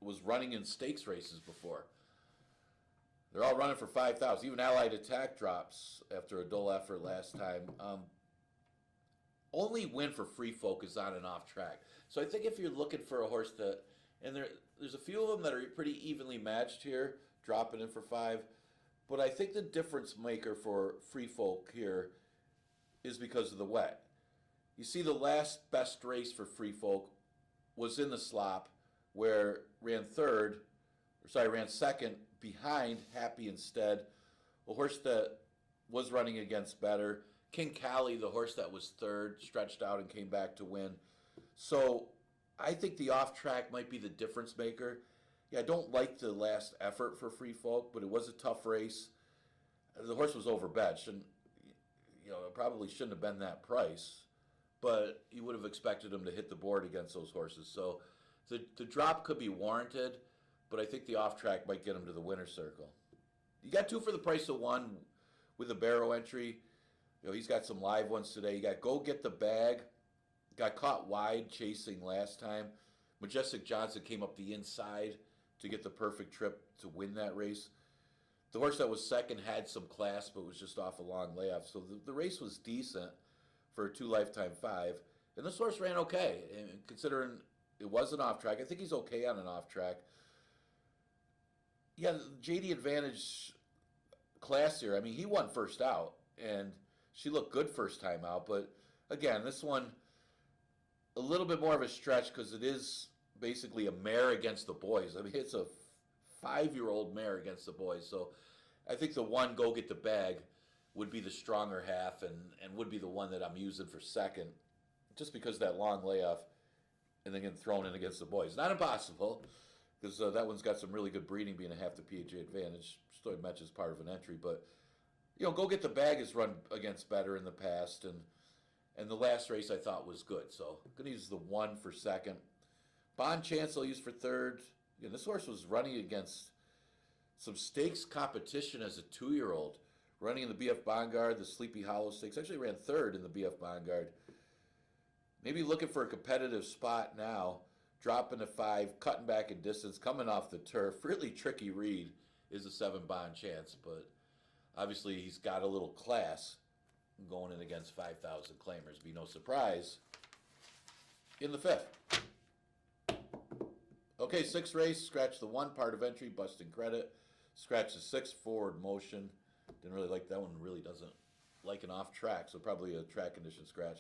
was running in stakes races before. They're all running for 5,000. Even Allied Attack drops after a dull effort last time. Only win for Free Folk is on and off track. So I think if you're looking for a horse that, and there's a few of them that are pretty evenly matched here, dropping in for 5. But I think the difference maker for Free Folk here is because of the wet. You see, the last best race for Free Folk was in the slop, where ran second behind Happy Instead, a horse that was running against better. King Cali, the horse that was third, stretched out and came back to win. So I think the off track might be the difference maker. Yeah, I don't like the last effort for Free Folk, but it was a tough race. The horse was overbet, and it probably shouldn't have been that price, but you would have expected him to hit the board against those horses. So the drop could be warranted, but I think the off track might get him to the winner's circle. You got 2 for the price of 1 with a Barrow entry. He's got some live ones today. You got Go Get the Bag. Got caught wide chasing last time. Majestic Johnson came up the inside to get the perfect trip to win that race. The horse that was second had some class, but was just off a long layoff. So the race was decent for a 2 lifetime 5. And this horse ran okay. And considering it was an off track, I think he's okay on an off track. Yeah, JD Advantage class here. I mean, he won first out, and she looked good first time out. But again, this one, a little bit more of a stretch because it is basically a mare against the boys. I mean, it's a 5-year-old mare against the boys. So I think the one Go Get the Bag would be the stronger half and would be the one that I'm using for second, just because of that long layoff and then getting thrown in against the boys. Not impossible, because that one's got some really good breeding, being a half the PHA Advantage. Story match is part of an entry, but Go Get the Bag has run against better in the past, and the last race I thought was good. So I'm going to use the 1 for second. Bond Chance I'll use for third. Again, this horse was running against some stakes competition as a 2-year-old, running in the BF Bonguard, the Sleepy Hollow Stakes. Actually ran third in the BF Bonguard. Maybe looking for a competitive spot now, dropping to 5, cutting back in distance, coming off the turf. Really tricky read is a 7 Bond Chance, but obviously he's got a little class going in against 5,000 claimers. Be no surprise in the 5th. Okay, 6th race, scratch the 1, part of entry, Busting Credit. Scratch the 6, Forward Motion. Didn't really like that one, really doesn't like an off track, so probably a track condition scratch.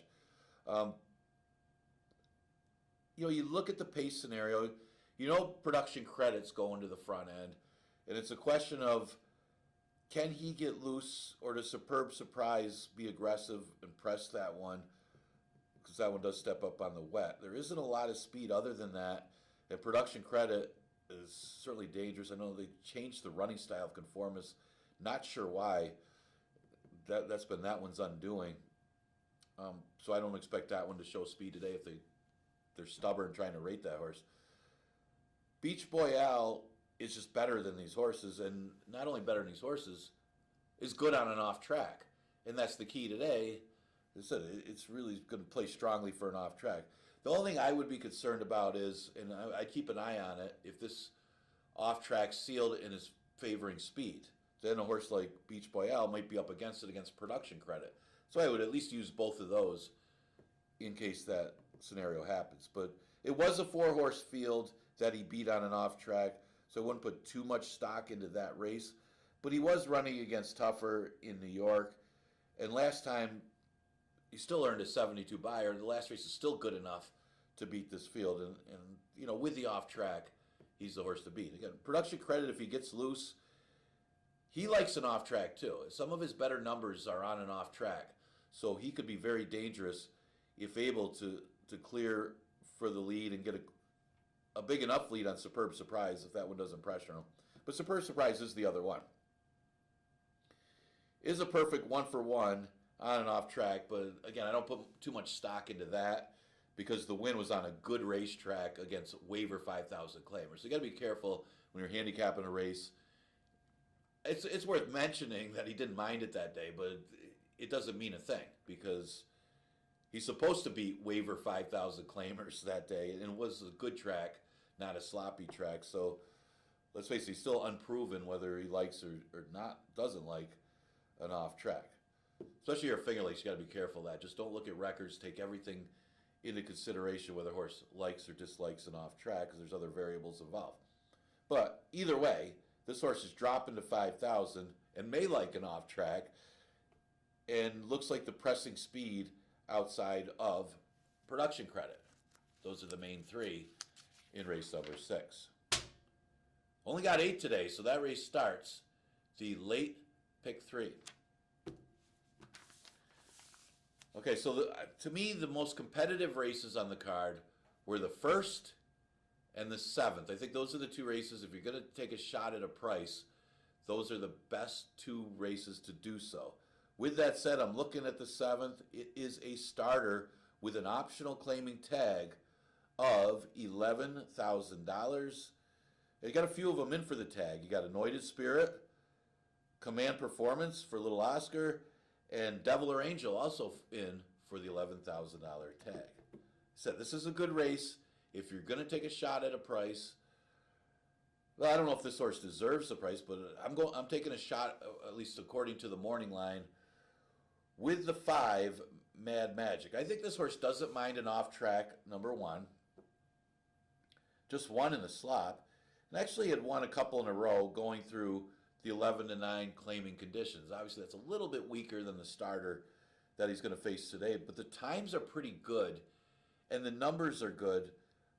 You look at the pace scenario, Production Credit's going to the front end, and it's a question of, can he get loose, or does Superb Surprise be aggressive and press that one? Because that one does step up on the wet. There isn't a lot of speed other than that, and Production Credit is certainly dangerous. I know they changed the running style of Conformis. Not sure why. That's been that one's undoing. So I don't expect that one to show speed today if they're stubborn trying to rate that horse. Beach Boy Al is just better than these horses, and not only better than these horses, is good on and off track. And that's the key today. As I said, it's really going to play strongly for an off track. The only thing I would be concerned about is, and I keep an eye on it, if this off track sealed and is favoring speed, then a horse like Beach Boy Al might be up against it against Production Credit. So I would at least use both of those in case that scenario happens. But it was a 4-horse field that he beat on an off track, so I wouldn't put too much stock into that race. But he was running against tougher in New York, and last time he still earned a 72 buyer. The last race is still good enough to beat this field, and with the off track, he's the horse to beat. Again, Production Credit, if he gets loose, he likes an off track too. Some of his better numbers are on and off track, so he could be very dangerous if able to clear for the lead and get a big enough lead on Superb Surprise if that one doesn't pressure him. But Superb Surprise is the other one. Is a perfect 1 for 1 on and off track, but again, I don't put too much stock into that because the win was on a good racetrack against waiver 5,000 claimers. So you got to be careful when you're handicapping a race. It's worth mentioning that he didn't mind it that day, but it doesn't mean a thing because he's supposed to beat waiver 5,000 claimers that day, and it was a good track not a sloppy track. So let's face it, he's still unproven whether he likes or not, doesn't like an off track. Especially your Finger Lakes, you got to be careful of that. Just don't look at records. Take everything into consideration whether a horse likes or dislikes an off track, because there's other variables involved. But either way, this horse is dropping to 5,000 and may like an off track, and looks like the pressing speed outside of production credit. Those are the main three in race number 6. Only got 8 today, so that race starts the late pick 3. Okay, so to me, the most competitive races on the card were the 1st and the 7th. I think those are the 2 races. If you're going to take a shot at a price, those are the best 2 races to do so. With that said, I'm looking at the 7th. It is a starter with an optional claiming tag of $11,000. You got a few of them in for the tag. You got Anointed Spirit, Command Performance for Little Oscar, and Devil or Angel also in for the $11,000 tag. Said this is a good race if you're going to take a shot at a price. Well, I don't know if this horse deserves the price, but I'm taking a shot, at least according to the morning line, with the 5 Mad Magic. I think this horse doesn't mind an off track, number 1. Just won in the slop, and actually had won a couple in a row going through the 11-9 claiming conditions. Obviously, that's a little bit weaker than the starter that he's going to face today, but the times are pretty good, and the numbers are good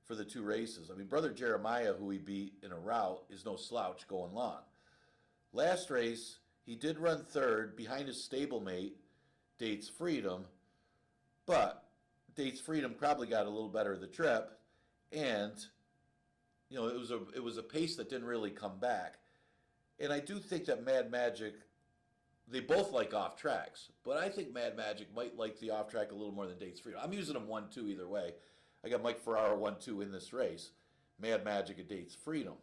for the 2 races. I mean, Brother Jeremiah, who he beat in a rout, is no slouch going long. Last race, he did run 3rd behind his stablemate, Dates Freedom, but Dates Freedom probably got a little better of the trip, and it was a pace that didn't really come back. And I do think that Mad Magic, they both like off tracks, but I think Mad Magic might like the off track a little more than Dates Freedom. I'm using them 1-2 either way. I got Mike Ferraro 1-2 in this race, Mad Magic and Dates Freedom.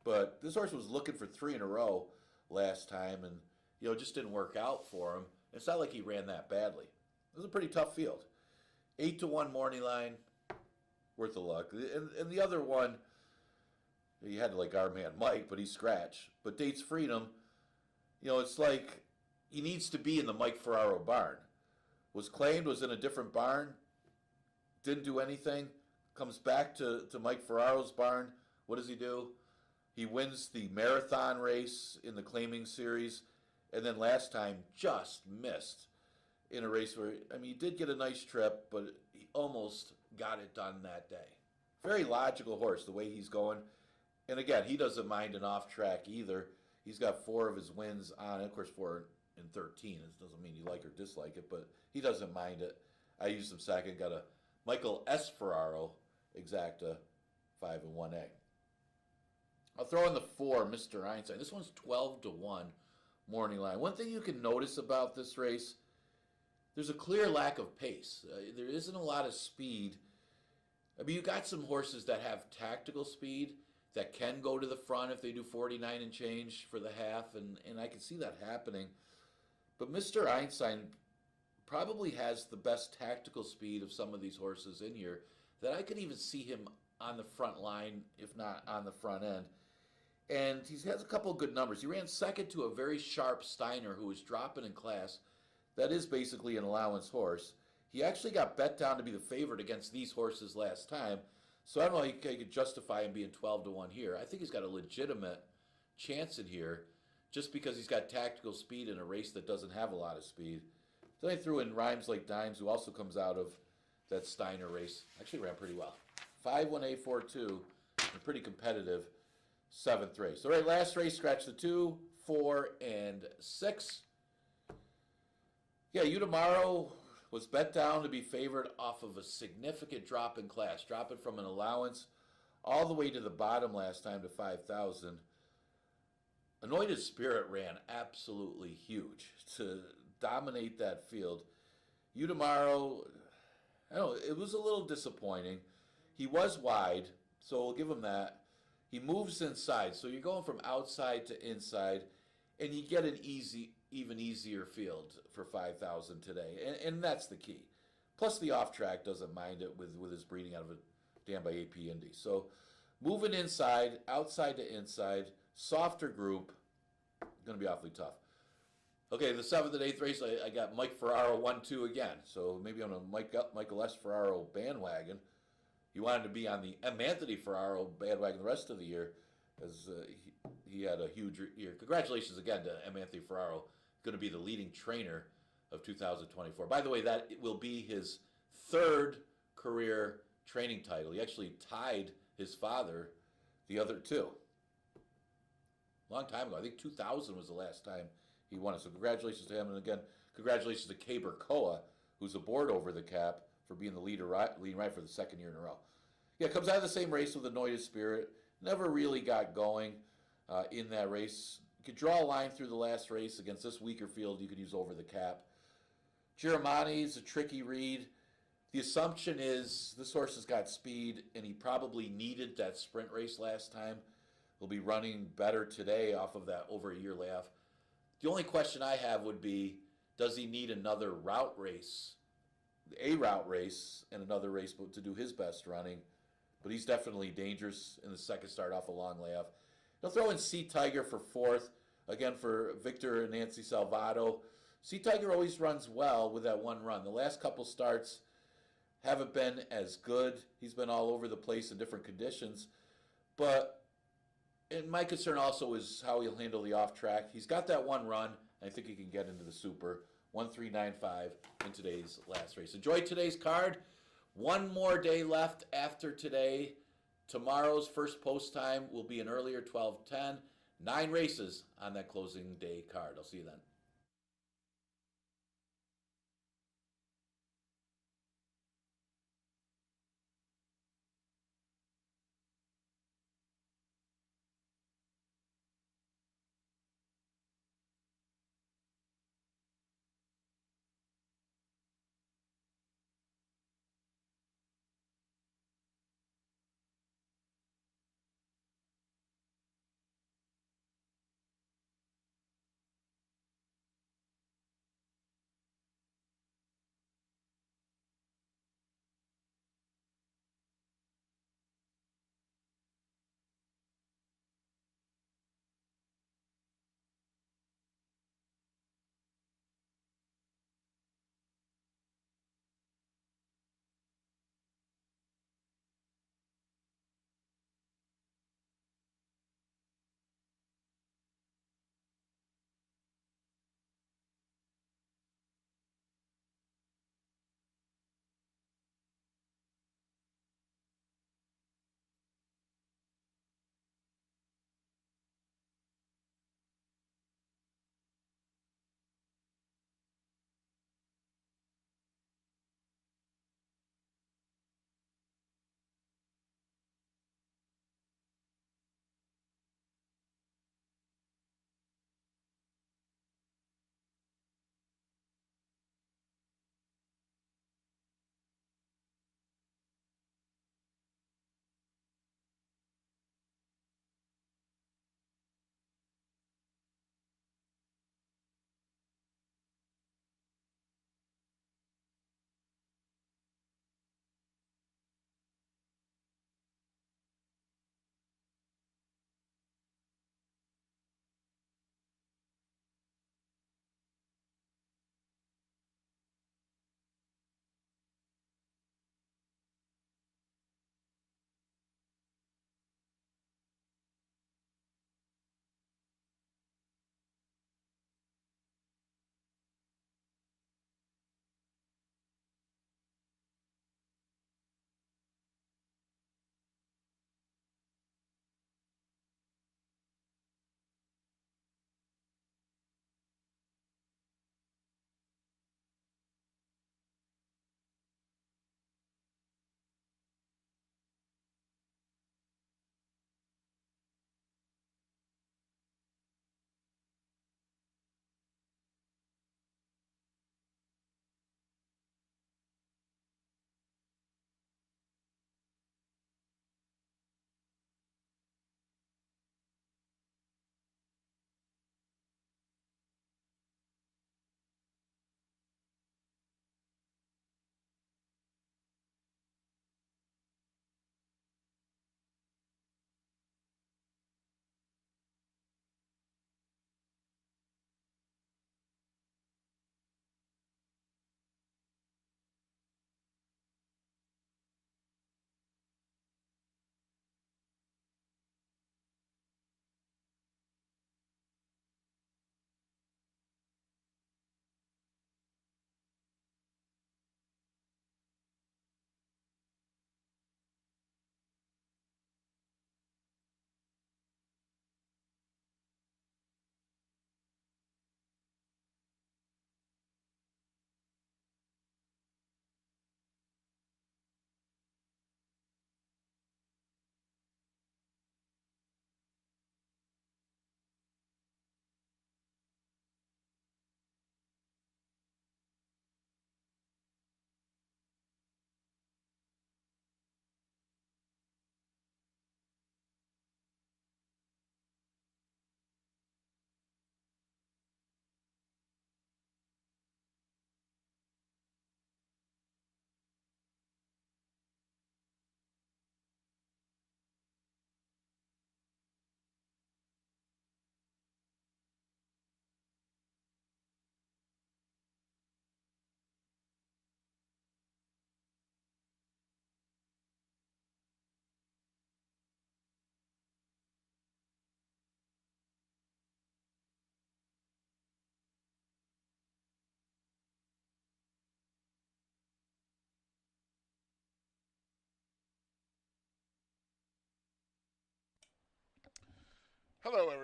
But this horse was looking for 3 in a row last time, and it just didn't work out for him. It's not like he ran that badly. It was a pretty tough field. 8-1 morning line, worth a look. And the other one, he had like our man Mike, but he scratched. But Dates Freedom, it's like he needs to be in the Mike Ferraro barn. Was claimed, was in a different barn, didn't do anything, comes back to Mike Ferraro's barn. What does he do? He wins the marathon race in the claiming series, and then last time just missed in a race where, he did get a nice trip, but he almost got it done that day. Very logical horse, the way he's going. And again, he doesn't mind an off track either. He's got 4 of his wins on it. Of course, 4 in 13. It doesn't mean you like or dislike it, but he doesn't mind it. I used him second. Got a Michael S. Ferraro exacta 5-1A. I'll throw in the 4, Mr. Einstein. This one's 12-1 morning line. One thing you can notice about this race, there's a clear lack of pace. There isn't a lot of speed. You got some horses that have tactical speed that can go to the front if they do 49 and change for the half, and I can see that happening. But Mr. Einstein probably has the best tactical speed of some of these horses in here, that I could even see him on the front line, if not on the front end. And he has a couple of good numbers. He ran second to a very sharp Steiner who was dropping in class. That is basically an allowance horse. He actually got bet down to be the favorite against these horses last time. So I don't know how you could justify him being 12-1 here. I think he's got a legitimate chance in here just because he's got tactical speed in a race that doesn't have a lot of speed. Then I threw in Rhymes Like Dimes, who also comes out of that Steiner race. Actually ran pretty well. 5-1A, 4-2, and pretty competitive 7th race. All right, last race, scratch the 2, 4, and 6. Yeah, Utamaro was bet down to be favored off of a significant drop in class, dropping from an allowance all the way to the bottom last time to 5,000. Anointed Spirit ran absolutely huge to dominate that field. Utamaro, I don't know, it was a little disappointing. He was wide, so we'll give him that. He moves inside, so you're going from outside to inside, and you get an even easier field for 5,000 today, and that's the key. Plus, the off track doesn't mind it with his breeding out of a dam by AP Indy. So, Moving inside, outside to inside, softer group, going to be awfully tough. Okay, the 7th and 8th race, I got Mike Ferraro 1-2 again. So maybe I'm going to Michael S. Ferraro bandwagon. He wanted to be on the M. Anthony Ferraro bandwagon the rest of the year, as he had a huge year. Congratulations again to M. Anthony Ferraro, going to be the leading trainer of 2024. By the way, that will be his third career training title. He actually tied his father the other two. Long time ago. I think 2000 was the last time he won it. So congratulations to him. And again, congratulations to Kaber Koa, who's aboard over the cap for being the leading right for the second year in a row. Yeah, comes out of the same race with Anointed Spirit. Never really got going in that race. You could draw a line through the last race against this weaker field. You could use over the cap. Giramani's a tricky read. The assumption is this horse has got speed, and he probably needed that sprint race last time. He'll be running better today off of that over a year layoff. The only question I have would be, does he need another route race, a route race, and another race to do his best running? But he's definitely dangerous in the second start off a long layoff. He'll throw in Sea Tiger for 4th, again for Victor and Nancy Salvato. Sea Tiger always runs well with that one run. The last couple starts haven't been as good. He's been all over the place in different conditions. But and my concern also is how he'll handle the off track. He's got that one run. I think he can get into the Super. 1395 in today's last race. Enjoy today's card. One more day left after today. Tomorrow's first post time will be an earlier 12:10. 9 races on that closing day card. I'll see you then.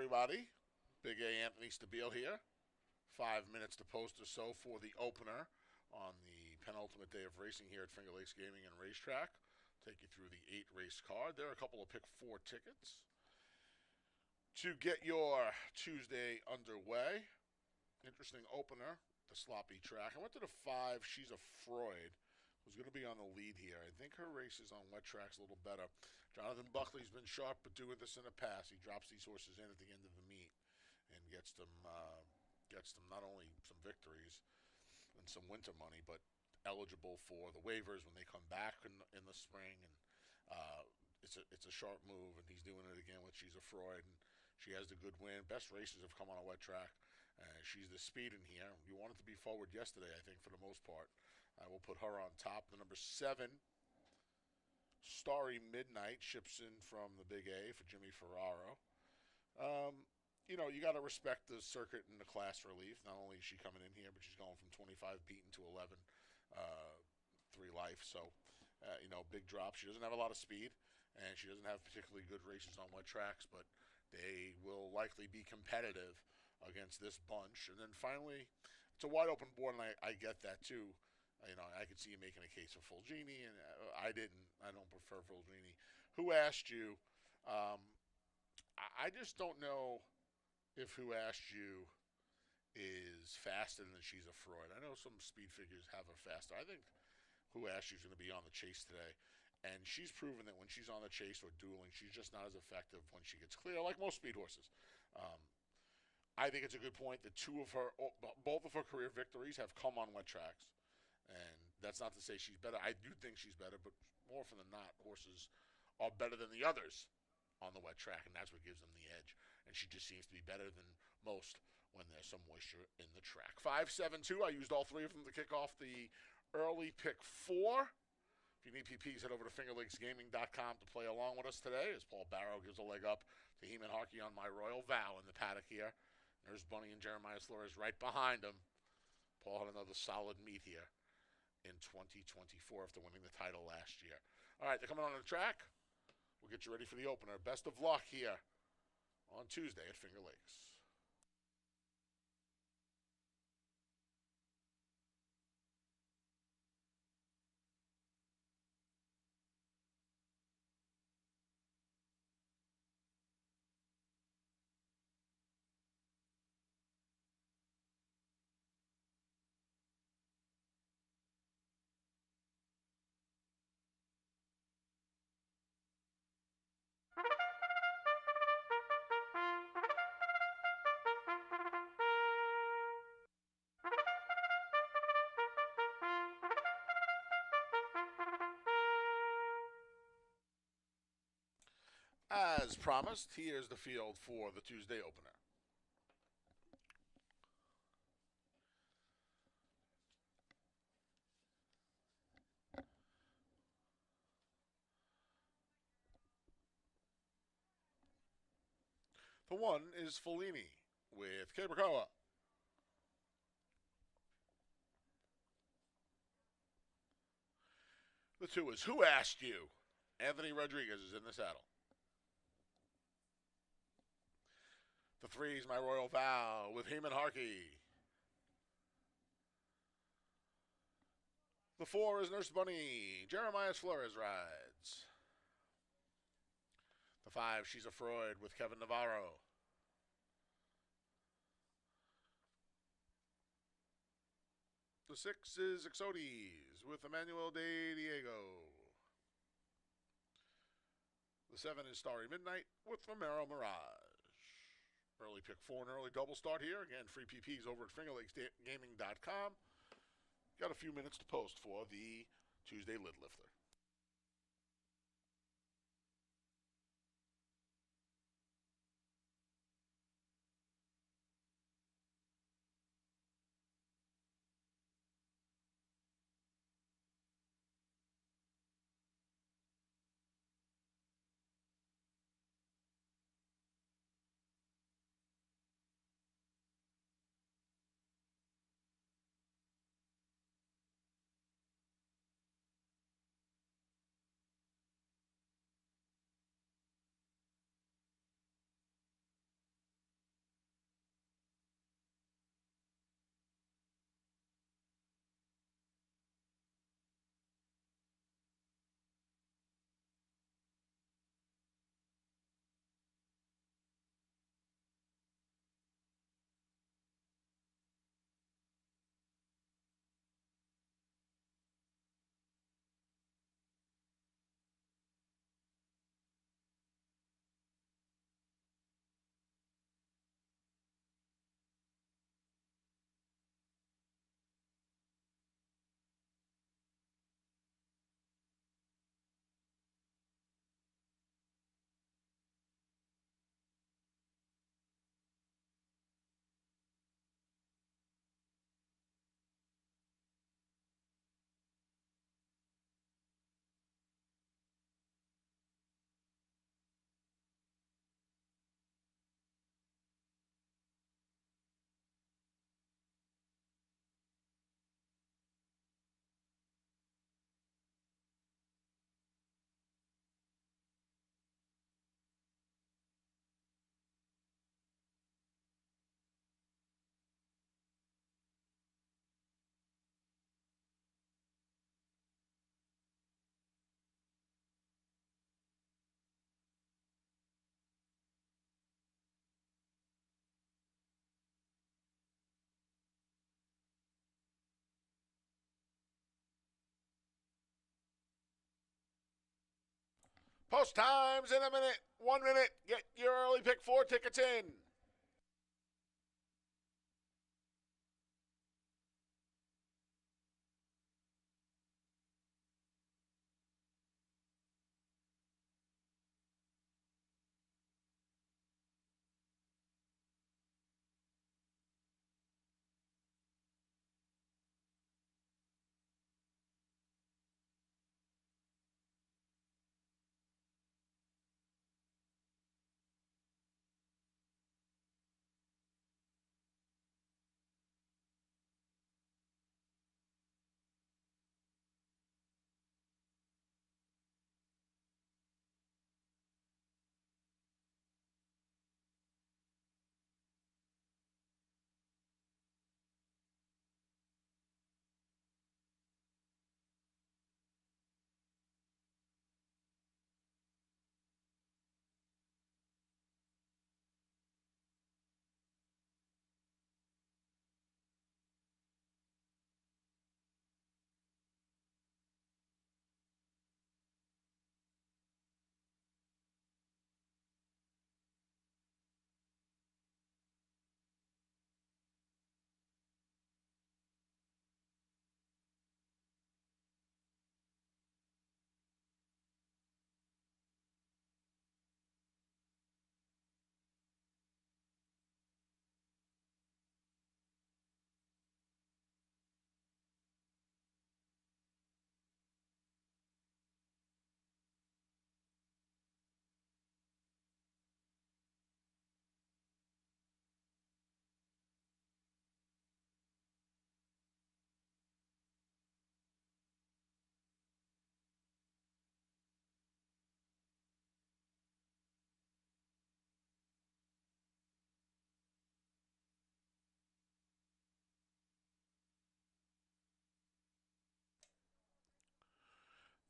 everybody. Big A Anthony Stabile here. 5 minutes to post or so for the opener on the penultimate day of racing here at Finger Lakes Gaming and Racetrack. Take you through the 8-race card. There are a couple of pick 4 tickets. To get your Tuesday underway, interesting opener, the sloppy track. I went to the 5, She's a Freud, who's going to be on the lead here. I think her races on wet tracks a little better. Jonathan Buckley's been sharp at doing this in the past. He drops these horses in at the end of the meet and gets them not only some victories and some winter money, but eligible for the waivers when they come back in the spring. And it's a sharp move, and he's doing it again with She's a Freud, and she has the good win. Best races have come on a wet track. She's the speed in here. You wanted to be forward yesterday, I think, for the most part. We'll put her on top. The number 7, Starry Midnight, ships in from the Big A for Jimmy Ferraro. You got to respect the circuit and the class relief. Not only is she coming in here, but she's going from 25 beaten to 11, 3 life. So, big drop. She doesn't have a lot of speed, and she doesn't have particularly good races on wet tracks, but they will likely be competitive against this bunch. And then finally, it's a wide open board, and I get that too. I could see you making a case for Fulgini, and I didn't. I don't prefer Fulgini. Who asked you? I just don't know if Who Asked You is faster than She's a Freud. I know some speed figures have her faster. I think Who Asked You is going to be on the chase today. And she's proven that when she's on the chase or dueling, she's just not as effective when she gets clear, like most speed horses. I think it's a good point that both of her career victories have come on wet tracks. And that's not to say she's better. I do think she's better, but more often than not, horses are better than the others on the wet track, and that's what gives them the edge. And she just seems to be better than most when there's some moisture in the track. 5-7-2, I used all 3 of them to kick off the early pick 4. If you need PPs, head over to fingerlakesgaming.com to play along with us today as Paul Barrow gives a leg up to Heman Harkey on My Royal Vow in the paddock here. There's Bunny and Jeremiah Flores right behind him. Paul had another solid meet here in 2024 after winning the title last year. All right, they're coming on the track. We'll get you ready for the opener. Best of luck here on Tuesday at Finger Lakes. As promised, here's the field for the Tuesday opener. The 1 is Fellini with Cabracoa. The 2 is Who Asked You? Anthony Rodriguez is in the saddle. The 3 is My Royal Vow with Heman Harkey. The 4 is Nurse Bunny. Jeremiah Flores rides. The 5, She's a Freud with Kevin Navarro. The 6 is Exodes with Emmanuel de Diego. The 7 is Starry Midnight with Romero Mirage. Early pick 4 and early double start here. Again, free PPs over at fingerlakesgaming.com. Got a few minutes to post for the Tuesday lid lifter. Post times in a minute. 1 minute. Get your early pick 4 tickets in.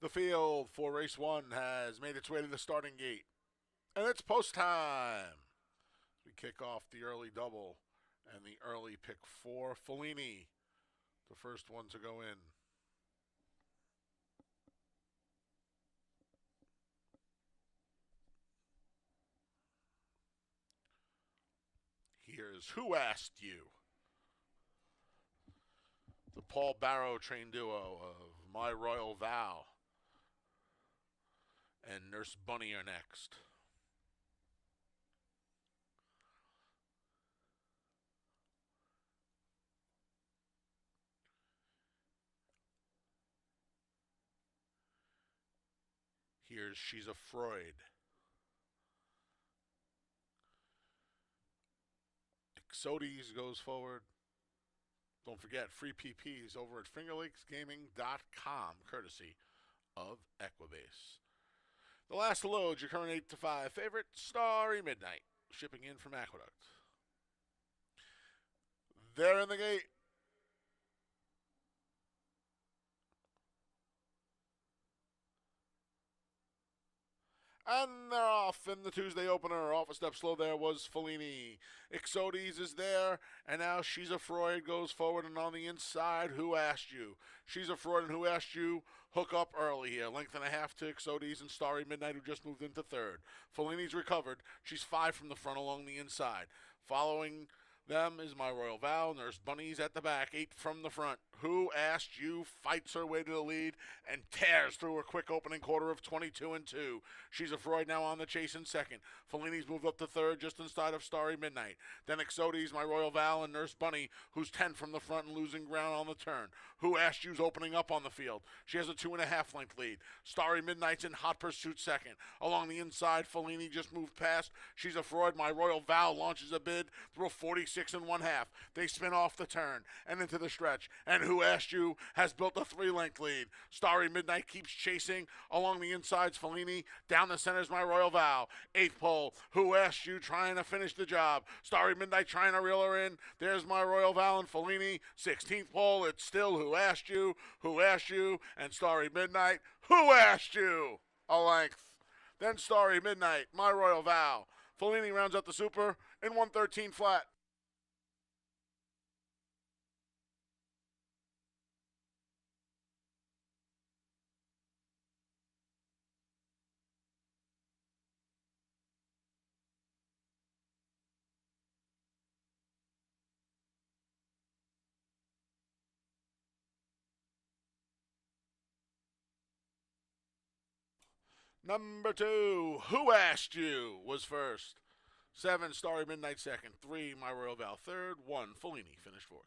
The field for race 1 has made its way to the starting gate. And it's post time. We kick off the early double and the early pick 4. Fellini, the first one to go in. Here's Who Asked You? The Paul Barrow train duo of My Royal Vow and Nurse Bunny are next. Here's She's a Freud. Exodes goes forward. Don't forget, free PPs over at fingerlakesgaming.com, courtesy of Equibase. The last to load, your current 8 to 5 favorite, Starry Midnight, shipping in from Aqueduct. They're in the gate. And they're off in the Tuesday opener. Off a step slow there was Fellini. Exodes is there, and now She's a Freud goes forward, and on the inside, Who Asked You? She's a Freud and Who Asked You hook up early here. Length and a half to Exodes and Starry Midnight, who just moved into third. Fellini's recovered. She's 5 from the front along the inside. Following them is My Royal Vow. Nurse Bunny's at the back, 8 from the front. Who Asked You fights her way to the lead and tears through a quick opening quarter of 22 and 2. She's a Freud now on the chase in second. Fellini's moved up to third just inside of Starry Midnight. Then Exodes, My Royal Vow, and Nurse Bunny, who's 10 from the front and losing ground on the turn. Who Asked You's opening up on the field. She has a 2.5 length lead. Starry Midnight's in hot pursuit second. Along the inside, Fellini just moved past. She's a Freud, My Royal Vow launches a bid through a 46 and 1/2. They spin off the turn and into the stretch. And Who Asked You has built a 3-length lead. Starry Midnight keeps chasing along the insides. Fellini down the center's My Royal Vow. 8th pole. Who Asked You trying to finish the job. Starry Midnight trying to reel her in. There's My Royal Vow and Fellini. 16th pole. It's still Who Asked You. Who Asked You and Starry Midnight. Who Asked You? A length. Then Starry Midnight. My Royal Vow. Fellini rounds out the super in 113 flat. Number 2, Who Asked You was first. 7, Starry Midnight second. 3, My Royal Vow third. 1, Fellini finished fourth.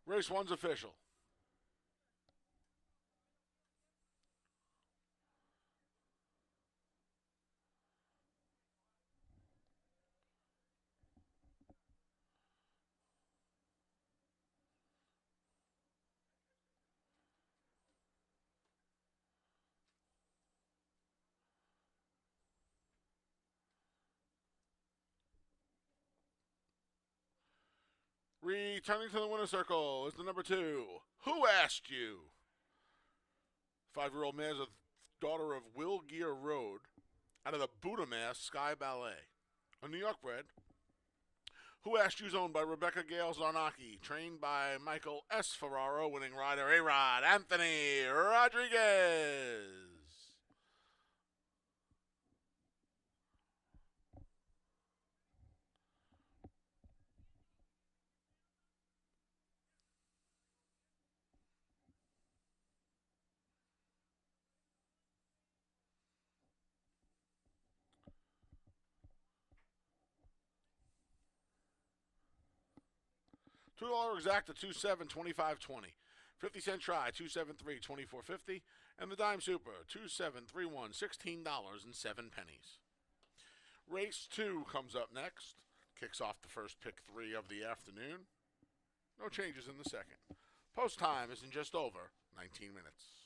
Race 1's official. Returning to the winner's circle is the number 2, Who Asked You? 5-year-old mare is a daughter of Will Gear Road out of the Budapest Sky Ballet. A New York bred. Who Asked You is owned by Rebecca Gale Zarnacki, trained by Michael S. Ferraro, winning rider A-Rod Anthony Rodriguez. $2 exact to 27 25 20. 50-cent try 273 24.50, and the dime super 2731 $16.07. Race 2 comes up next. Kicks off the first pick 3 of the afternoon. No changes in the second. Post time is in just over 19 minutes.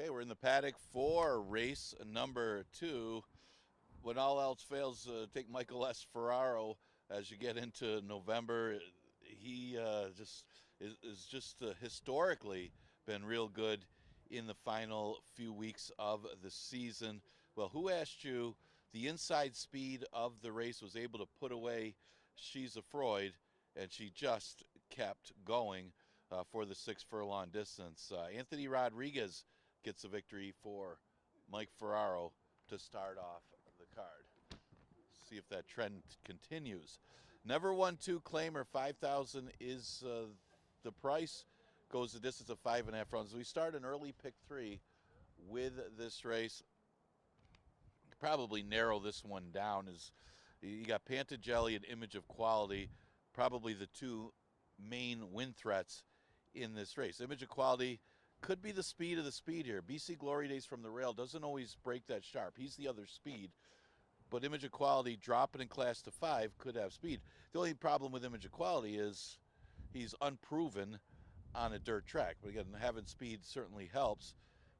Okay, we're in the paddock for race number 2. When all else fails, take Michael S. Ferraro as you get into November. He just is just historically been real good in the final few weeks of the season. Well, who asked you? The inside speed of the race was able to put away She's a Freud, and she just kept going for the 6 furlong distance. Anthony Rodriguez gets a victory for Mike Ferraro to start off the card. See if that trend continues. Never won 2 claimer, 5,000 is the price. Goes the distance of 5.5 runs. We start an early pick 3 with this race. Probably narrow this one down. Is you got Pantagelli and Image of Quality, probably the 2 main win threats in this race. Image of Quality could be the speed of the speed here. BC Glory Days from the rail doesn't always break that sharp. He's the other speed. But Image of Quality dropping in class to 5 could have speed. The only problem with Image of Quality is he's unproven on a dirt track. But again, having speed certainly helps.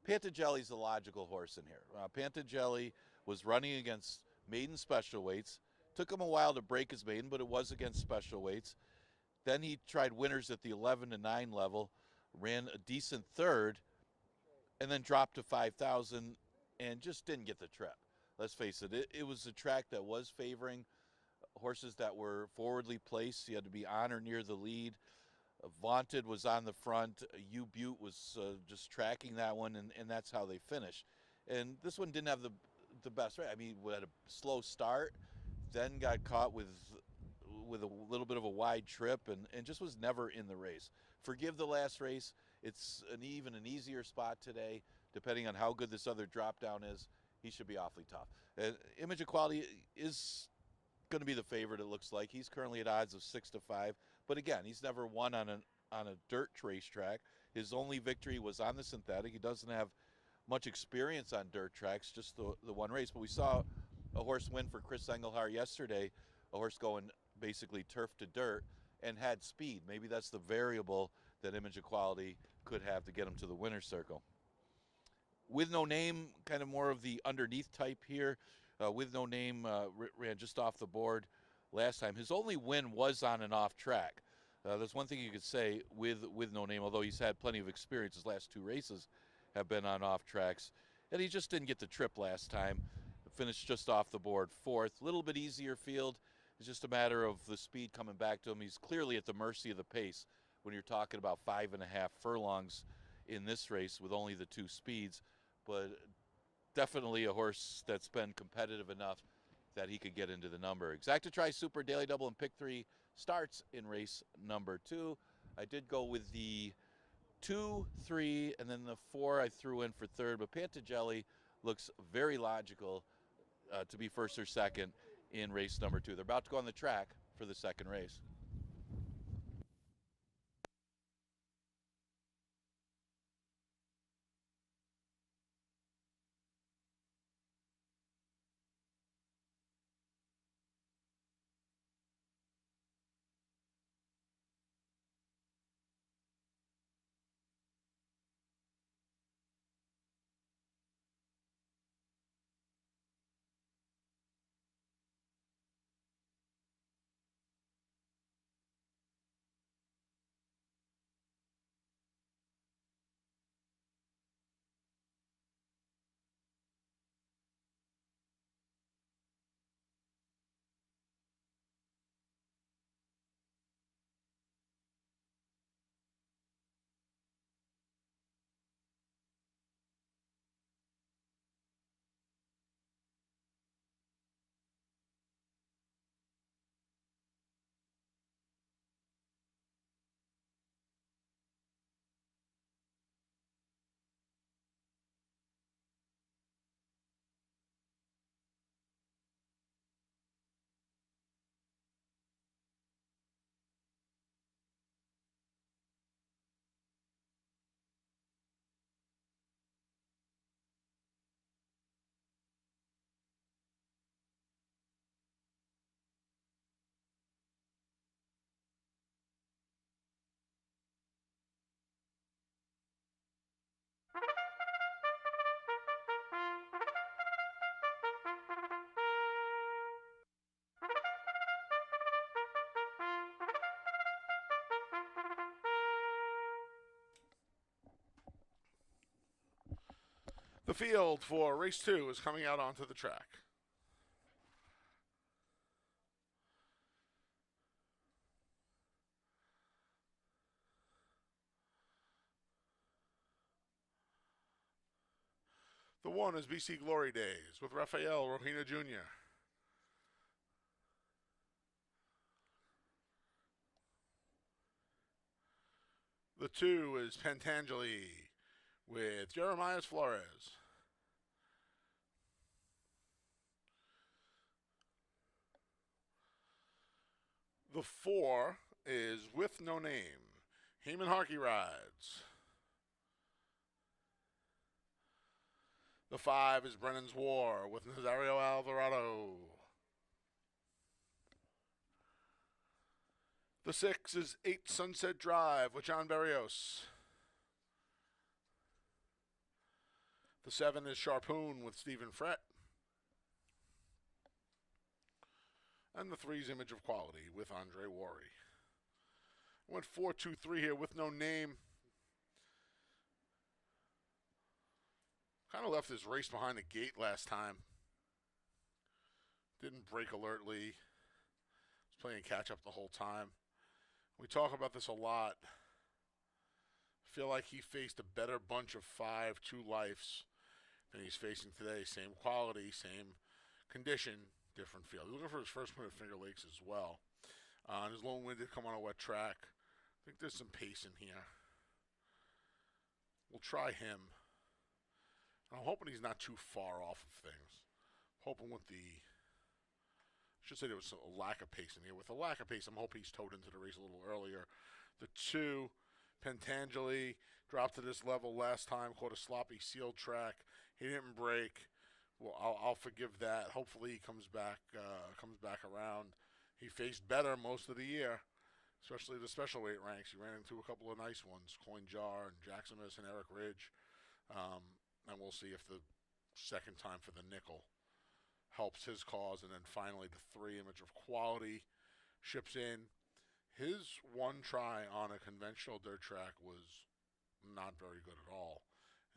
Pantagelli's the logical horse in here. Pantagelli was running against maiden special weights. Took him a while to break his maiden, but it was against special weights. Then he tried winners at the 11 to 9 level, ran a decent third, and then dropped to 5,000 and just didn't get the trip. Let's face it, it was a track that was favoring horses that were forwardly placed. You had to be on or near the lead. Vaunted was on the front. U Butte was just tracking that one, and that's how they finished. And this one didn't have the best, right? I mean, we had a slow start, then got caught with a little bit of a wide trip, and just was never in the race. Forgive the last race. It's even an easier spot today, depending on how good this other drop down is. He should be awfully tough. Image of Quality is going to be the favorite, it looks like. He's currently at odds of 6 to 5. But again, he's never won on a dirt racetrack. His only victory was on the synthetic. He doesn't have much experience on dirt tracks, just the one race. But we saw a horse win for Chris Engelhart yesterday, a horse going basically turf to dirt, and had speed. Maybe that's the variable that Image of Quality could have to get him to the winner's circle. With No Name, kind of more of the underneath type here. With No Name ran just off the board last time. His only win was on an off track. There's one thing you could say with No Name, although he's had plenty of experience. His last 2 races have been on off tracks, and he just didn't get the trip last time. Finished just off the board 4th. A little bit easier field. It's just a matter of the speed coming back to him. He's clearly at the mercy of the pace when you're talking about 5.5 furlongs in this race with only the 2 speeds. But definitely a horse that's been competitive enough that he could get into the number. Exactitri Super Daily Double and Pick 3 starts in race number 2. I did go with the 2, 3, and then the 4 I threw in for third, but Pantagelli looks very logical to be first or second in race number 2. They're about to go on the track for the second race. The field for race 2 is coming out onto the track. The 1 is BC Glory Days with Rafael Rohina Jr. The 2 is Pentangeli with Jeremiah Flores. The 4 is With No Name, Heeman Harkey Rides. The 5 is Brennan's War with Nazario Alvarado. The 6 is 8 Sunset Drive with John Barrios. The 7 is Sharpoon with Stephen Frett. And the 3 is Image of Quality with Andre Worry. Went 4-2-3 here with No Name. Kind of left his race behind the gate last time. Didn't break alertly. Was playing catch up the whole time. We talk about this a lot. Feel like he faced a better bunch of 5-2 lifes than he's facing today. Same quality, same condition, different field. He's looking for his first win at Finger Lakes as well. And his lone win did come on a wet track. I think there's some pace in here. We'll try him. I'm hoping he's not too far off of things. Hoping with the, I should say there was a lack of pace in here. With a lack of pace, I'm hoping he's towed into the race a little earlier. The 2, Pentangeli, dropped to this level last time, caught a sloppy sealed track. He didn't break. Well, I'll forgive that. Hopefully he comes back around. He faced better most of the year, especially the special weight ranks. He ran into a couple of nice ones, Coin Jar and Jacksonus and Eric Ridge. And we'll see if the second time for the nickel helps his cause. And then finally, the 3, Image of Quality, ships in. His one try on a conventional dirt track was not very good at all.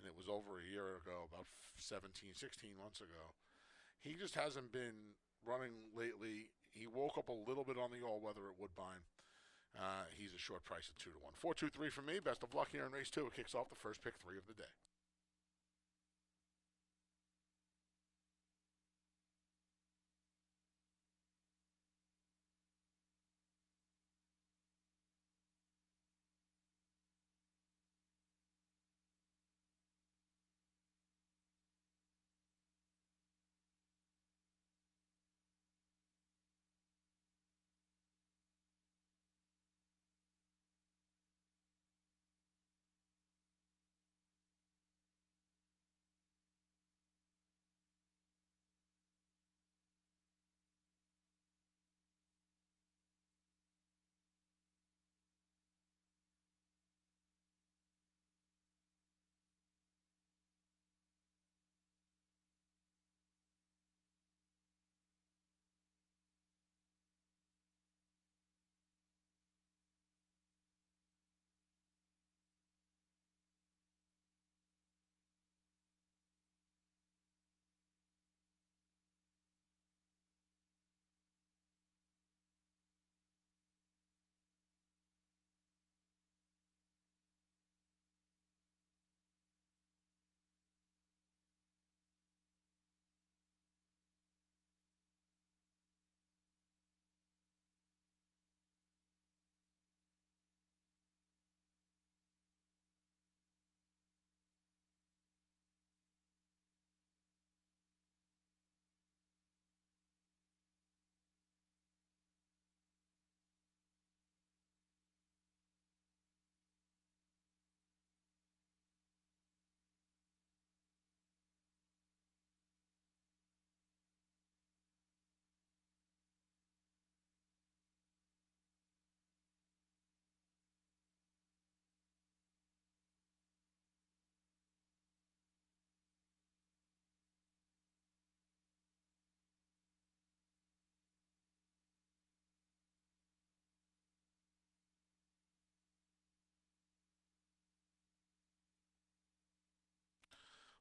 And it was over a year ago, about 16 months ago. He just hasn't been running lately. He woke up a little bit on the all-weather at Woodbine. He's a short price at 2-1. 4-2-3 for me. Best of luck here in race 2. It kicks off the first pick 3 of the day.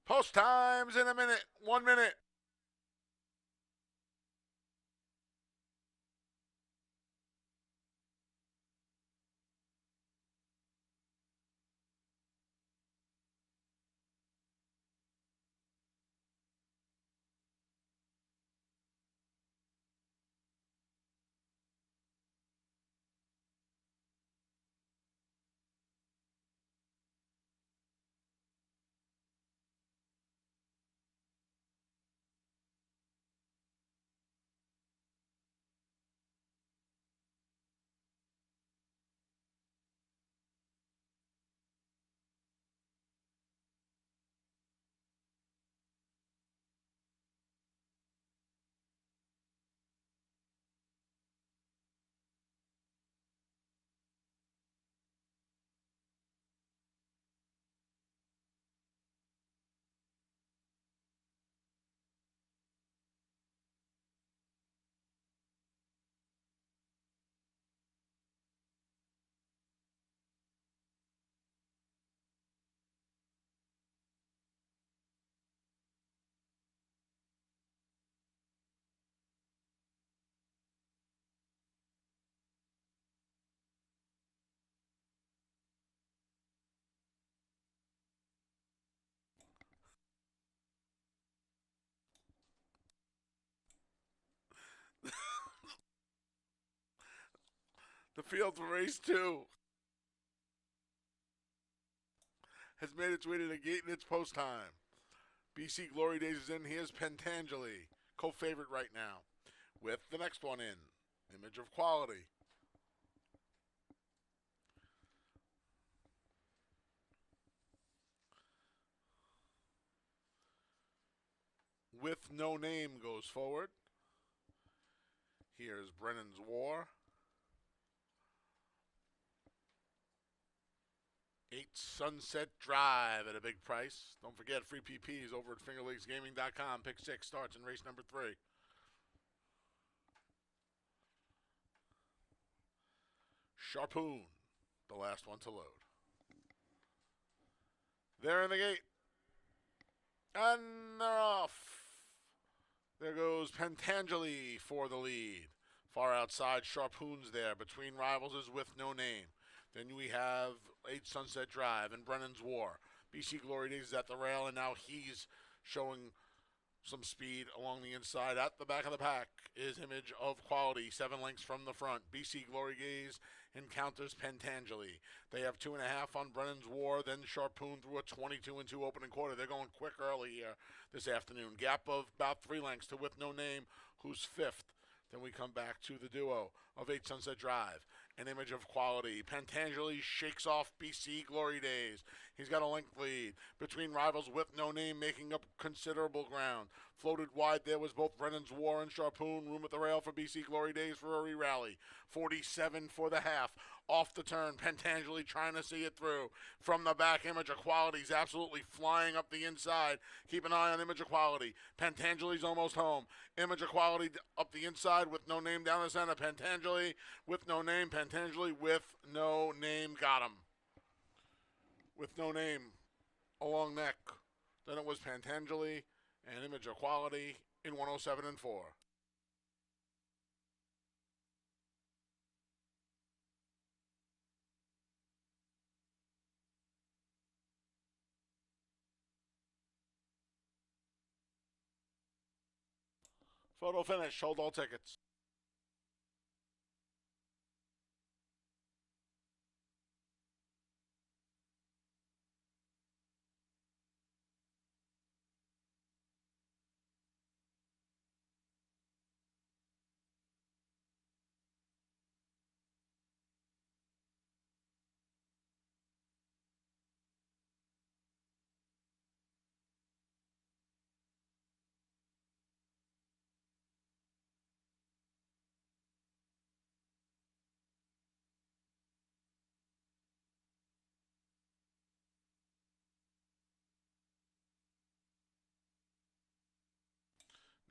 Post time's in a minute. 1 minute. The field for race 2 has made its way to the gate in its post time. BC Glory Days is in. Here's Pentangeli, co-favorite right now, with the next one in. Image of Quality. With No Name goes forward. Here's Brennan's War. 8 Sunset Drive at a big price. Don't forget free PPs over at fingerlakesgaming.com. Pick 6 starts in race number 3. Sharpoon, the last one to load. They're in the gate. And they're off. There goes Pentangeli for the lead. Far outside, Sharpoon's there. Between rivals is With No Name. Then we have 8 Sunset Drive and Brennan's War. BC Glory Days is at the rail, and now he's showing some speed along the inside. At the back of the pack is Image of Quality, 7 lengths from the front. BC Glory Days encounters Pentangeli. They have 2.5 on Brennan's War, then Sharpoon through a 22-2 opening quarter. They're going quick early here this afternoon. Gap of about 3 lengths to With No Name, who's 5th. Then we come back to the duo of 8 Sunset Drive, an Image of Quality. Pentangeli shakes off BC Glory Days. He's got a length lead. Between rivals, With No Name making up considerable ground. Floated wide there was both Brennan's War and Sharpoon. Room at the rail for BC Glory Days for a re-rally. 47 for the half. Off the turn, Pentangeli trying to see it through. From the back, Image of Quality is absolutely flying up the inside. Keep an eye on Image of Quality. Pentangeli's almost home. Image of Quality up the inside With No Name down the center. Pentangeli With No Name. Pentangeli With No Name got him. With No Name along neck. Then it was Pentangeli and Image of Quality in 107 and 4. Photo finish. Hold all tickets.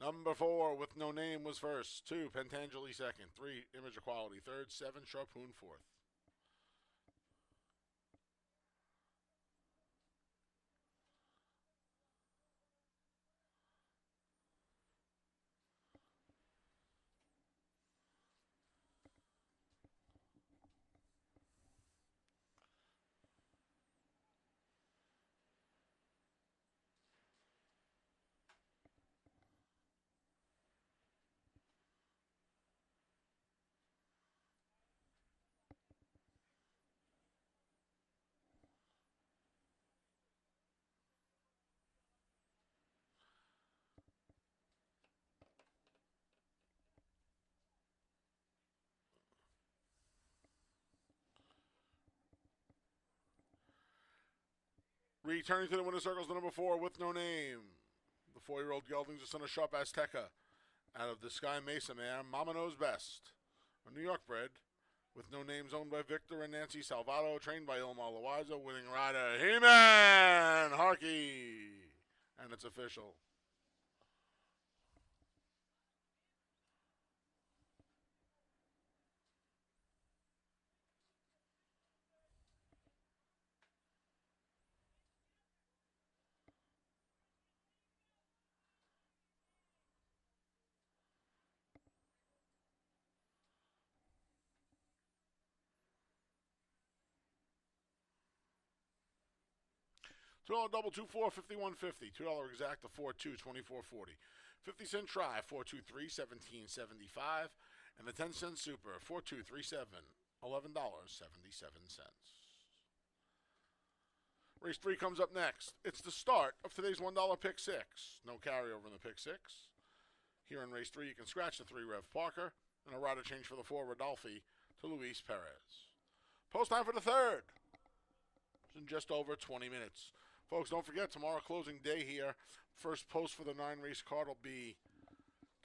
Number 4, With No Name was first. 2, Pentangeli second. 3, Image of Quality third. 7, Sharpoon fourth. Returning to the winner's circles, the number 4 with no name. The 4-year-old geldings, the son of Sharp Azteca. Out of the Sky Mesa mare, Mama Knows Best. A New York bred with no names, owned by Victor and Nancy Salvato, trained by Ilmar Loiza, winning rider He-Man Harkey. And it's official. $2 double 2-4 51.50. $2 exact to 4-2 24.40. 50-cent try 4-2-3 17.75, and the 10-cent super 4-2-3-7 $11.77. Race 3 comes up next. It's the start of today's $1 pick 6. No carryover in the pick 6. Here in race 3, you can scratch the 3 Rev Parker and a rider change for the 4 Rodolphe to Luis Perez. Post time for the third. It's in just over 20 minutes. Folks, don't forget, tomorrow closing day here. First post for the 9 race card will be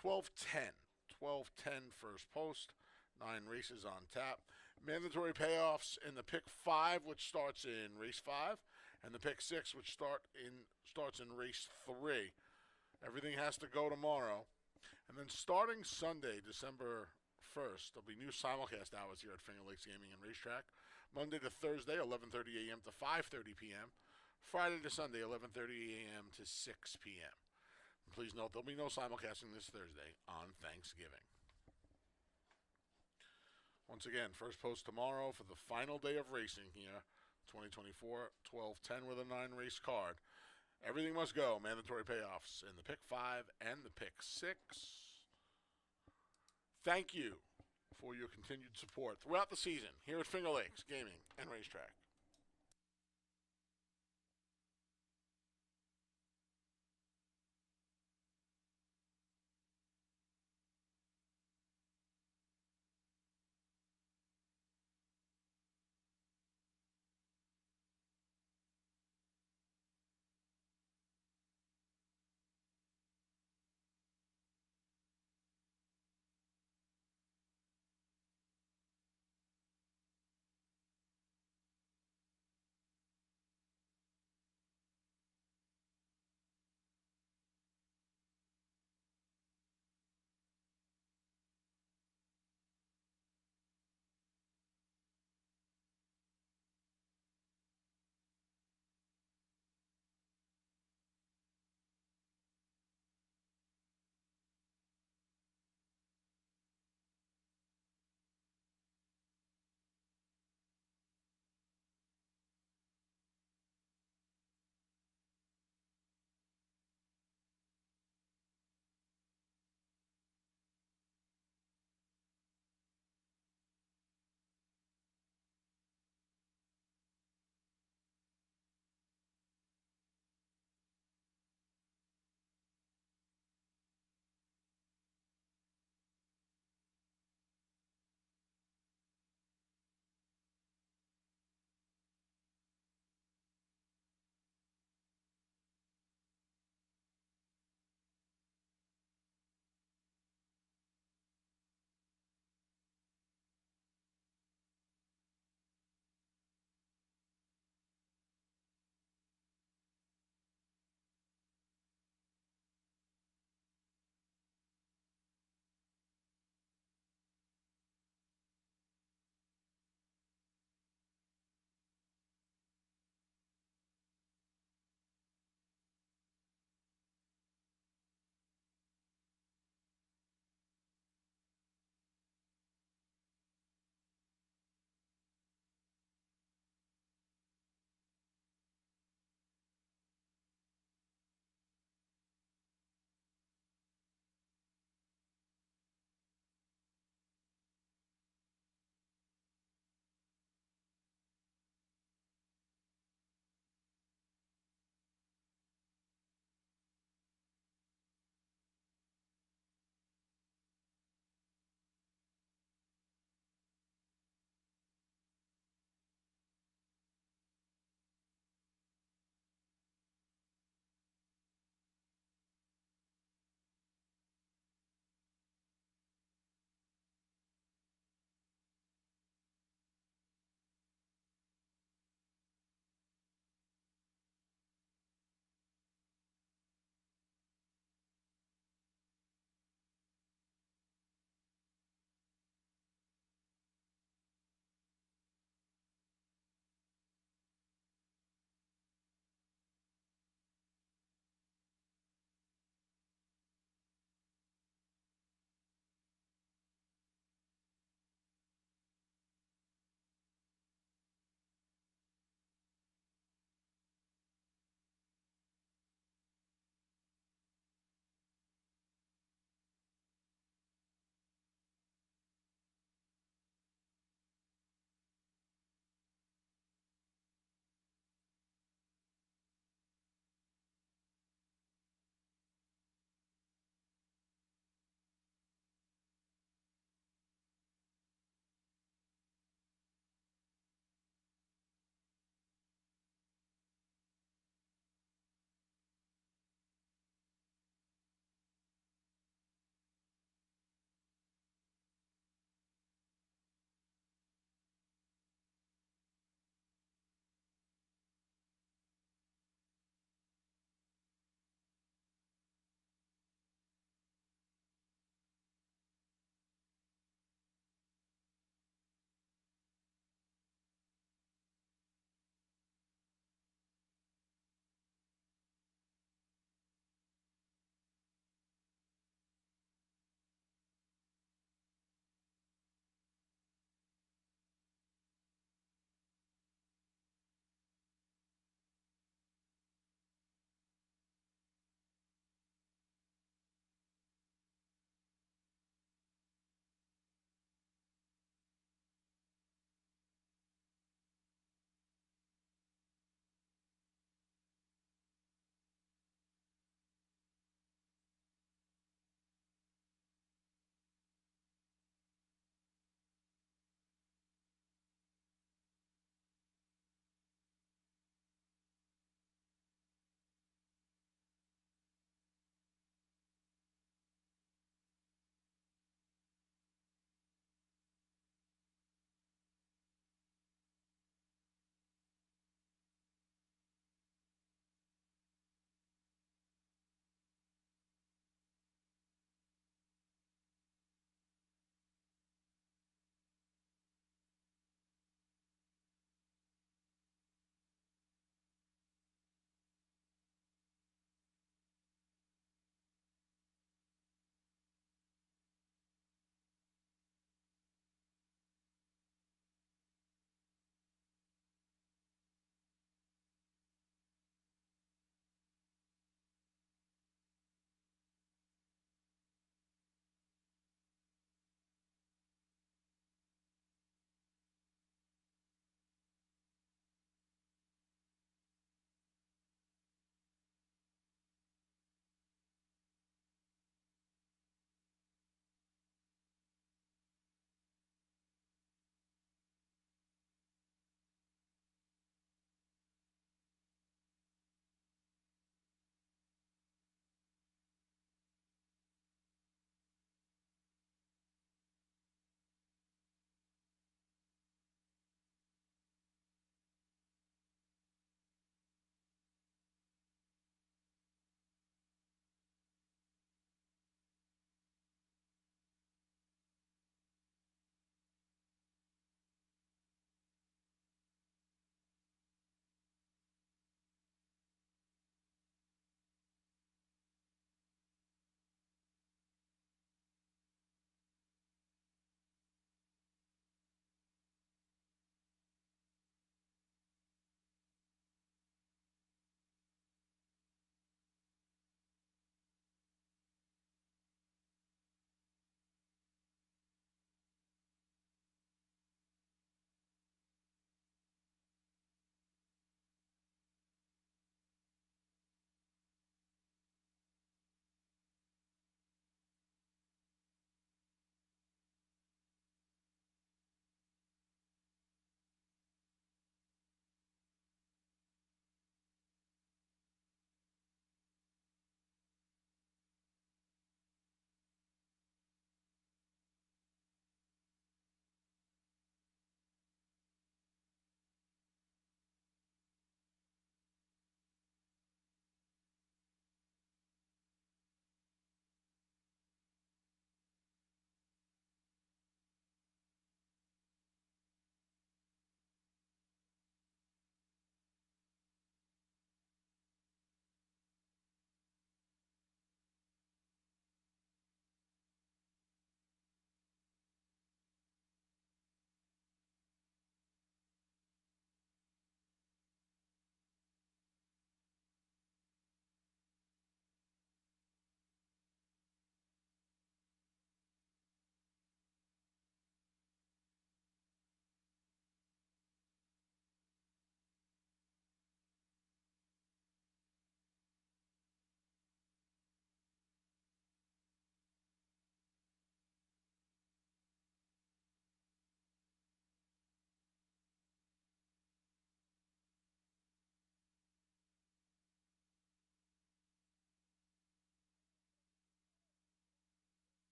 12:10. 12:10 first post. 9 races on tap. Mandatory payoffs in the pick 5, which starts in race 5, and the pick 6, which starts in race 3. Everything has to go tomorrow. And then starting Sunday, December 1st, there'll be new simulcast hours here at Finger Lakes Gaming and Racetrack. Monday to Thursday, 11:30 a.m. to 5:30 p.m. Friday to Sunday, 11:30 a.m. to 6 p.m. And please note, there'll be no simulcasting this Thursday on Thanksgiving. Once again, first post tomorrow for the final day of racing here, 2024, 12:10 with a 9 race card. Everything must go. Mandatory payoffs in the pick 5 and the pick 6. Thank you for your continued support throughout the season here at Finger Lakes Gaming and Racetrack.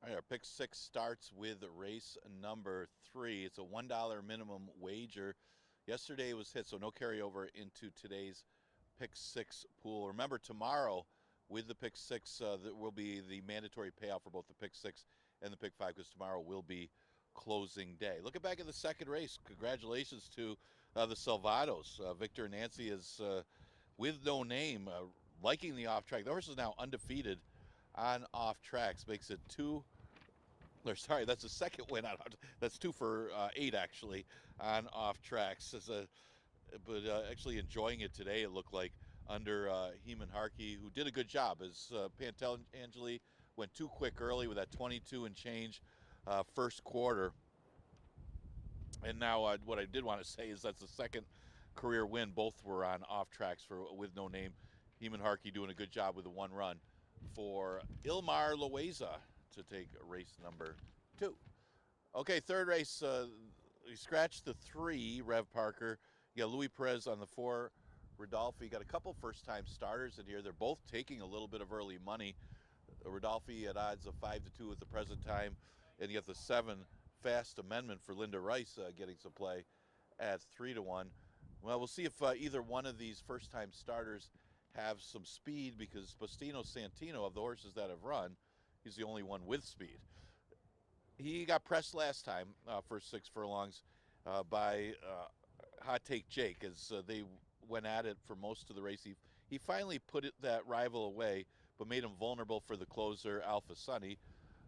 All right, our pick six starts with race number 3. It's a $1 minimum wager. Yesterday was hit, so no carryover into today's pick six pool. Remember, tomorrow with the pick six, there will be the mandatory payout for both the pick six and the pick five, because tomorrow will be closing day. Looking back at the second race, congratulations to the Salvados. Victor and Nancy is with no name, liking the off track. The horse is now undefeated on off tracks, makes it that's the second win on. That's 2 for 8 actually on off tracks. But actually enjoying it today. It looked like under Heman Harkey, who did a good job. As Pantangeli went too quick early with that 22 and change first quarter. And now what I did want to say is that's the second career win. Both were on off tracks with no name. Heman Harkey doing a good job with the 1 run for Ilmar Loaiza to take race number 2. Okay, third race, we scratched the 3, Rev Parker. You got Louis Perez on the 4, Rodolphe. You got a couple first-time starters in here. They're both taking a little bit of early money. Rodolphe at odds of 5-2 at the present time, and you got the 7 Fast Amendment for Linda Rice getting some play at 3-1. Well, we'll see if either one of these first-time starters have some speed, because Postino Santino, of the horses that have run, he's the only one with speed. He got pressed last time for 6 furlongs by Hot Take Jake, as they went at it for most of the race. He finally put that rival away, but made him vulnerable for the closer, Alpha Sunny,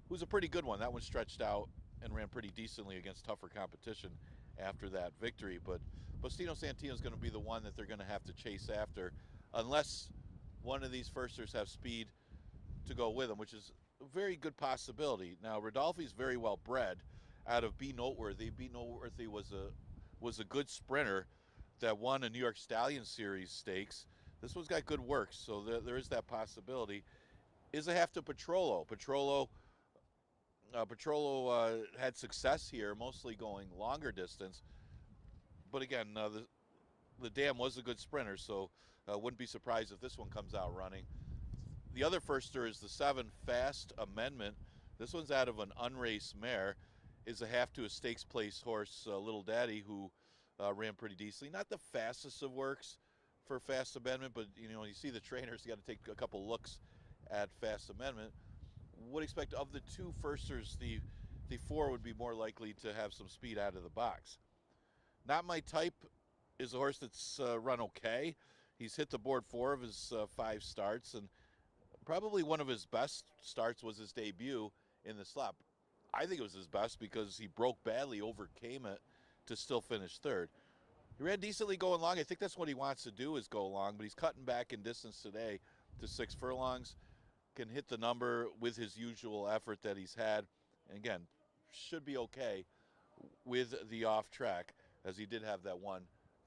who's a pretty good one. That one stretched out and ran pretty decently against tougher competition after that victory. But Postino Santino is going to be the one that they're going to have to chase after, unless one of these firsters have speed to go with them, which is a very good possibility. Now, Rodolphe's very well bred out of Be Noteworthy. Be Noteworthy was a good sprinter that won a New York Stallion Series stakes. This one's got good work, so there is that possibility. Is a half to Petrolo. Petrolo had success here, mostly going longer distance. But again, the dam was a good sprinter, so wouldn't be surprised if this one comes out running. The other firster is the 7 Fast Amendment. This one's out of an unraced mare. Is a half to a stakes place horse, Little Daddy, who ran pretty decently. Not the fastest of works for Fast Amendment, but you see the trainers, you got to take a couple looks at Fast Amendment. Would expect of the 2 firsters, the 4 would be more likely to have some speed out of the box. Not My Type is a horse that's run okay. He's hit the board 4 of his 5 starts, and probably one of his best starts was his debut in the slop. I think it was his best because he broke badly, overcame it to still finish 3rd. He ran decently going long. I think that's what he wants to do, is go long, but he's cutting back in distance today to 6 furlongs. Can hit the number with his usual effort that he's had. And again, should be okay with the off track, as he did have that 1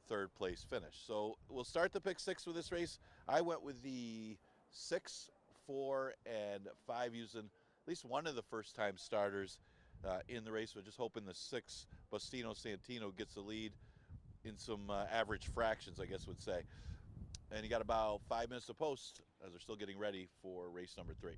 third place finish. So we'll start the pick 6 with this race. I went with the 6, 4, and 5, using at least one of the first time starters in the race. We're just hoping the 6 Postino Santino gets the lead in some average fractions, I guess would say. And you got about 5 minutes to post as they're still getting ready for race number 3.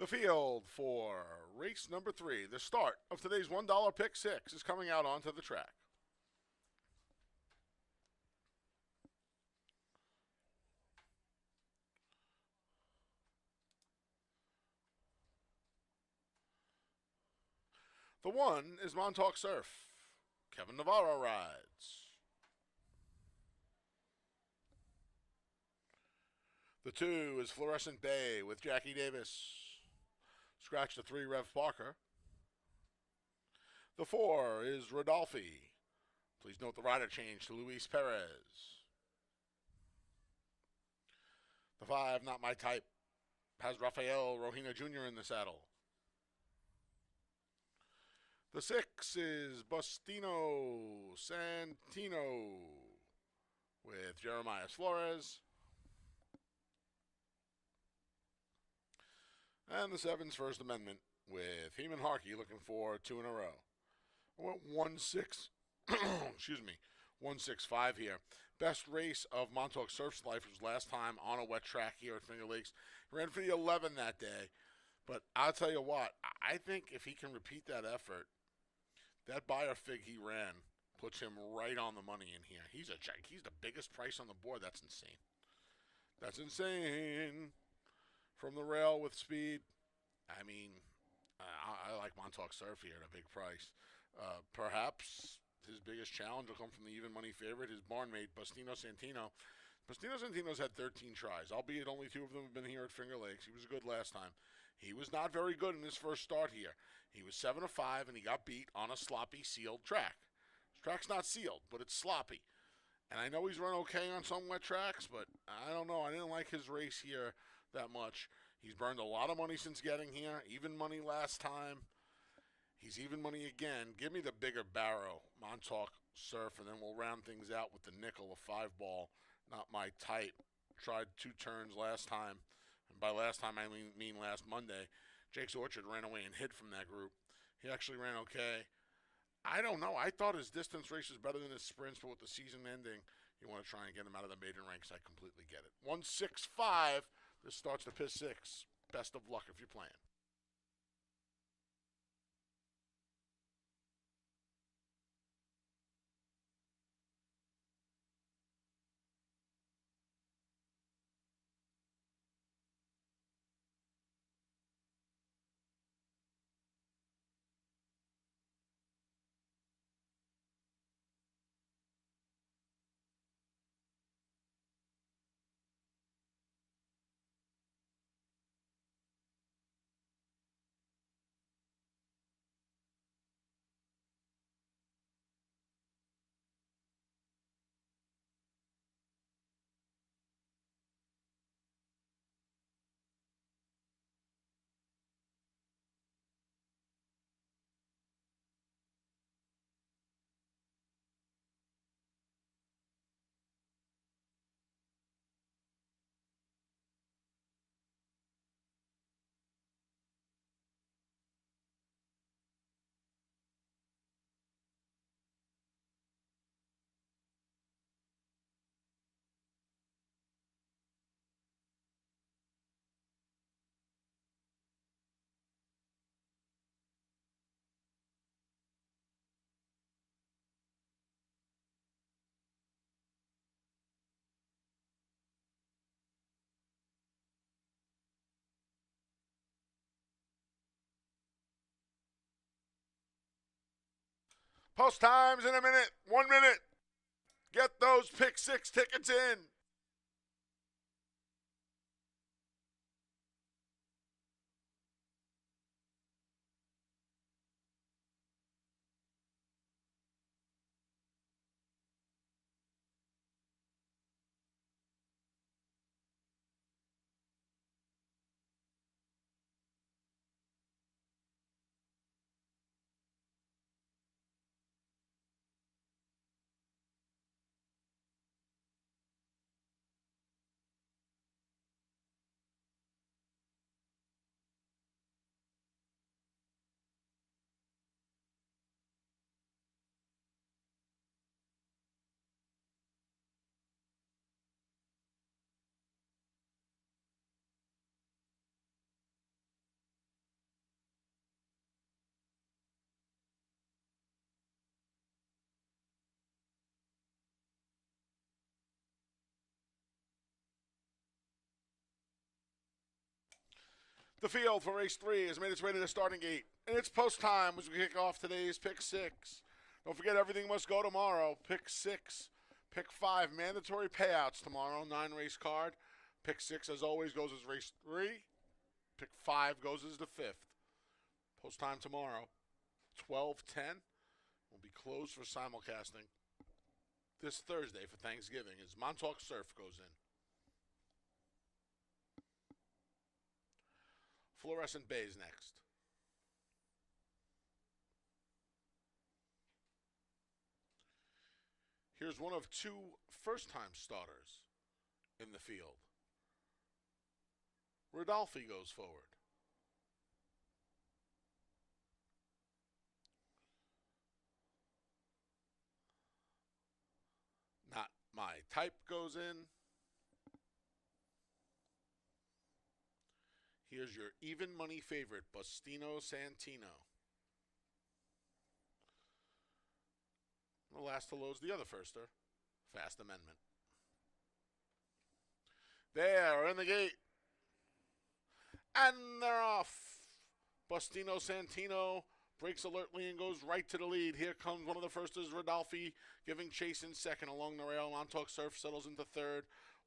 The field for race number 3, the start of today's $1 pick 6, is coming out onto the track. The 1 is Montauk Surf. Kevin Navarro rides. The 2 is Fluorescent Bay with Jackie Davis. Scratch the 3, Rev Parker. The 4 is Rodolphe. Please note the rider change to Luis Perez. The 5, Not My Type, has Rafael Rohina Jr. in the saddle. The 6 is Bustino Santino with Jeremiah Flores. And the 7's First Amendment with Heeman Harkey looking for 2 in a row. I went 1-6, excuse me, 1-6-5 here. Best race of Montauk Surf's life was last time on a wet track here at Finger Lakes. He ran for the 11 that day. But I'll tell you what, I think if he can repeat that effort, that buyer fig he ran puts him right on the money in here. He's the biggest price on the board. That's insane. That's insane. From the rail with speed. I mean, I like Montauk Surf here at a big price. Perhaps his biggest challenge will come from the even money favorite, his barnmate, Bustino Santino. Bustino Santino's had 13 tries, albeit only 2 of them have been here at Finger Lakes. He was good last time. He was not very good in his first start here. He was 7-5, and he got beat on a sloppy sealed track. This track's not sealed, but it's sloppy. And I know he's run okay on some wet tracks, but I don't know. I didn't like his race here that much. He's burned a lot of money since getting here. Even money last time. He's even money again. Give me the bigger barrow, Montauk Surf, and then we'll round things out with the nickel, a 5-ball. Not My Type. Tried 2 turns last time. And by last time, I mean last Monday. Jake's Orchard ran away and hid from that group. He actually ran okay. I don't know. I thought his distance race was better than his sprints, but with the season ending, you want to try and get him out of the maiden ranks. I completely get it. 1-6-5. This starts the pick 6. Best of luck if you're playing. Post times in a minute. 1 minute. Get those pick 6 tickets in. The field for race 3 has made its way to the starting gate, and it's post time as we kick off today's Pick 6. Don't forget, everything must go tomorrow. Pick 6. Pick 5, mandatory payouts tomorrow, 9-race card. Pick 6, as always, goes as race 3. Pick 5 goes as the 5th. Post time tomorrow, 12:10. Will be closed for simulcasting this Thursday for Thanksgiving as Montauk Surf goes in. Fluorescent Bays next. Here's one of 2 first-time starters in the field. Rodolphe goes forward. Not My Type goes in. Here's your even money favorite, Bustino Santino. The last to load's the other firster, Fast Amendment. They're in the gate. And they're off. Bustino Santino breaks alertly and goes right to the lead. Here comes one of the firsters, Rodolphe, giving chase in second along the rail. Montauk Surf settles into third.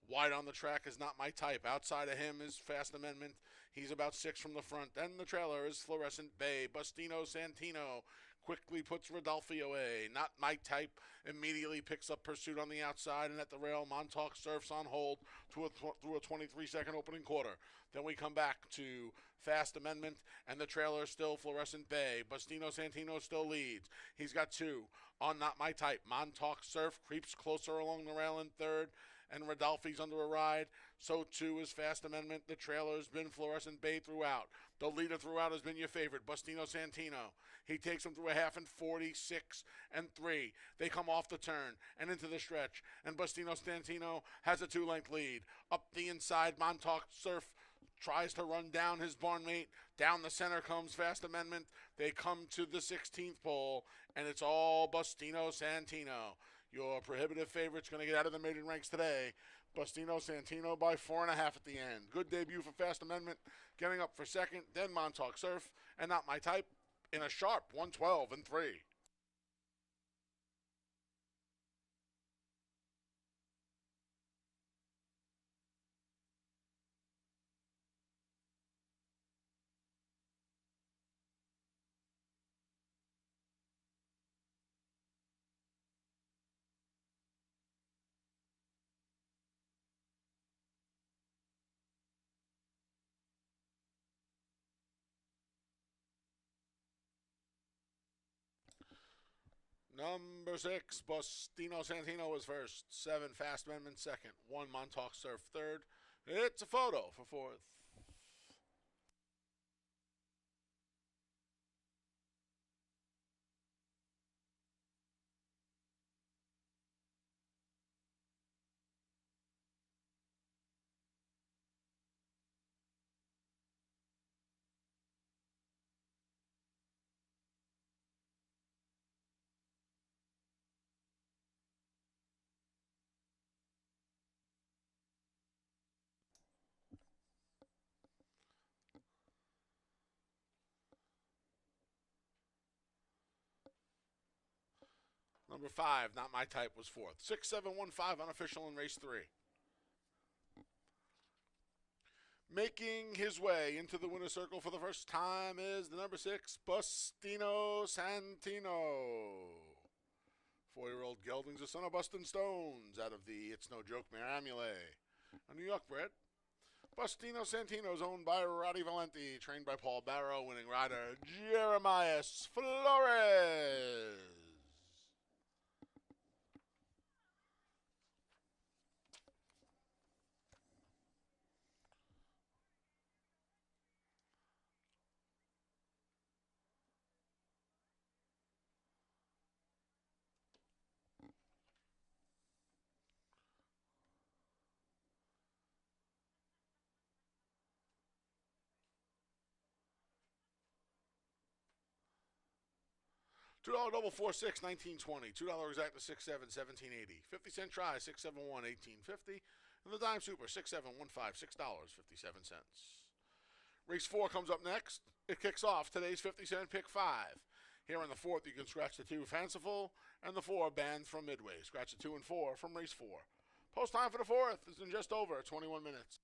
Wide on the track is Not My Type. Outside of him is Fast Amendment. He's about 6 from the front. And the trailer is Fluorescent Bay. Bustino Santino quickly puts Rodolphe away. Not My Type immediately picks up pursuit on the outside, and at the rail, Montauk Surf's on hold through a 23-second opening quarter. Then we come back to Fast Amendment, and the trailer still Fluorescent Bay. Bustino Santino still leads. He's got 2 on Not My Type. Montauk Surf creeps closer along the rail in third, and Rodolphe's under a ride. So too is Fast Amendment. The trailer's been Fluorescent Bay throughout. The leader throughout has been your favorite, Bustino Santino. He takes him through a half in 46 and 3. They come off the turn and into the stretch, and Bustino Santino has a 2-length lead. Up the inside, Montauk Surf tries to run down his barnmate. Down the center comes Fast Amendment. They come to the 16th pole, and it's all Bustino Santino. Your prohibitive favorite's going to get out of the maiden ranks today. Bustino Santino by 4.5 at the end. Good debut for Fast Amendment, getting up for second. Then Montauk Surf, and Not My Type in a sharp 1:12 and 3. Number 6, Bustino Santino was first. 7, Fast Amendment second. 1, Montauk Surf third. It's a photo for fourth. Number 5, Not My Type was fourth. 6-7-1-5 unofficial in race 3. Making his way into the winner's circle for the first time is the number 6, Bustino Santino. 4-year-old gelding's a son of Bustin' Stones out of the It's No Joke Mare Amulet. A New York bred. Bustino Santino is owned by Roddy Valenti, trained by Paul Barrow, winning rider Jeremias Flores. $2 double 4-6, 1920. $2 exacta 6-7, 1780. 50-cent try, 6-7-1, 1850. And the dime super, 6-7-1-5, $6.57. Race 4 comes up next. It kicks off today's 50-cent pick 5. Here in the 4th, you can scratch the 2 Fanciful and the 4 Banned from Midway. Scratch the 2 and 4 from race 4. Post time for the 4th is in just over 21 minutes.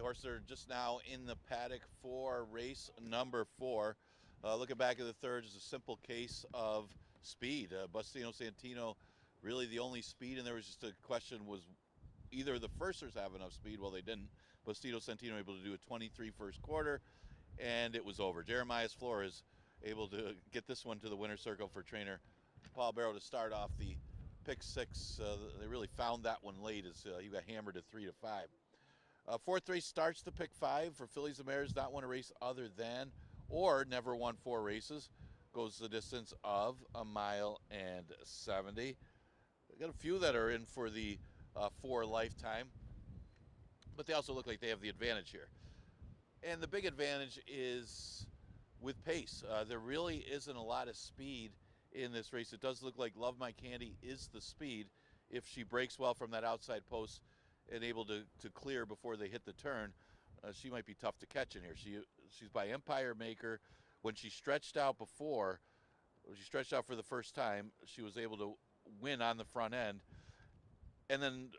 Okay, horses are just now in the paddock for race number 4. Looking back at the third is a simple case of speed. Bustino Santino, really the only speed, and there was just a question was either the firsters have enough speed. Well, they didn't. Bustino Santino able to do a 23 first quarter, and it was over. Jeremias Flores able to get this one to the winner's circle for trainer Paul Barrow to start off the pick 6. They really found that one late as he got hammered at 3 to 5. Fourth race starts the pick 5 for fillies and mares not won a race other than or never won 4 races. Goes the distance of 1.70 miles. We got a few that are in for the 4 lifetime, but they also look like they have the advantage here. And the big advantage is with pace. There really isn't a lot of speed in this race. It does look like Love My Candy is the speed. If she breaks well from that outside post and able to clear before they hit the turn, she might be tough to catch in here. She's by Empire Maker. When she stretched out before, when she stretched out for the first time, she was able to win on the front end, and then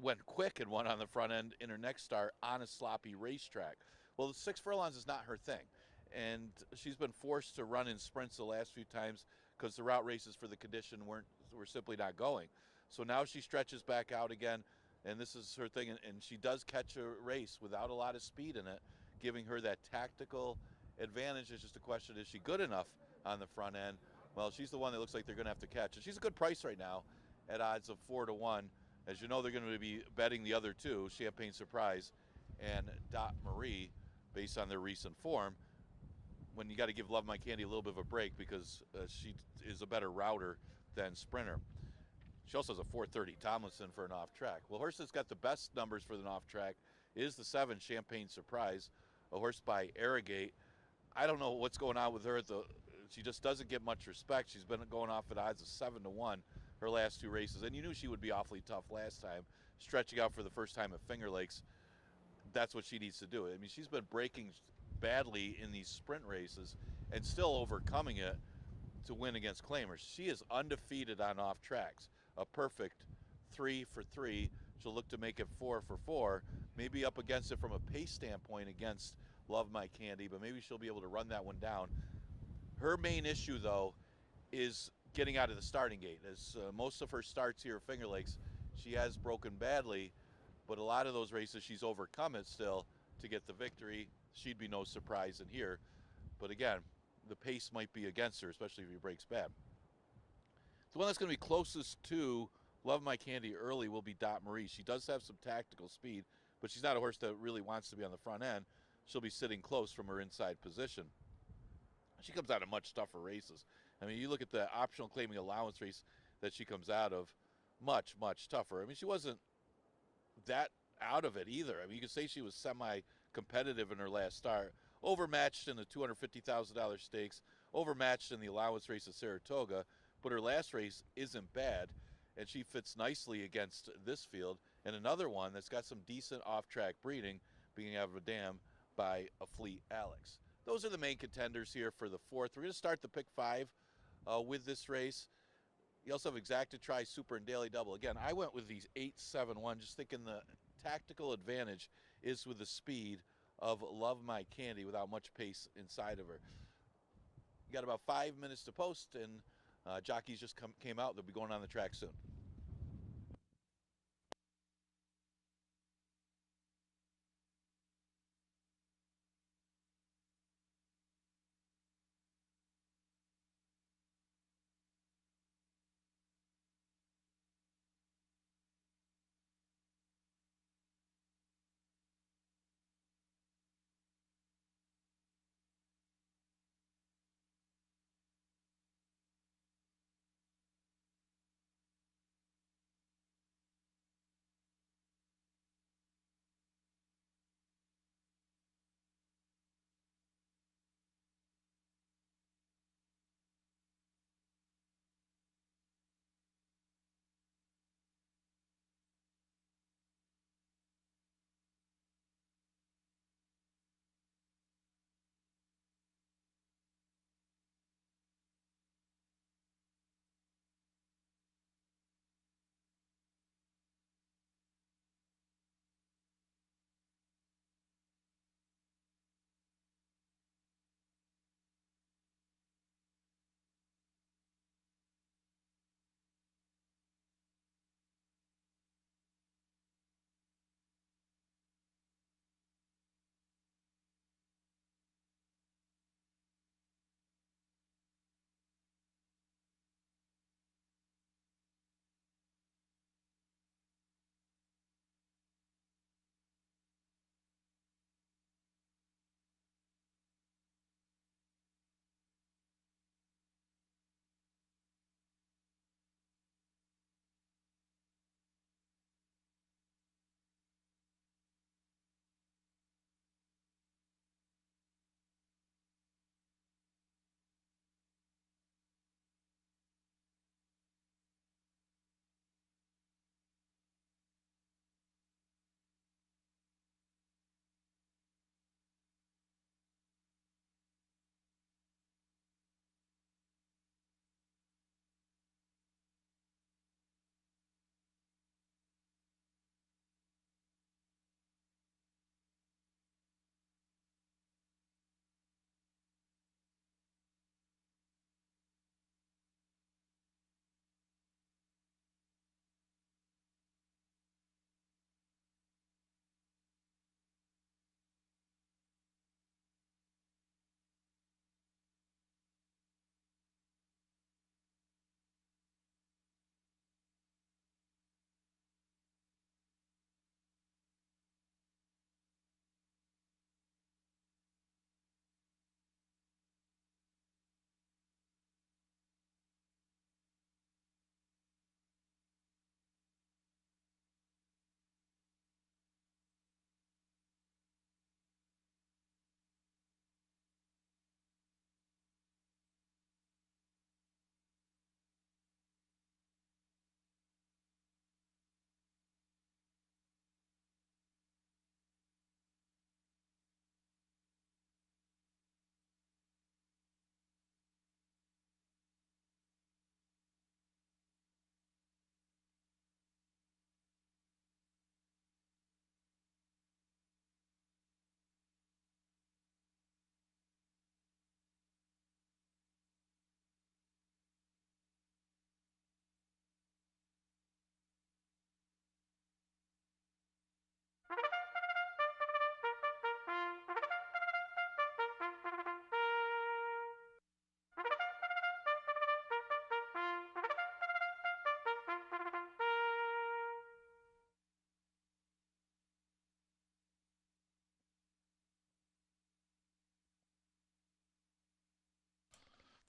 went quick and won on the front end in her next start on a sloppy racetrack. Well, the 6 furlongs is not her thing, and she's been forced to run in sprints the last few times because the route races for the condition were simply not going. So now she stretches back out again, and this is her thing, and she does catch a race without a lot of speed in it, giving her that tactical advantage. It's just a question, is she good enough on the front end? Well, she's the one that looks like they're going to have to catch, and she's a good price right now at odds of 4 to 1. As you know, they're going to be betting the other 2, Champagne Surprise and Dot Marie, based on their recent form, when you got to give Love My Candy a little bit of a break because she is a better router than sprinter. She also has a 4:30 Tomlinson for an off track. Well, horse that's got the best numbers for an off track is the 7 Champagne Surprise, a horse by Arrogate. I don't know what's going on with her. She just doesn't get much respect. She's been going off at odds of 7 to 1 her last 2 races, and you knew she would be awfully tough last time, stretching out for the first time at Finger Lakes. That's what she needs to do. I mean, she's been breaking badly in these sprint races and still overcoming it to win against claimers. She is undefeated on off tracks. A perfect 3 for 3. She'll look to make it 4 for 4. Maybe up against it from a pace standpoint against Love My Candy, but maybe she'll be able to run that one down. Her main issue, though, is getting out of the starting gate. As most of her starts here at Finger Lakes, she has broken badly, but a lot of those races she's overcome it still to get the victory. She'd be no surprise in here. But again, the pace might be against her, especially if he breaks bad. The one that's going to be closest to Love My Candy early will be Dot Marie. She does have some tactical speed, but she's not a horse that really wants to be on the front end. She'll be sitting close from her inside position. She comes out of much tougher races. I mean, you look at the optional claiming allowance race that she comes out of, much, much tougher. I mean, she wasn't that out of it either. I mean, you could say she was semi-competitive in her last start, overmatched in the $250,000 stakes, overmatched in the allowance race at Saratoga, but her last race isn't bad, and she fits nicely against this field. And another one that's got some decent off-track breeding, being out of a dam by a Fleet Alex. Those are the main contenders here for the 4th. We're going to start the pick 5 with this race. You also have Exacta Try, Super, and Daily Double. Again, I went with these 8-7-1, just thinking the tactical advantage is with the speed of Love My Candy without much pace inside of her. You got about 5 minutes to post, and jockeys just came out. They'll be going on the track soon.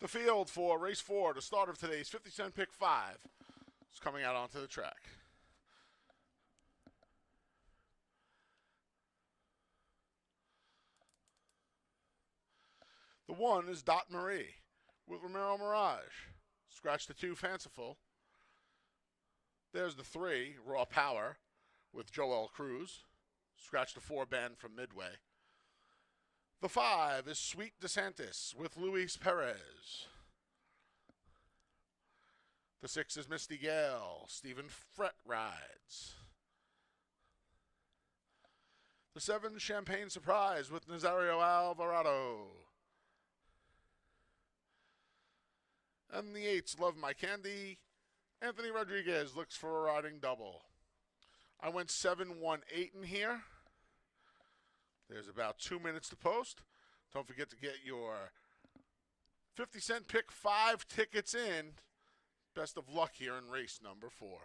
The field for race 4, the start of today's 50-cent pick 5, is coming out onto the track. The 1 is Dot Marie with Romero Mirage. Scratch the 2, Fanciful. There's the 3, Raw Power with Joel Cruz. Scratch the 4, Band from Midway. The 5 is Sweet DeSantis with Luis Perez. The 6 is Misty Gale. Stephen Fret rides. The 7, Champagne Surprise with Nazario Alvarado. And the 8's Love My Candy. Anthony Rodriguez looks for a riding double. I went 7-1-8 in here. There's about 2 minutes to post. Don't forget to get your 50-cent pick 5 tickets in. Best of luck here in race number 4.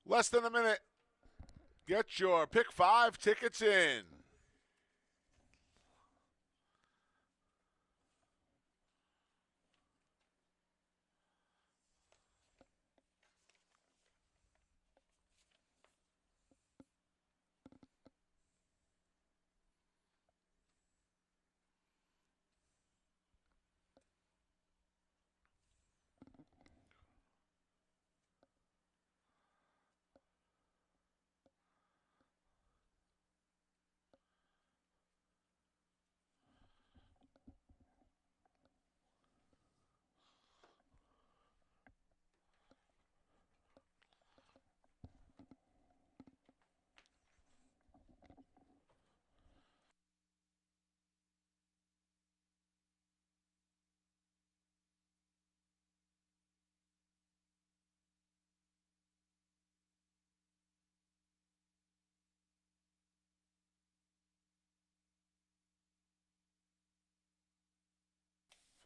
Less than a minute. Get your pick 5 tickets in.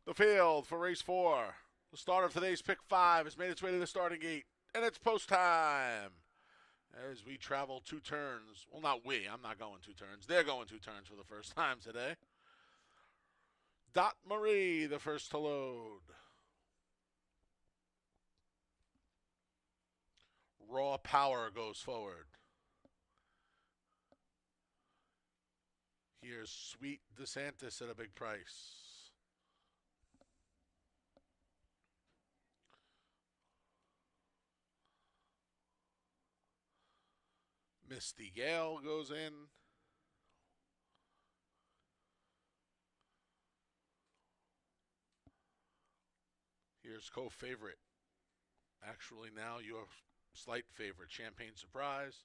The field for race 4. The start of today's pick 5 has made its way to the starting gate, and it's post time. as we travel 2 turns. Well, not we. I'm not going 2 turns. They're going 2 turns for the first time today. Dot Marie, the first to load. Raw Power goes forward. Here's Sweet DeSantis at a big price. Misty Gale goes in. Here's co-favorite. Actually, now your slight favorite, Champagne Surprise.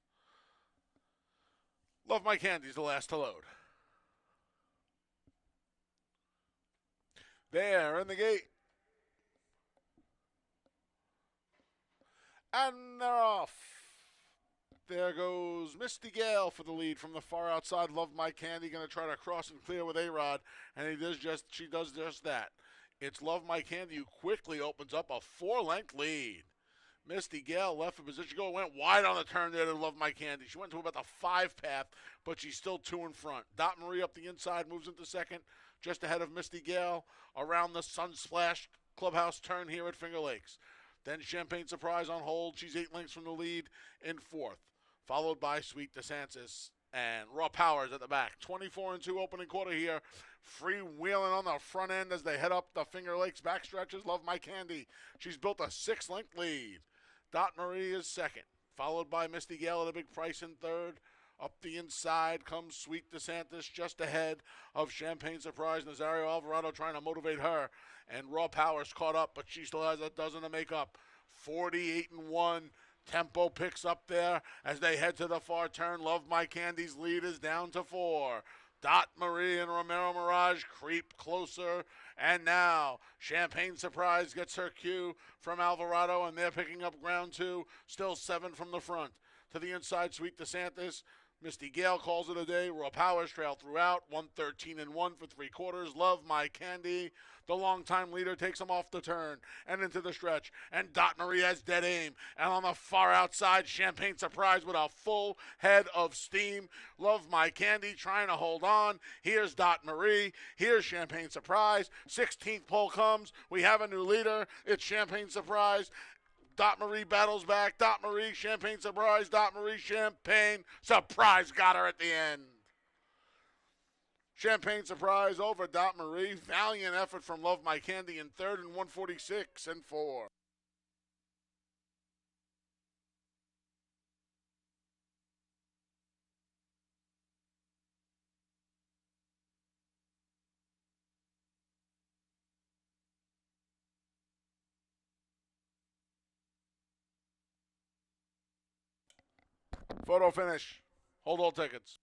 Love My Candy's the last to load. There in the gate. And they're off. There goes Misty Gale for the lead from the far outside. Love My Candy going to try to cross and clear with A-Rod, and she does just that. It's Love My Candy who quickly opens up a 4-length lead. Misty Gale left in position, went wide on the turn there to Love My Candy. She went to about the 5 path, but she's still 2 in front. Dot Marie up the inside, moves into second, just ahead of Misty Gale around the Sunsplash Clubhouse turn here at Finger Lakes. Then Champagne Surprise on hold. She's 8 lengths from the lead in 4th, followed by Sweet DeSantis and Raw Powers at the back. 24-2 opening quarter here. Freewheeling on the front end as they head up the Finger Lakes backstretches. Love My Candy. She's built a 6-length lead. Dot Marie is second, followed by Misty Gale at a big price in third. Up the inside comes Sweet DeSantis just ahead of Champagne Surprise. Nazario Alvarado trying to motivate her. And Raw Powers caught up, but she still has a dozen to make up. 48-1. Tempo picks up there as they head to the far turn. Love My Candy's lead is down to 4. Dot Marie and Romero Mirage creep closer. And now Champagne Surprise gets her cue from Alvarado, and they're picking up ground 2. Still 7 from the front. To the inside, Sweet DeSantis. Misty Gale calls it a day. Raw Powers trail throughout. 113-1 for 3 quarters. Love My Candy. The longtime leader takes him off the turn and into the stretch. And Dot Marie has dead aim. And on the far outside, Champagne Surprise with a full head of steam. Love My Candy trying to hold on. Here's Dot Marie. Here's Champagne Surprise. 16th pole comes. We have a new leader. It's Champagne Surprise. Dot Marie battles back. Dot Marie, Champagne Surprise. Dot Marie, Champagne Surprise got her at the end. Champagne Surprise over Dot Marie. Valiant effort from Love My Candy in third and 146-4. Photo finish. Hold all tickets.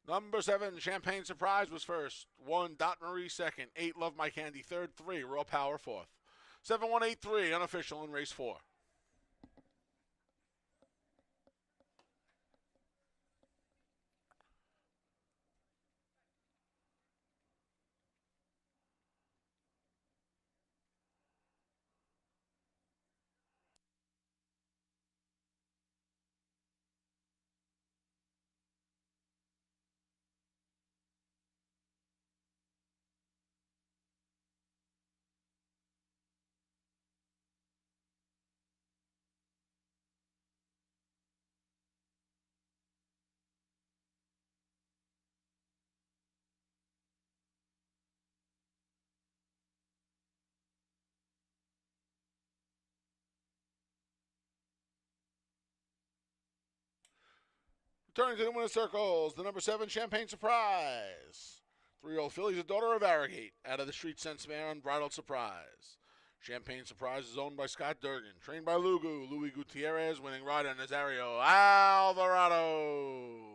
Number 7, Champagne Surprise was first. 1, Dot Marie second. 8, Love My Candy third. 3, Raw Power fourth. 7183, unofficial in race 4. Returning to the winner's circles, the number 7, Champagne Surprise. 3-year-old filly is a daughter of Arrogate, out of the Street Sense mare, Unbridled Surprise. Champagne Surprise is owned by Scott Durgan, trained by Lugu, Louis Gutierrez, winning rider Nazario Alvarado.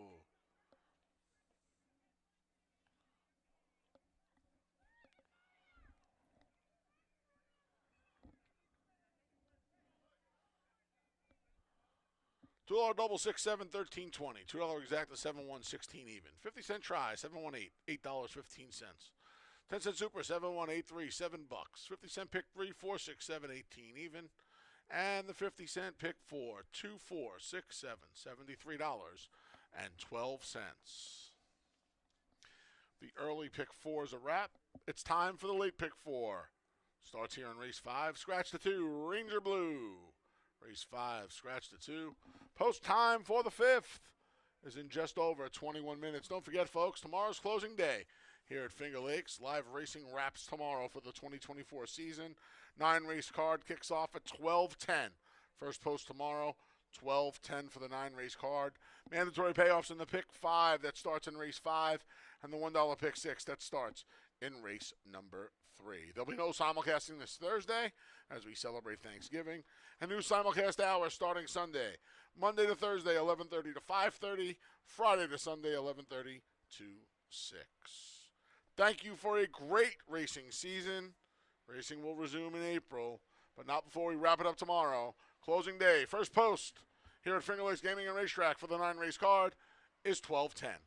$2 double 6-7 13-20. $2 exacta 7-1 16 even. 50-cent try 7-1 8 $8.15. 10-cent super 7-1 8-3 $7. 50-cent pick 3 4 6 7 18 even. And the 50-cent pick 4 2 4 6 7 $73.12. The early pick 4 is a wrap. It's time for the late pick 4. Starts here in race 5. Scratch the 2. Ranger Blue. Race 5. Scratch the 2. Post time for the 5th is in just over 21 minutes. Don't forget, folks, tomorrow's closing day here at Finger Lakes. Live racing wraps tomorrow for the 2024 season. 9-race card kicks off at 12:10. First post tomorrow, 12:10 for the 9-race card. Mandatory payoffs in the pick 5 that starts in race 5, and the $1 pick 6 that starts in race number 3. There'll be no simulcasting this Thursday as we celebrate Thanksgiving. A new simulcast hour starting Sunday. Monday to Thursday, 11:30 to 5:30. Friday to Sunday, 11:30 to 6. Thank you for a great racing season. Racing will resume in April, but not before we wrap it up tomorrow. Closing day, first post here at Finger Lakes Gaming and Racetrack for the 9-race card is 12:10.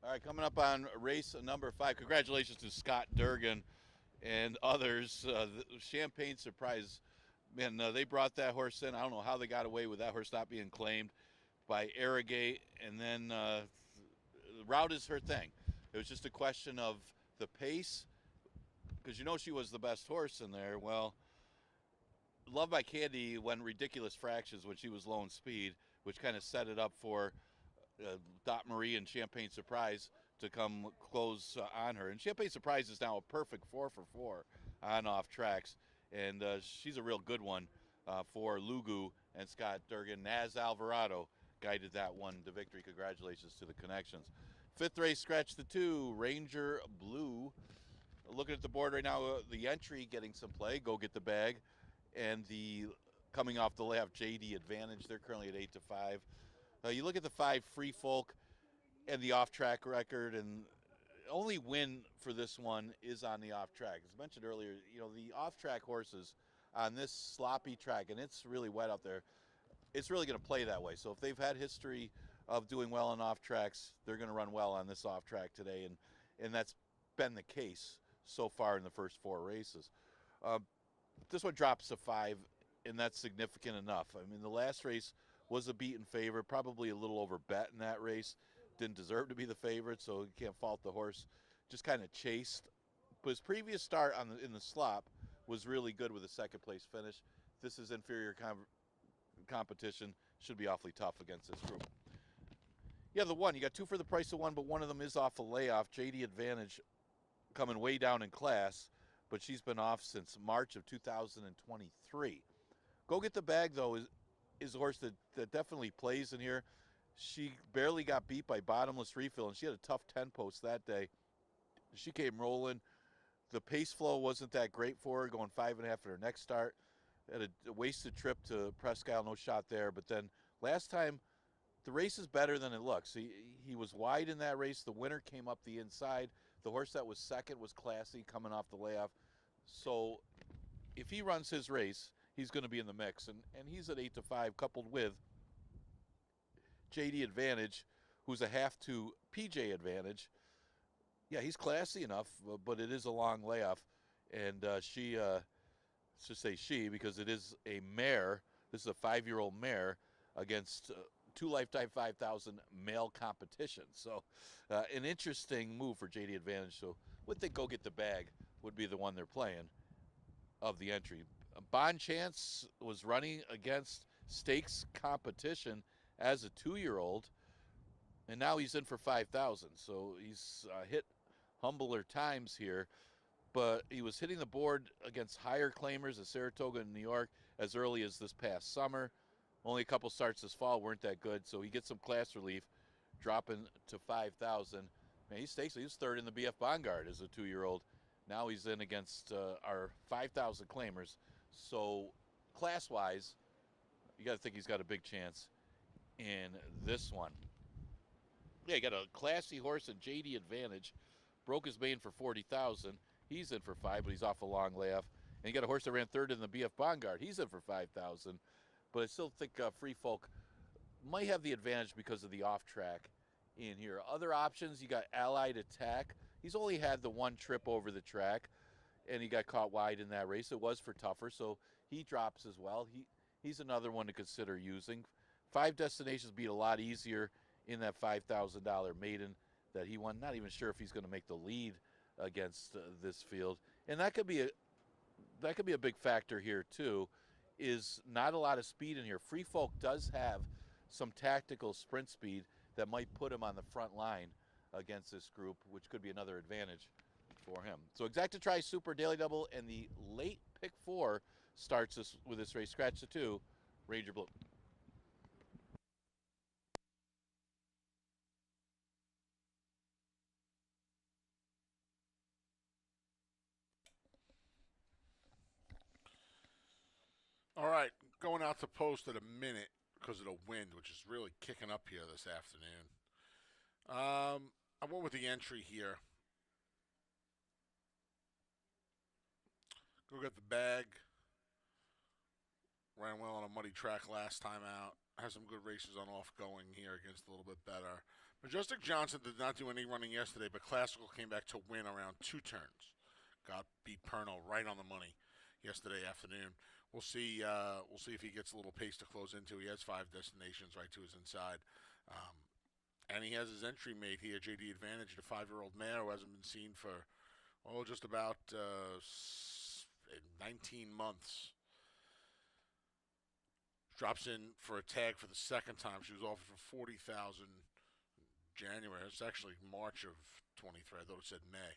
All right, coming up on race number 5. Congratulations to Scott Durgan and others. The Champagne Surprise, man, they brought that horse in. I don't know how they got away with that horse not being claimed by Arrogate. And then the route is her thing. It was just a question of the pace, because you know she was the best horse in there. Well, Love by Candy went ridiculous fractions when she was low in speed, which kind of set it up for Dot Marie and Champagne Surprise to come close on her. And Champagne Surprise is now a perfect 4 for 4 on off tracks. And she's a real good one for Lugu and Scott Durgan. Naz Alvarado guided that one to victory. Congratulations to the connections. 5th race, scratch the 2, Ranger Blue. Looking at the board right now, the entry getting some play, Go Get the Bag. And the coming off the left, JD Advantage. They're currently at 8 to 5. You look at the 5 Free Folk and the off-track record, and only win for this one is on the off-track. As mentioned earlier, you know, the off-track horses on this sloppy track, and it's really wet out there, it's really going to play that way. So if they've had history of doing well on off-tracks, they're going to run well on this off-track today, and that's been the case so far in the first 4 races. This one drops to 5, and that's significant enough. I mean, the last race was a beaten favorite, probably a little over bet in that race. Didn't deserve to be the favorite, so you can't fault the horse. Just kind of chased. But his previous start in the slop was really good with a second-place finish. This is inferior competition. Should be awfully tough against this group. Yeah, the one. You got 2 for the price of 1, but one of them is off a layoff. JD Advantage coming way down in class, but she's been off since March of 2023. Go Get the Bag, though, is a horse that definitely plays in here. She barely got beat by Bottomless Refill, and she had a tough 10 post that day. She came rolling. The pace flow wasn't that great for her, going 5.5 at her next start. Had a wasted trip to Presque Isle, no shot there. But then last time, the race is better than it looks. He was wide in that race. The winner came up the inside. The horse that was second was Classy, coming off the layoff. So if he runs his race, he's going to be in the mix. And he's at 8 to 5, coupled with JD Advantage, who's a half to PJ Advantage. Yeah, he's classy enough, but it is a long layoff. And let's just say she, because it is a mare. This is a 5-year-old mare against 2 Lifetime 5,000 male competition. So an interesting move for JD Advantage. So would think Go Get the Bag would be the one they're playing of the entry. Bond Chance was running against stakes competition as a 2-year-old, and now he's in for 5,000. So he's hit humbler times here, but he was hitting the board against higher claimers at Saratoga in New York as early as this past summer. Only a couple starts this fall weren't that good, so he gets some class relief, dropping to 5,000. Man, he was 3rd in the BF Bonguard as a 2-year-old. Now he's in against our 5,000 claimers. So class-wise, you got to think he's got a big chance in this one. Yeah, you got a classy horse and JD Advantage. Broke his mane for 40,000. He's in for 5, but he's off a long layoff. And you got a horse that ran 3rd in the BF Bonguard. He's in for 5,000. But I still think Free Folk might have the advantage because of the off-track in here. Other options, you got Allied Attack. He's only had the 1 trip over the track, and he got caught wide in that race. It was for tougher, so he drops as well. He's another one to consider using. 5 Destinations beat a lot easier in that $5,000 maiden that he won. Not even sure if he's going to make the lead against this field, and that could be a big factor here too. Is not a lot of speed in here. Free Folk does have some tactical sprint speed that might put him on the front line against this group, which could be another advantage for him. So Exacta Tri Super Daily Double, and the late pick 4 starts with this race. Scratch the 2, Ranger Blue. All right, going out to post at a minute because of the wind, which is really kicking up here this afternoon. I went with the entry here. Go Get the Bag. Ran well on a muddy track last time out. Has some good races on off going here against a little bit better Majestic Johnson did not do any running yesterday, but Classical came back to win around 2 turns. Beat Perno right on the money yesterday afternoon. We'll see. We'll see if he gets a little pace to close into. He has 5 destinations right to his inside, and he has his entry made here. JD Advantage, the 5-year-old mare who hasn't been seen for just about 19 months. Drops in for a tag for the second time. She was offered for 40,000 January. It's actually March of 23. I thought it said May.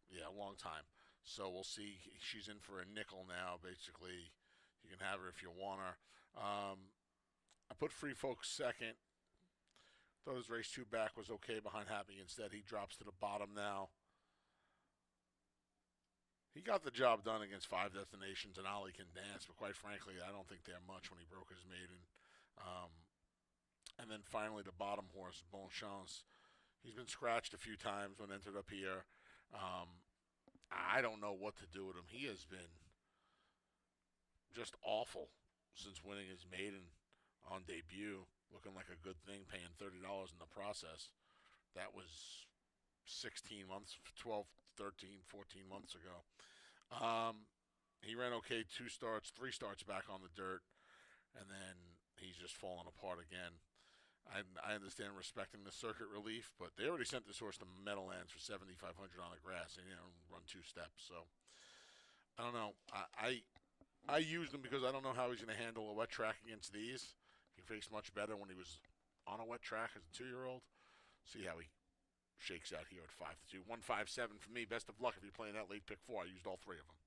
Yeah, a long time. So we'll see. She's in for a nickel now. Basically, you can have her if you want her. I put Free Folks second. Thought his race 2 back was okay behind Happy. Instead, he drops to the bottom now. He got the job done against 5 destinations, and Ollie can dance, but quite frankly, I don't think they're much when he broke his maiden. And then finally, the bottom horse, Bon Chance. He's been scratched a few times when entered up here. I don't know what to do with him. He has been just awful since winning his maiden on debut, looking like a good thing, paying $30 in the process. That was 16 months, 12, 13, 14 months ago. He ran okay 3 starts back on the dirt, and then he's just fallen apart again. I understand respecting the circuit relief, but they already sent this horse to Meadowlands for $7,500 on the grass, and run 2 steps. So I don't know. I used him because I don't know how he's going to handle a wet track against these. He faced much better when he was on a wet track as a 2-year-old. See how he shakes out here at 5-2. 157 for me. Best of luck if you're playing that late pick 4. I used all 3 of them.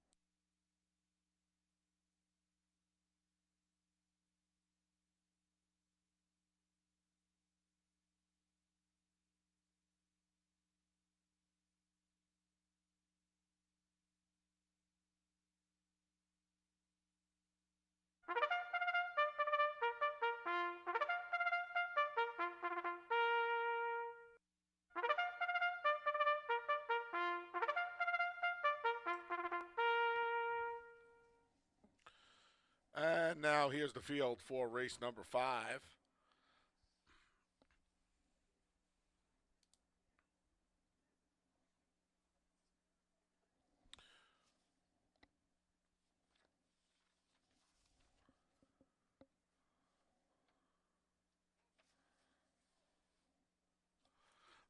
And now here's the field for race number 5.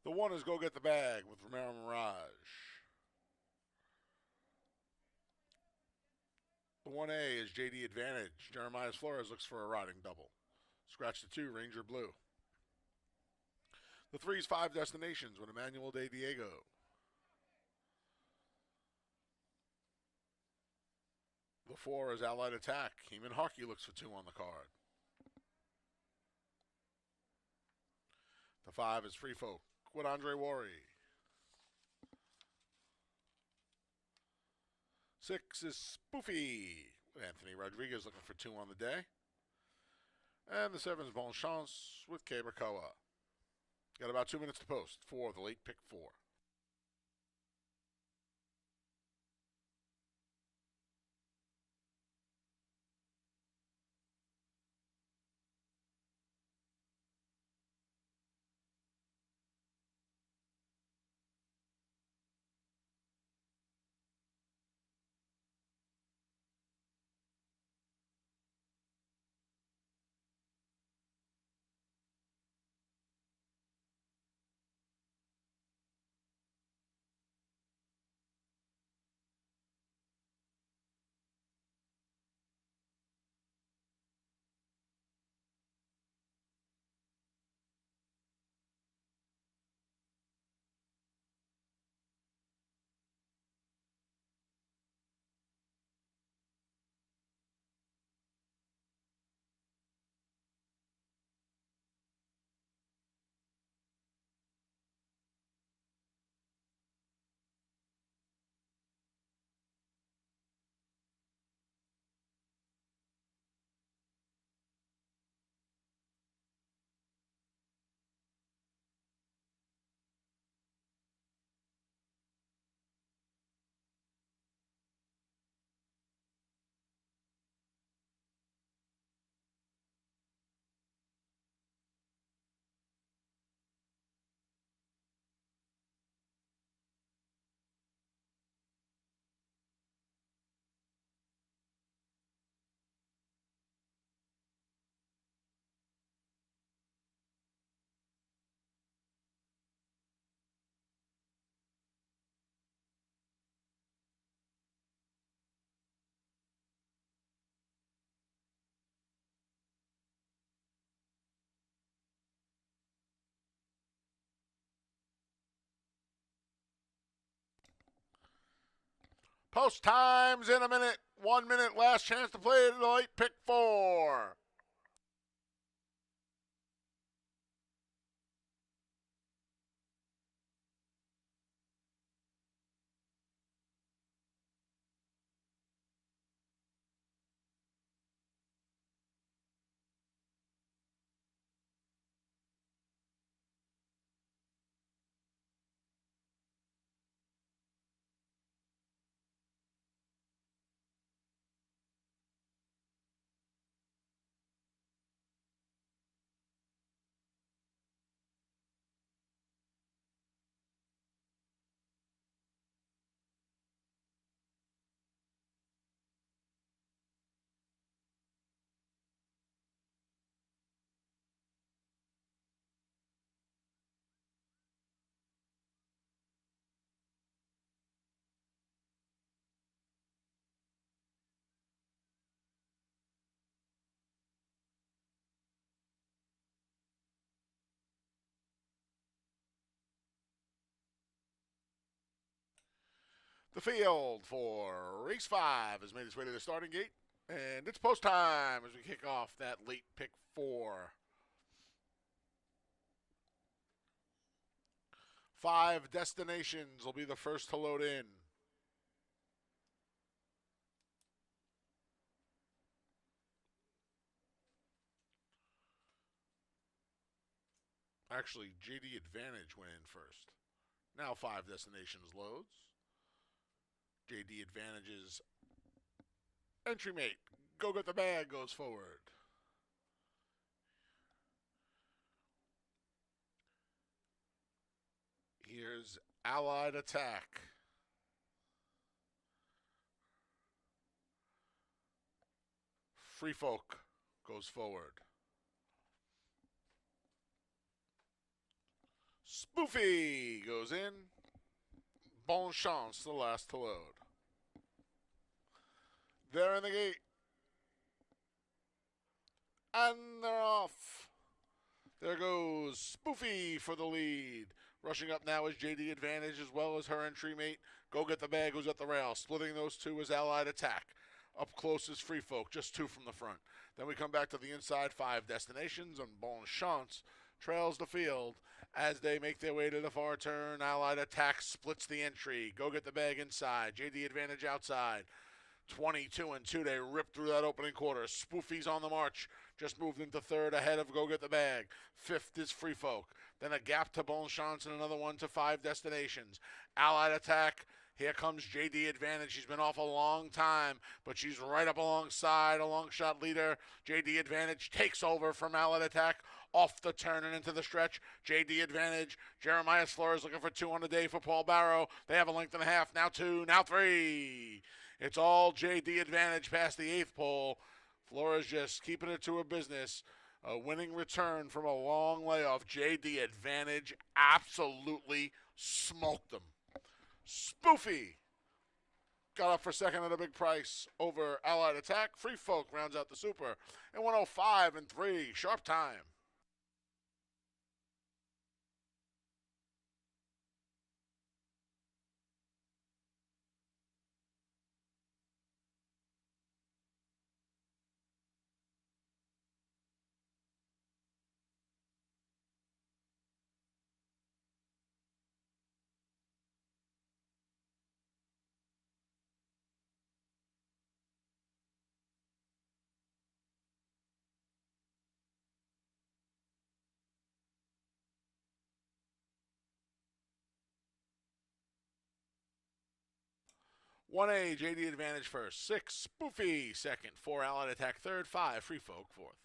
The 1 is Go Get the Bag with Romero Mirage. The 1A is JD Advantage. Jeremiah Flores looks for a riding double. Scratch the 2, Ranger Blue. The 3 is 5 Destinations with Emmanuel De Diego. The 4 is Allied Attack. Heeman Harkey looks for 2 on the card. The 5 is Free Folk with Andre Worry. 6 is Spoofy with Anthony Rodriguez looking for 2 on the day. And the 7 is Bon Chance with Cabracoa. Got about 2 minutes to post for the late pick 4. Post time's in a minute. 1 minute, last chance to play tonight. Pick 4. The field for race 5 has made its way to the starting gate, and it's post time as we kick off that late pick 4. 5 destinations will be the first to load in. Actually, JD Advantage went in first. Now 5 destinations loads. JD Advantage's entry mate, Go Get the Bag, goes forward. Here's Allied Attack. Free Folk goes forward. Spoofy goes in. Bon Chance, the last to load. They're in the gate. And they're off. There goes Spoofy for the lead. Rushing up now is JD Advantage as well as her entry mate. Go Get the Bag who's at the rail. Splitting those two is Allied Attack. Up close is Free Folk, just 2 from the front. Then we come back to the inside, 5 destinations, and Bon Chance trails the field as they make their way to the far turn. Allied Attack splits the entry. Go Get the Bag inside. JD Advantage outside. 22 and 2. They rip through that opening quarter. Spoofy's on the march. Just moved into third ahead of Go Get the Bag. 5th is Free Folk. Then a gap to Bon Chance and another one to 5 destinations. Allied Attack. Here comes JD Advantage. She's been off a long time, but she's right up alongside a long shot leader. JD Advantage takes over from Allied Attack off the turn and into the stretch. JD Advantage. Jeremiah Flores looking for 2 on the day for Paul Barrow. They have a length and a half. Now 2, now 3. It's all JD Advantage past the 8th pole. Flores just keeping it to her business. A winning return from a long layoff. JD Advantage absolutely smoked them. Spoofy got up for second at a big price over Allied Attack. Free Folk rounds out the super. And 105 and 3. Sharp time. One A, JD Advantage first. 6, Spoofy second. 4, Allied Attack third. 5, Free Folk fourth.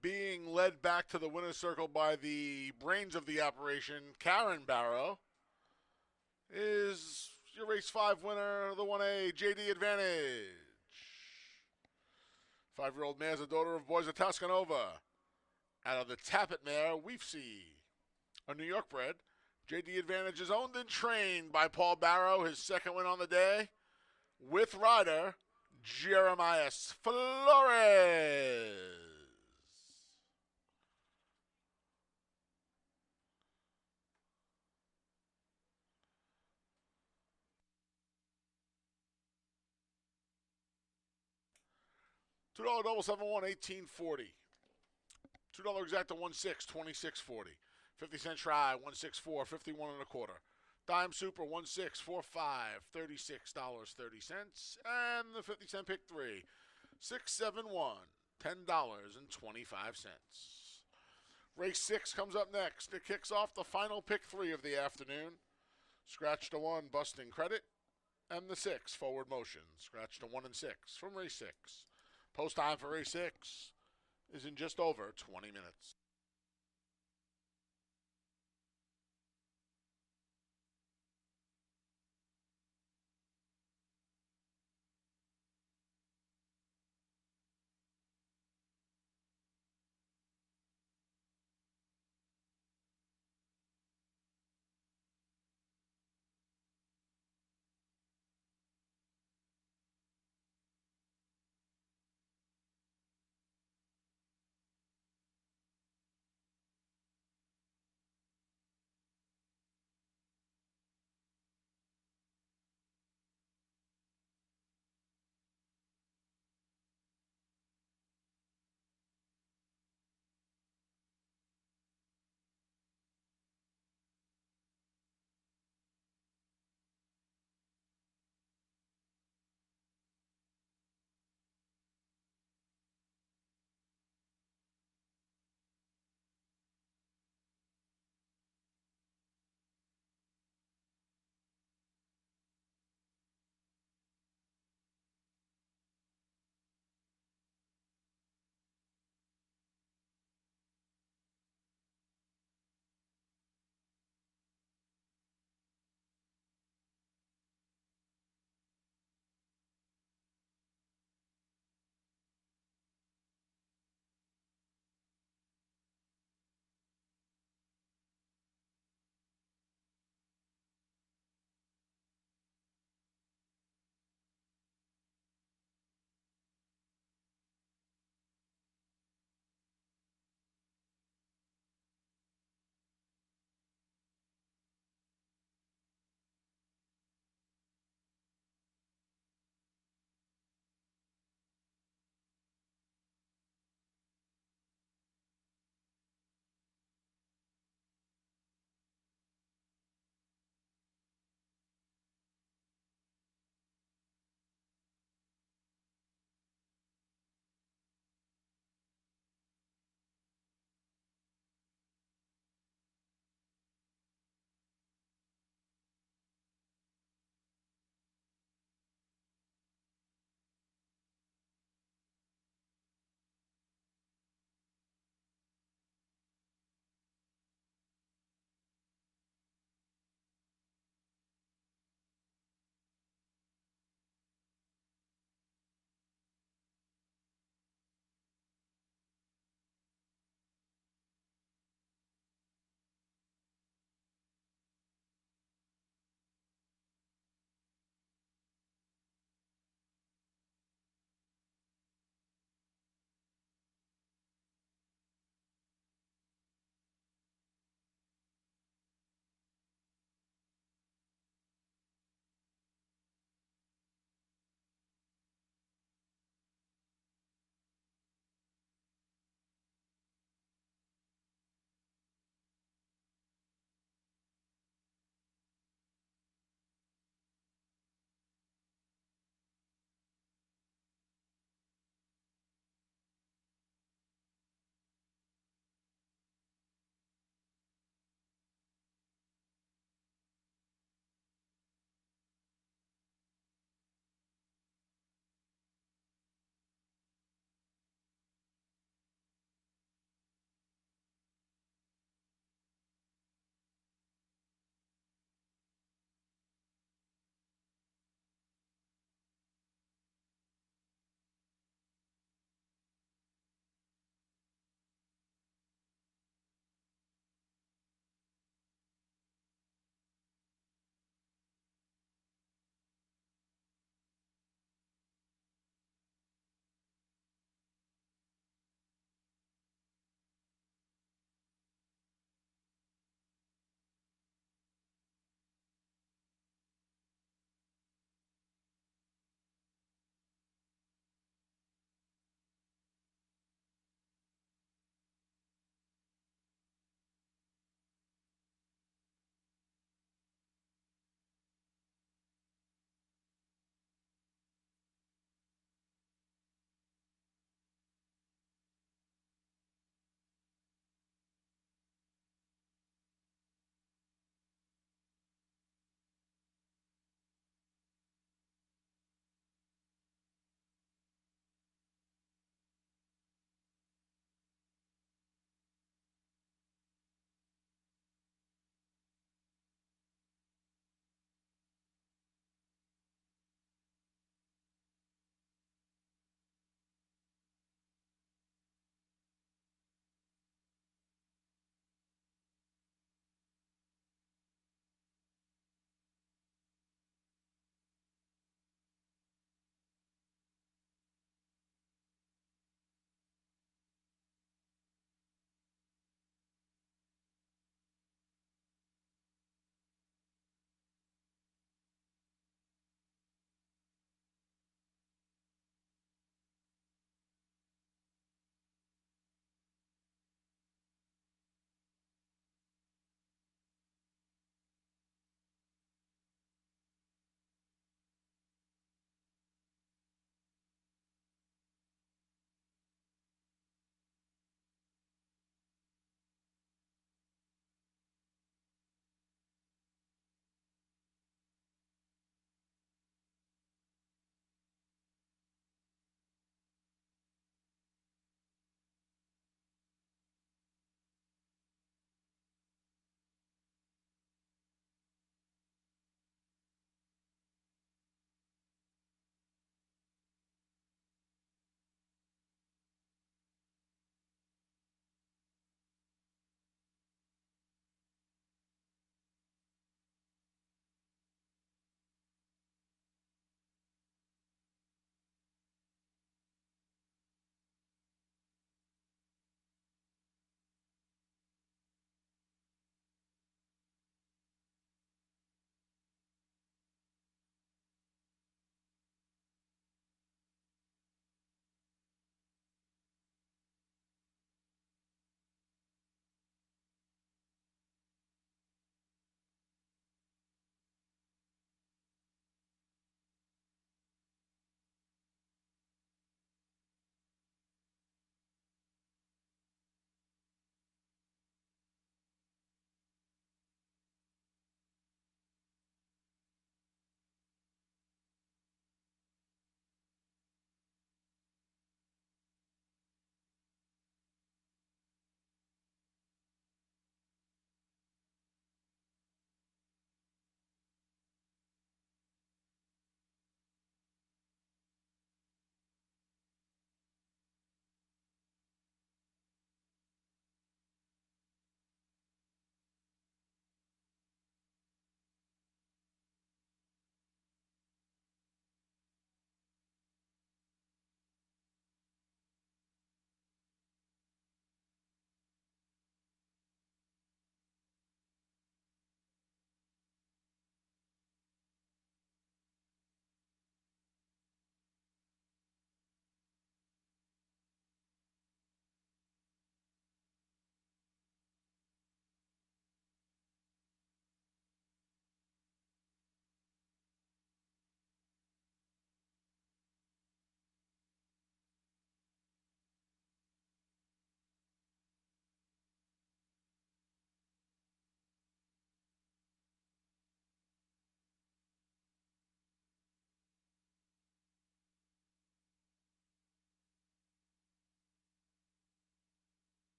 being led back to the winner's circle by the brains of the operation, Karen Barrow, is your race 5 winner, the 1A JD Advantage. 5-year-old mare is the daughter of boys of Toscanova. Out of the Tappet mare, Weefsey, a New York bred. JD Advantage is owned and trained by Paul Barrow, his second win on the day, with rider Jeremiah Flores. $2 double 7-1, 1840. $2 exacta 1-6, 2640. 50-cent try, 164, 51 and a quarter. Dime super, 1645, $36.30. And the 50-cent pick 3, 671, $10.25. Race 6 comes up next. It kicks off the final pick 3 of the afternoon. Scratch to 1, busting credit. And the 6, forward motion. Scratch to 1 and 6 from race 6. Post time for race 6 is in just over 20 minutes.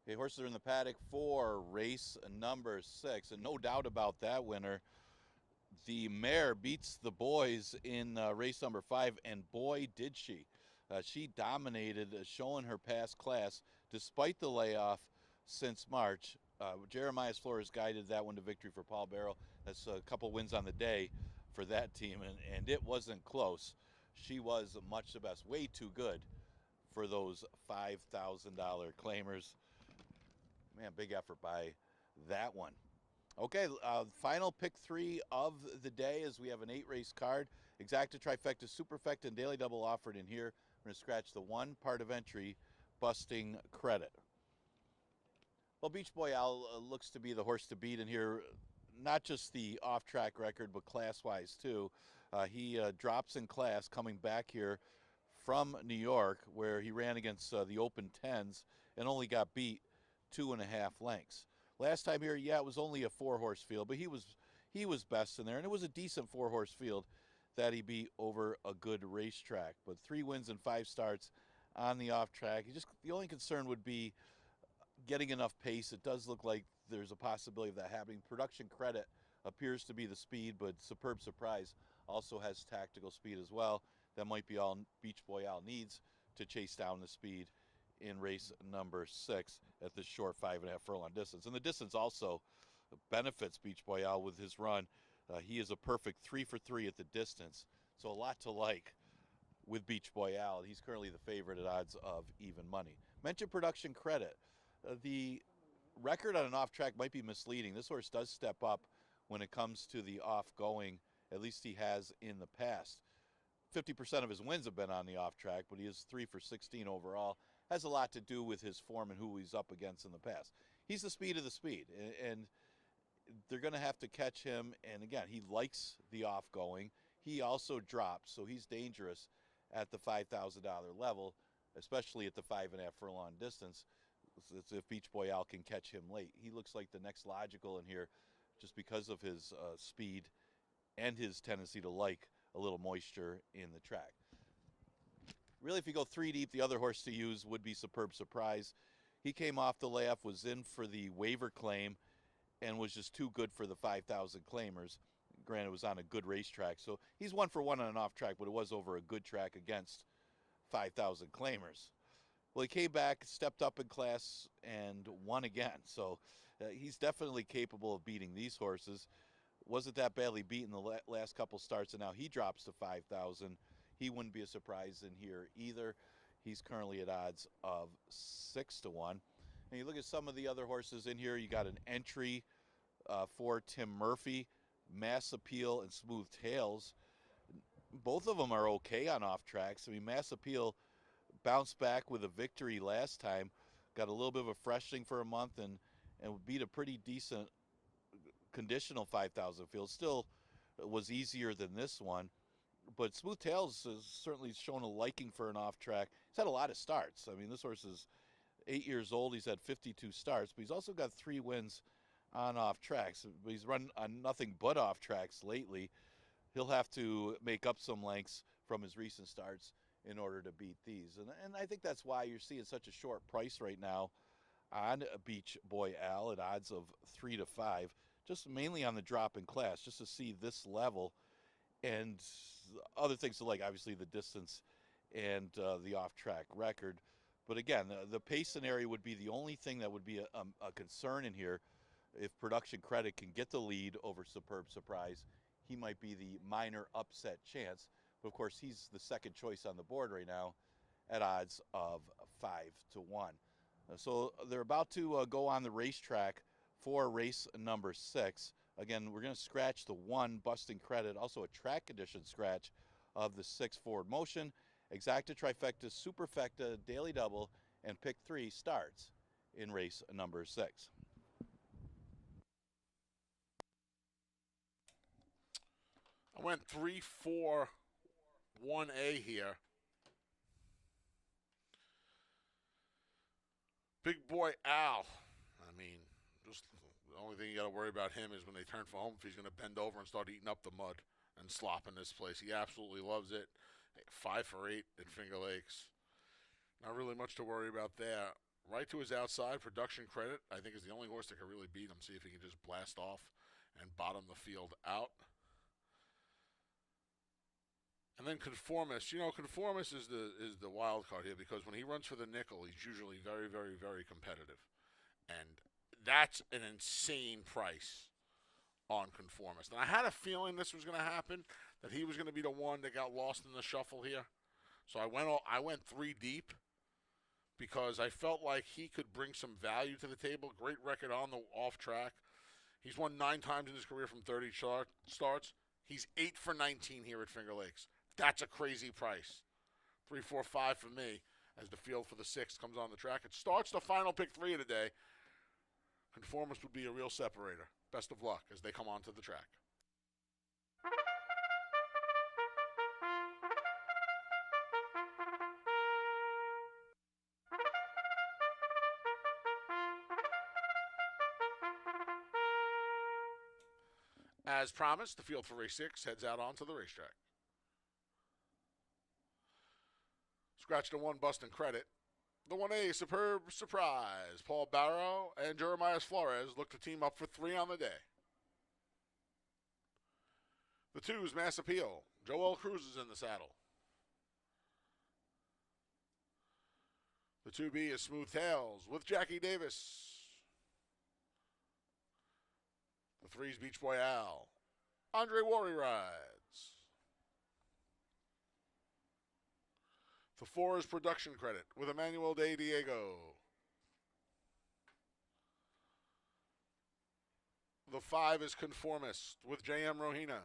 Okay, horses are in the paddock for race number 6, and no doubt about that winner. The mare beats the boys in race number 5, and boy, did she. She dominated, showing her past class despite the layoff since March. Jeremiah Flores guided that one to victory for Paul Barrow. That's a couple wins on the day for that team, and it wasn't close. She was much the best, way too good for those $5,000 claimers. Man, big effort by that one. Okay, final pick 3 of the day as we have an 8-race card. Exacta, trifecta, superfecta, and daily double offered in here. We're going to scratch the one part of entry, busting credit. Well, Beach Boy Al looks to be the horse to beat in here. Not just the off-track record, but class-wise too. He drops in class coming back here from New York, where he ran against the Open 10s and only got beat 2.5 lengths. Last time here, yeah, it was only a 4-horse field, but he was best in there, and it was a decent 4-horse field that he beat over a good racetrack. But 3 wins and 5 starts on the off track. The only concern would be getting enough pace. It does look like there's a possibility of that happening. Production credit appears to be the speed, but Superb Surprise also has tactical speed as well. That might be all Beach Boy Al needs to chase down the speed in race number 6 at this short 5.5 furlong distance. And the distance also benefits Beach Boy Al with his run. He is a perfect 3 for 3 at the distance. So a lot to like with Beach Boy Al. He's currently the favorite at odds of even money. Mention production credit. The record on an off track might be misleading. This horse does step up when it comes to the off going. At least he has in the past. 50% of his wins have been on the off track, but he is 3 for 16 overall. Has a lot to do with his form and who he's up against in the past. He's the speed of the speed, and they're going to have to catch him. And again, he likes the off going. He also drops, so he's dangerous at the $5,000 level, especially at the 5.5 furlong distance. It's if Beach Boy Al can catch him late. He looks like the next logical in here just because of his speed and his tendency to like a little moisture in the track. Really, if you go 3 deep, the other horse to use would be Superb Surprise. He came off the layoff, was in for the waiver claim, and was just too good for the 5,000 claimers. Granted, it was on a good racetrack, so he's 1 for 1 on an off track, but it was over a good track against 5,000 claimers. Well, he came back, stepped up in class, and won again. So he's definitely capable of beating these horses. Wasn't that badly beaten the last couple starts, and now he drops to 5,000. He wouldn't be a surprise in here either. He's currently at odds of 6 to 1. And you look at some of the other horses in here. You got an entry for Tim Murphy, Mass Appeal, and Smooth Tails. Both of them are okay on off tracks. I mean, Mass Appeal bounced back with a victory last time, got a little bit of a freshening for a month, and beat a pretty decent conditional 5,000 field. Still was easier than this one. But Smooth Tails has certainly shown a liking for an off track. He's had a lot of starts. I mean, this horse is 8 years old. He's had 52 starts, but he's also got 3 wins on off tracks. He's run on nothing but off tracks lately. He'll have to make up some lengths from his recent starts in order to beat these. And I think that's why you're seeing such a short price right now on Beach Boy Al at odds of 3 to 5, just mainly on the drop in class, just to see this level. And other things to like, obviously the distance and the off-track record. But again, the pace scenario would be the only thing that would be a concern in here. If production credit can get the lead over Superb Surprise, he might be the minor upset chance. But of course, he's the second choice on the board right now at odds of 5 to 1. So they're about to go on the racetrack for race number 6. Again, we're going to scratch the 1 busting credit, also a track condition scratch of the 6 forward motion. Exacta, trifecta, superfecta, daily double, and pick 3 starts in race number 6. I went 3, 4, 1A here. Big Boy Al. I mean, just the only thing you got to worry about him is when they turn for home, if he's going to bend over and start eating up the mud and slop in this place. He absolutely loves it. 5 for 8 at Finger Lakes. Not really much to worry about there. right to his outside. Production credit, I think, is the only horse that can really beat him. See if he can just blast off and bottom the field out. And then Conformist. Conformist is the wild card here because when he runs for the nickel, he's usually very, very, very competitive. And that's an insane price on Conformist. And I had a feeling this was going to happen, that he was going to be the one that got lost in the shuffle here. So I went 3 deep because I felt like he could bring some value to the table. Great record on the off track. He's won 9 times in his career from 30 starts. He's 8 for 19 here at Finger Lakes. That's a crazy price. 3, 4, 5 for me as the field for the 6th comes on the track. It starts the final pick 3 of the day. Conformist would be a real separator. Best of luck as they come onto the track. As promised, the field for race 6 heads out onto the racetrack. Scratch to 1, Bustin' Credit. The 1A, Superb Surprise. Paul Barrow and Jeremiah Flores look to team up for 3 on the day. The 2's Mass Appeal. Joel Cruz is in the saddle. The 2B is Smooth Tails with Jackie Davis. The 3's Beach Boy Al. Andre Worry rides. The 4 is Production Credit with Emmanuel De Diego. The 5 is Conformist with J.M. Rohina.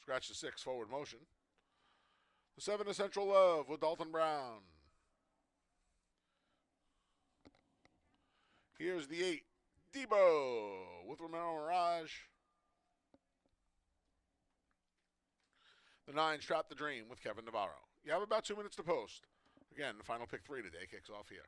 Scratch the 6, Forward Motion. The 7 is Central Love with Dalton Brown. Here's the 8, Debo with Romero Mirage. The 9's Trap the Dream with Kevin Navarro. You have about 2 minutes to post. Again, the final pick 3 today kicks off here.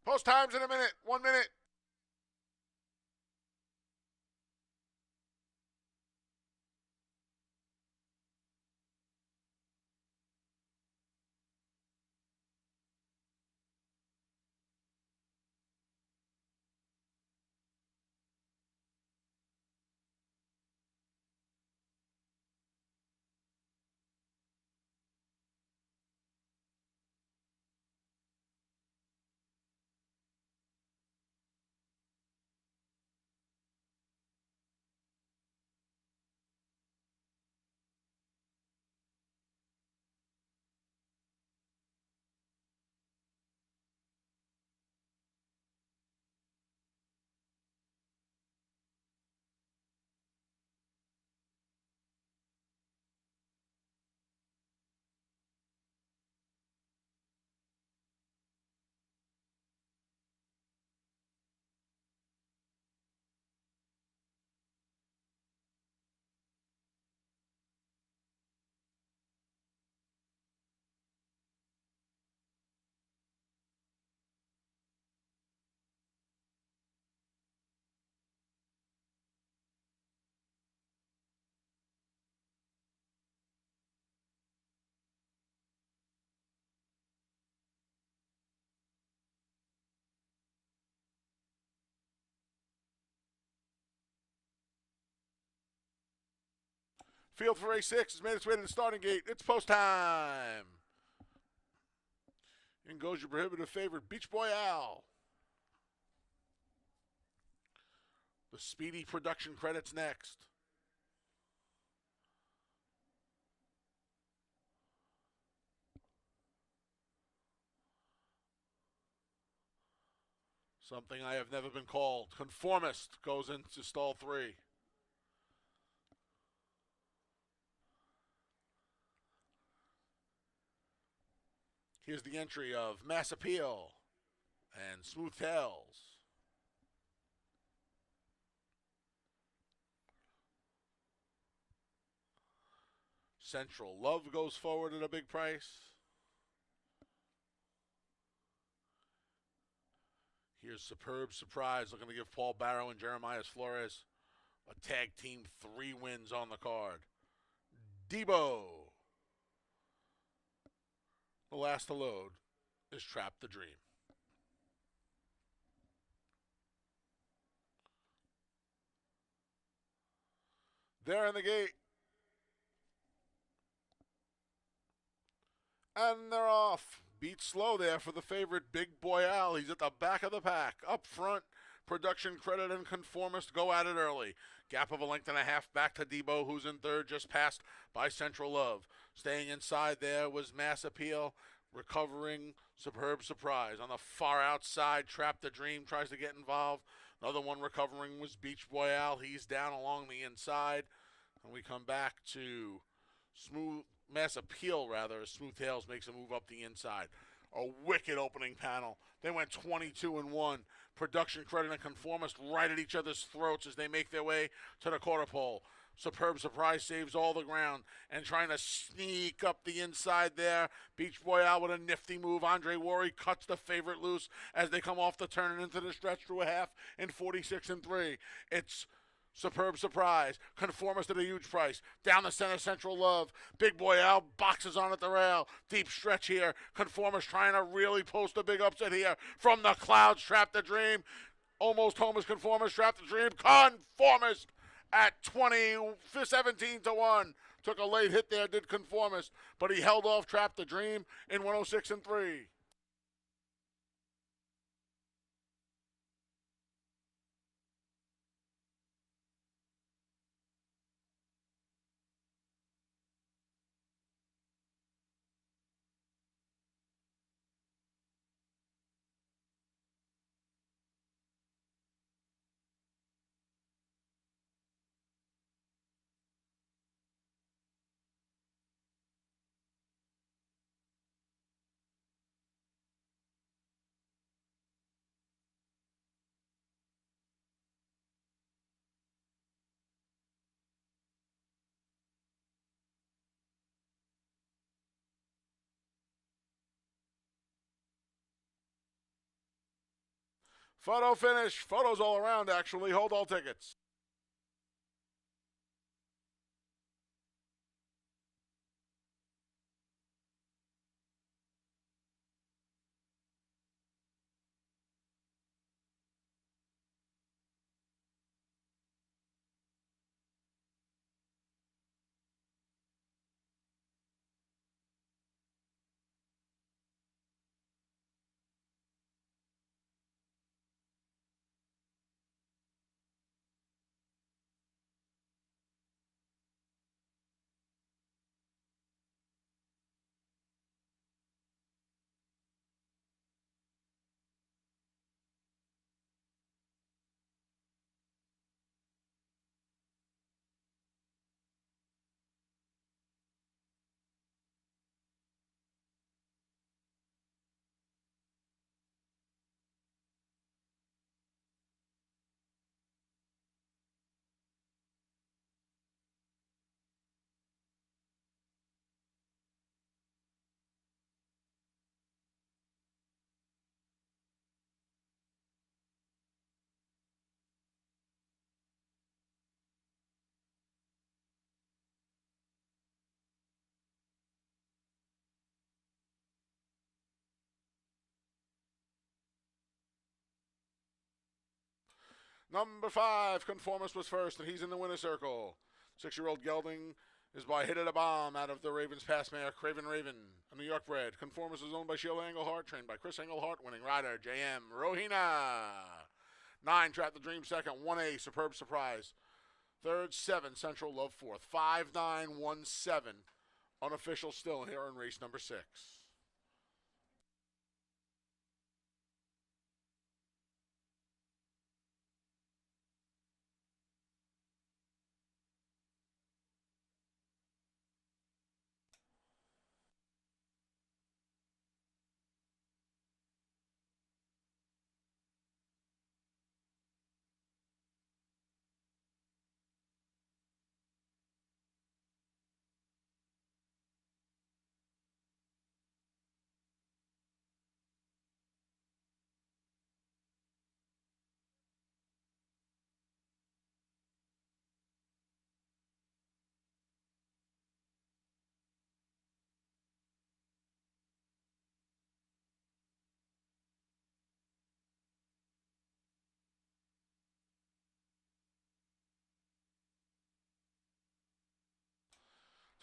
Post times in a minute. 1 minute. Field for race 6 has made its way to the starting gate. It's post time. In goes your prohibitive favorite, Beach Boy Al. The speedy production credits next. Something I have never been called. Conformist goes into stall 3. Here's the entry of Mass Appeal and Smooth Tails. Central Love goes forward at a big price. Here's Superb Surprise, looking to give Paul Barrow and Jeremiah Flores a tag team 3 wins on the card. Debo. The last to load is Trap the Dream. They're in the gate. And they're off. Beat slow there for the favorite Big Boy Al. He's at the back of the pack. Up front, Production Credit and Conformist go at it early. Gap of a length and a half back to Debo, who's in third, just passed by Central Love. Staying inside there was Mass Appeal. Recovering Superb Surprise. On the far outside, Trap the Dream tries to get involved. Another one recovering was Beach Boy Al. He's down along the inside. And we come back to Mass Appeal, rather, as Smooth Tails makes a move up the inside. A wicked opening panel. They went 22-1. Production Credit and Conformist right at each other's throats as they make their way to the quarter pole. Superb Surprise saves all the ground and trying to sneak up the inside there. Beach Boy out with a nifty move. Andre Worry cuts the favorite loose as they come off the turn and into the stretch through a half in 46-3. It's Superb Surprise. Conformist at a huge price. Down the center, Central Love. Big Boy Al boxes on at the rail. Deep stretch here. Conformist trying to really post a big upset here. From the clouds, Trap the Dream. Almost home is Conformist. Trap the Dream. Conformist at 17-1. Took a late hit there, did Conformist. But he held off Trap the Dream in 106-3. Photo finish. Photos all around, actually. Hold all tickets. Number 5, Conformist was first, and he's in the winner's circle. 6-year-old gelding is by Hit It a Bomb out of the Ravens Pass mare, Craven Raven, a New York bred. Conformist is owned by Sheila Englehart, trained by Chris Englehart, winning rider, J.M. Rohina. 9, Trap the Dream second. 1A, Superb Surprise. Third, 7, Central Love fourth. 5-9-1-7, unofficial still here in race number 6.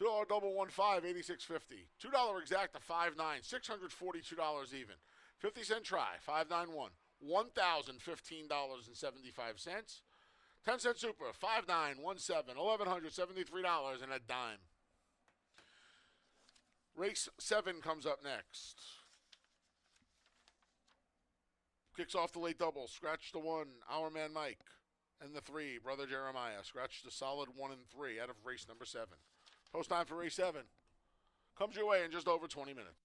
$2 double 1-5, 86.50. $2 exact to 5-9, $642 even. 50-cent try, 591, $1,015.75. 10-cent super, 5-9-1-7, $1,173 and a dime. Race 7 comes up next. Kicks off the late double. Scratch the 1, Our Man Mike. And the 3, Brother Jeremiah. Scratch the solid 1 and 3 out of race number 7. Post time for race 7 comes your way in just over 20 minutes.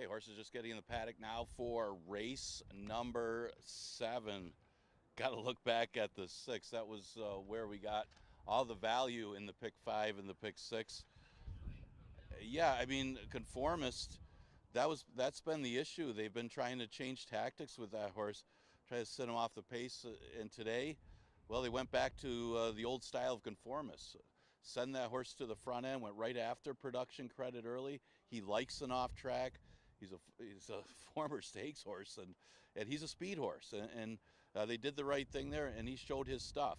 Okay, horses just getting in the paddock now for race number 7. Got to look back at the 6. That was where we got all the value in the pick 5 and the pick 6. Yeah, I mean, conformist. That's been the issue. They've been trying to change tactics with that horse, try to set him off the pace. And today, well, they went back to the old style of conformist. Send that horse to the front end. Went right after production credit early. He likes an off track. He's a former stakes horse, and he's a speed horse. And they did the right thing there, and he showed his stuff.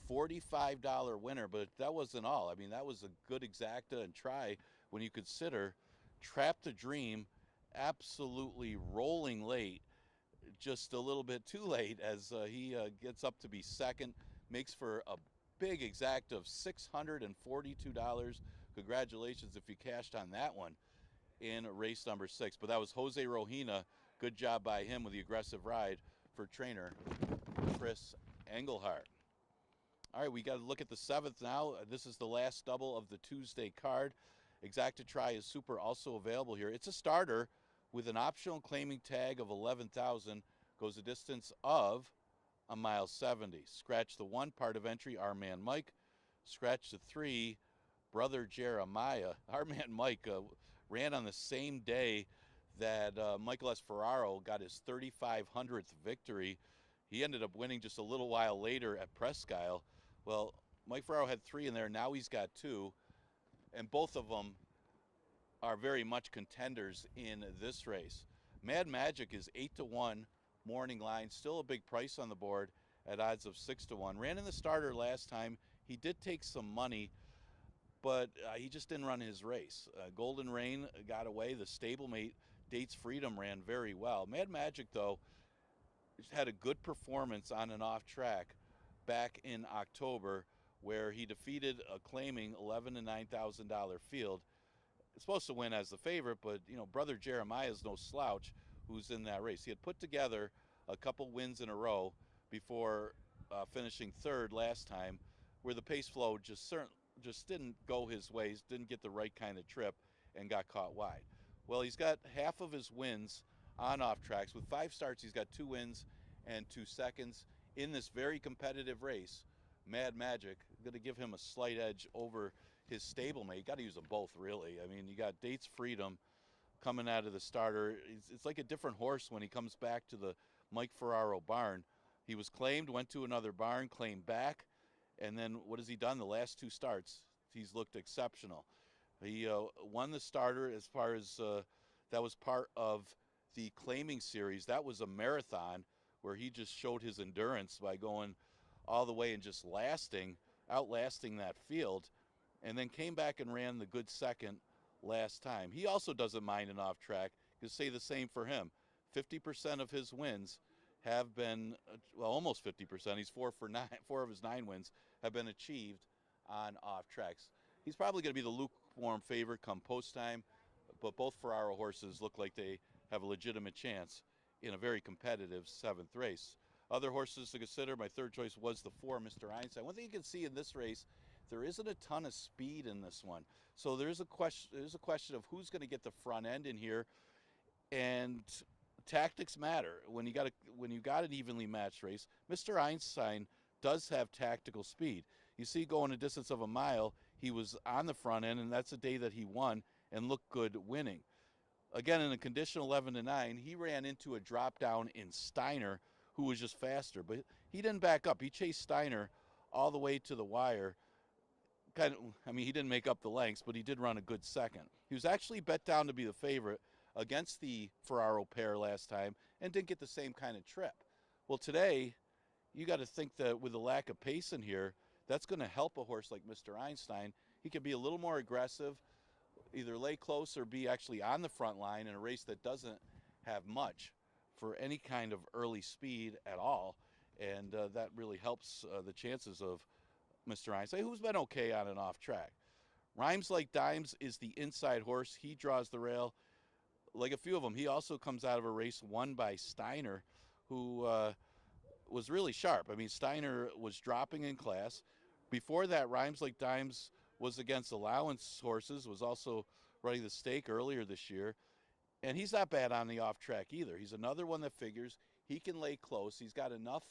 $45 winner, but that wasn't all. I mean, that was a good exacta and try when you consider Trap the Dream absolutely rolling late, just a little bit too late as he gets up to be second, makes for a big exact of $642. Congratulations if you cashed on that one in race number 6. But that was Jose Rojina. Good job by him with the aggressive ride for trainer Chris Engelhardt. All right, we got to look at the 7th now. This is the last double of the Tuesday card. Exacta Try is super also available here. It's a starter with an optional claiming tag of 11,000. Goes a distance of a mile 70. Scratch the 1, part of entry, our man Mike. Scratch the 3, brother Jeremiah. Our man Mike ran on the same day that Michael S. Ferraro got his 3,500th victory. He ended up winning just a little while later at Presque Isle. Well, Mike Ferraro had 3 in there. Now he's got 2. And both of them are very much contenders in this race. Mad Magic is 8-1 morning line. Still a big price on the board at odds of 6-1. Ran in the starter last time. He did take some money, but he just didn't run his race. Golden Rain got away. The stablemate Dates Freedom ran very well. Mad Magic, though, had a good performance on an off track back in October where he defeated a claiming $11,000 to $9,000 field. It's supposed to win as the favorite, but you know, brother Jeremiah is no slouch who's in that race. He had put together a couple wins in a row before finishing 3rd last time, where the pace flow just didn't go his ways, didn't get the right kind of trip, and got caught wide. Well, he's got half of his wins on off tracks. With 5 starts, he's got 2 wins and 2 seconds in this very competitive race. Mad Magic going to give him a slight edge over his stablemate. You got to use them both, really. I mean, you got Dates Freedom coming out of the starter. It's like a different horse when he comes back to the Mike Ferraro barn. He was claimed, went to another barn, claimed back, and then what has he done? The last 2 starts, he's looked exceptional. He won the starter as far as that was part of the claiming series. That was a marathon where he just showed his endurance by going all the way and just outlasting that field, and then came back and ran the good second last time. He also doesn't mind an off track. You say the same for him. 50% of his wins have been, well, almost 50%. He's 4 for 9. 4 of his 9 wins have been achieved on off tracks. He's probably going to be the lukewarm favorite come post time, but both Ferraro horses look like they have a legitimate chance in a very competitive 7th race. Other horses to consider, my 3rd choice was the 4, Mr. Einstein. One thing you can see in this race, there isn't a ton of speed in this one. So there's a question of who's going to get the front end in here, and tactics matter. When you got an evenly matched race, Mr. Einstein does have tactical speed. You see, going a distance of a mile, he was on the front end, and that's the day that he won and looked good winning. Again, in a condition 11-9, he ran into a drop down in Steiner, who was just faster, but he didn't back up. He chased Steiner all the way to the wire. He didn't make up the lengths, but he did run a good second. He was actually bet down to be the favorite against the Ferraro pair last time and didn't get the same kind of trip. Well, today, you got to think that with the lack of pace in here, that's going to help a horse like Mr. Einstein. He can be a little more aggressive, either lay close or be actually on the front line in a race that doesn't have much for any kind of early speed at all, and that really helps the chances of Mr. Einstein, who's been okay on and off track. Rhymes Like Dimes is the inside horse. He draws the rail. Like a few of them, he also comes out of a race won by Steiner, who was really sharp. I mean, Steiner was dropping in class. Before that, Rhymes Like Dimes was against allowance horses, was also running the stake earlier this year. And he's not bad on the off track either. He's another one that figures he can lay close. He's got enough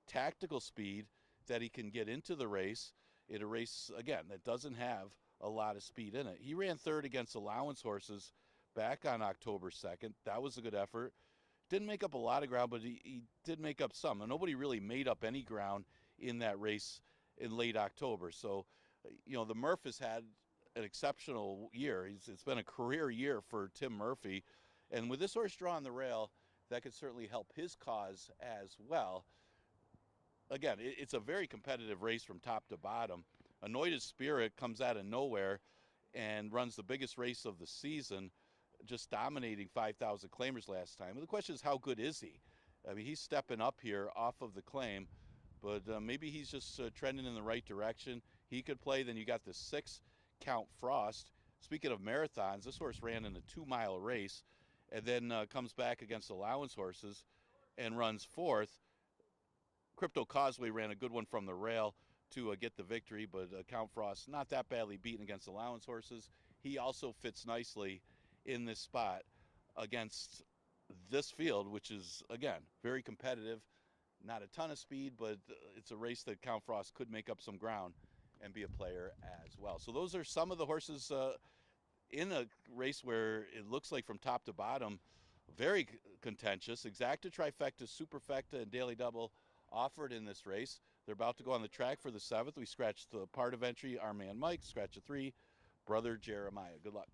tactical speed that he can get into the race in a race, again, that doesn't have a lot of speed in it. He ran third against allowance horses back on October 2nd. That was a good effort. Didn't make up a lot of ground, but he did make up some. And nobody really made up any ground in that race in late October. So, the Murph has had an exceptional year. It's been a career year for Tim Murphy. And with this horse drawing the rail, that could certainly help his cause as well. Again, it's a very competitive race from top to bottom. Anointed Spirit comes out of nowhere and runs the biggest race of the season, just dominating 5,000 claimers last time. And the question is, how good is he? I mean, he's stepping up here off of the claim, but maybe he's just trending in the right direction. He could play. Then you got the 6 Count Frost. Speaking of marathons, this horse ran in a 2-mile race and then comes back against allowance horses and runs 4th. Crypto Causeway ran a good one from the rail to get the victory, but Count Frost not that badly beaten against allowance horses. He also fits nicely in this spot against this field, which is, again, very competitive. Not a ton of speed, but it's a race that Count Frost could make up some ground and be a player as well. So those are some of the horses in a race where it looks like from top to bottom, very contentious. Exacta, Trifecta, Superfecta, and Daily Double offered in this race. They're about to go on the track for the 7th. We scratched the part of entry, our man Mike, scratch a 3, brother Jeremiah. Good luck.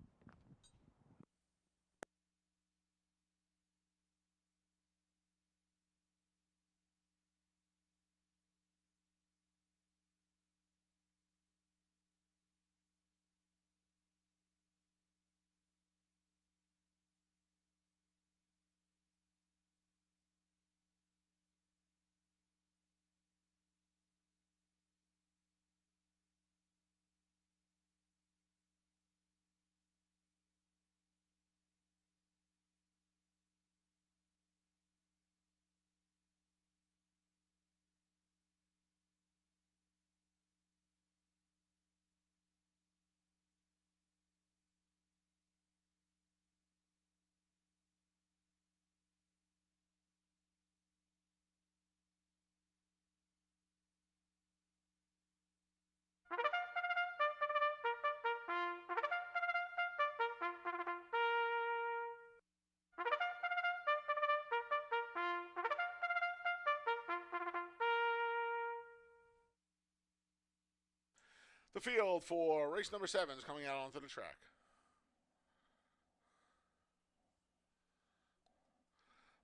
The field for race number 7 is coming out onto the track.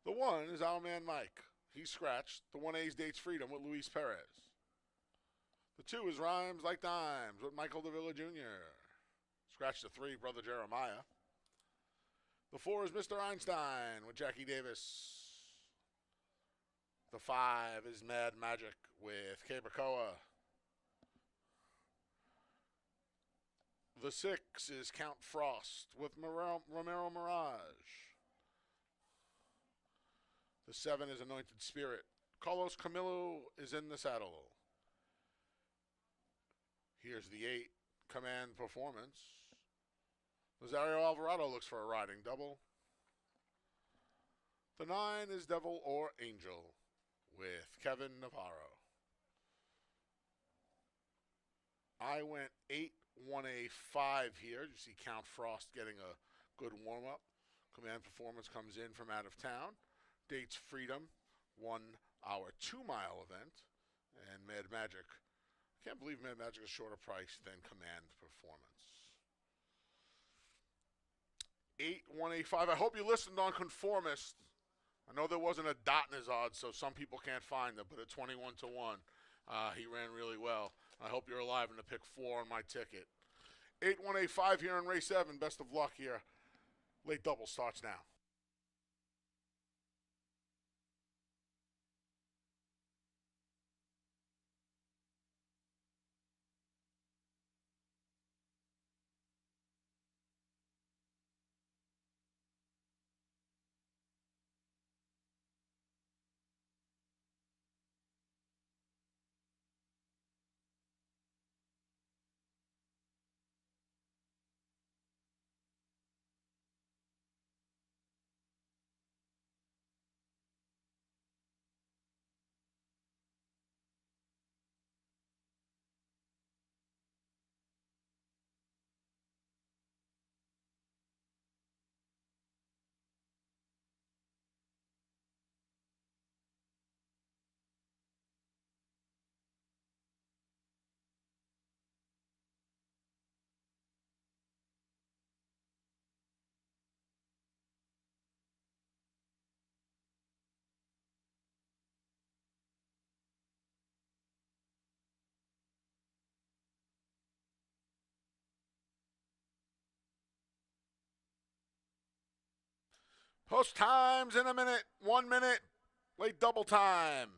The 1 is our man Mike. He's scratched. The 1A's Dates Freedom with Luis Perez. The 2 is Rhymes Like Dimes with Michael Davila Jr. Scratch the 3, brother Jeremiah. The 4 is Mr. Einstein with Jackie Davis. The 5 is Mad Magic with Capricoa. The 6 is Count Frost with Romero Mirage. The 7 is Anointed Spirit. Carlos Camilo is in the saddle. Here's the 8, Command Performance. Rosario Alvarado looks for a riding double. The 9 is Devil or Angel with Kevin Navarro. I went 8, 1A, 5 here. You see Count Frost getting a good warm-up. Command Performance comes in from out of town. Dates Freedom won our 2-mile event. And Mad Magic. I can't believe Mad Magic is shorter price than Command Performance. 8, 1A, 5. I hope you listened on Conformist. I know there wasn't a dot in his odds, so some people can't find it, but at 21 to 1, he ran really well. I hope you're alive in the pick 4 on my ticket. 8, 1A, 5 here in race 7. Best of luck here. Late double starts now. Post times in a minute. 1 minute. Late double time.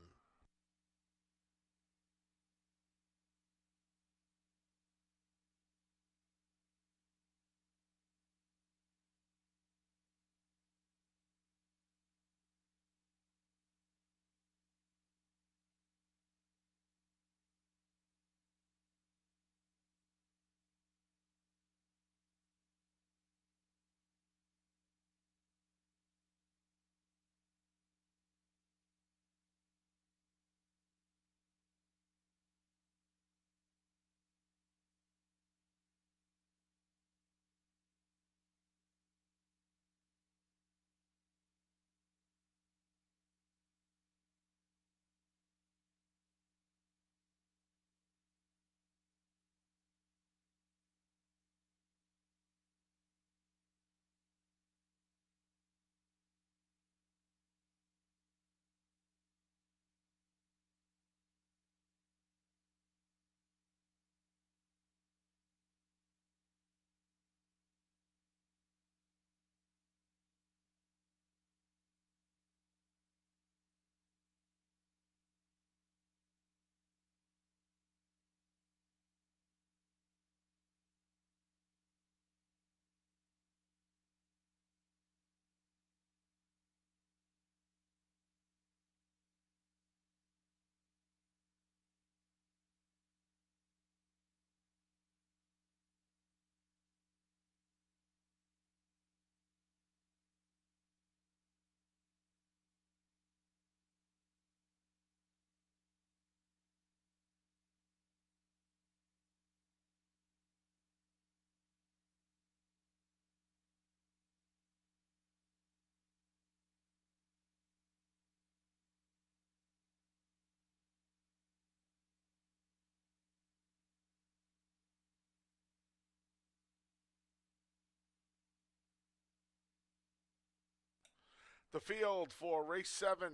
The field for race 7.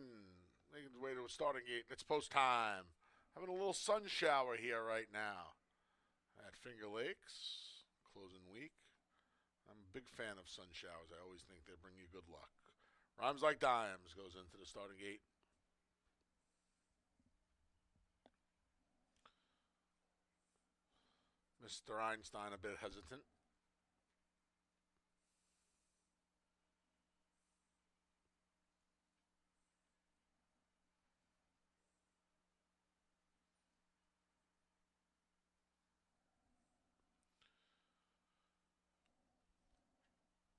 Making its way to a starting gate. It's post time. Having a little sun shower here right now at Finger Lakes. Closing week. I'm a big fan of sun showers. I always think they bring you good luck. Rhymes Like Dimes goes into the starting gate. Mr. Einstein a bit hesitant.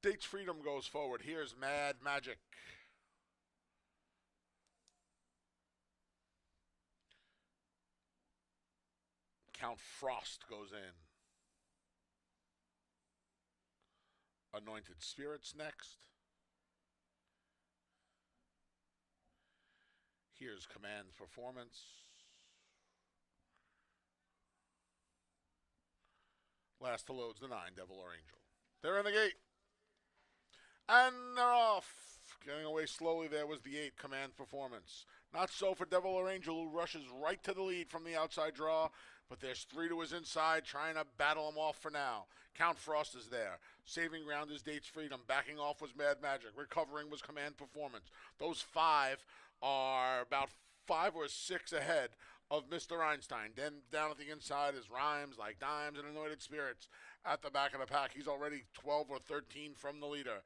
Dates Freedom goes forward. Here's Mad Magic. Count Frost goes in. Anointed Spirits next. Here's Command Performance. Last to load's the 9, Devil or Angel. They're in the gate. And they're off. Getting away slowly there was the 8, Command Performance. Not so for Devil or Angel, who rushes right to the lead from the outside draw. But there's 3 to his inside, trying to battle him off for now. Count Frost is there. Saving ground is Dates Freedom. Backing off was Mad Magic. Recovering was Command Performance. Those 5 are about 5 or 6 ahead of Mr. Einstein. Then down at the inside is Rhymes Like Dimes and Anointed Spirits. At the back of the pack, he's already 12 or 13 from the leader.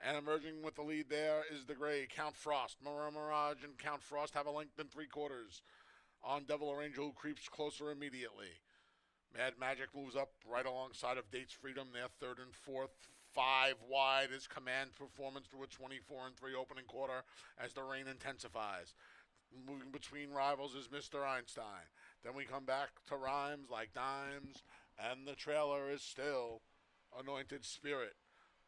And emerging with the lead there is the gray, Count Frost. Mirage and Count Frost have a length and 3/4 on Devil or Angel, who creeps closer immediately. Mad Magic moves up right alongside of Dates Freedom. They're 3rd and 4th. 5 wide is Command Performance through a 24 and 3 opening quarter as the rain intensifies. Moving between rivals is Mr. Einstein. Then we come back to Rhymes Like Dimes, and the trailer is still Anointed Spirit.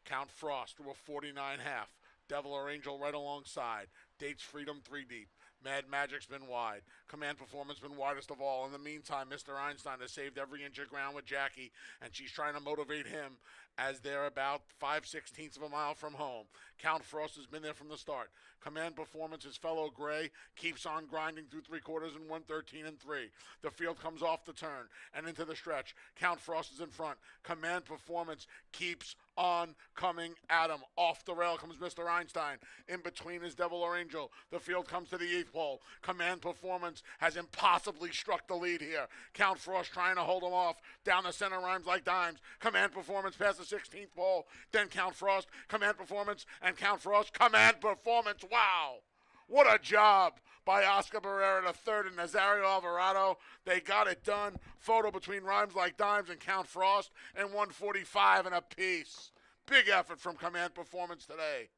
Count Frost through a 49 half. Devil or Angel right alongside. Dates Freedom 3 deep. Mad Magic's been wide. Command Performance been widest of all. In the meantime, Mr. Einstein has saved every inch of ground with Jackie, and she's trying to motivate him as they're about 5/16 of a mile from home. Count Frost has been there from the start. Command Performance, his fellow Gray, keeps on grinding through 3/4 in 1:13 and 3. The field comes off the turn and into the stretch. Count Frost is in front. Command Performance keeps on coming at him. Off the rail comes Mr. Einstein. In between is Devil or Angel. The field comes to the 8th pole. Command Performance has impossibly struck the lead here. Count Frost trying to hold him off. Down the center, Rhymes Like Dimes. Command Performance past the 16th pole. Then Count Frost, Command Performance, and Count Frost. Command Performance. Wow. What a job by Oscar Barrera III and Nazario Alvarado. They got it done. Photo between Rhymes Like Dimes and Count Frost, and 145 and a piece. Big effort from Command Performance today.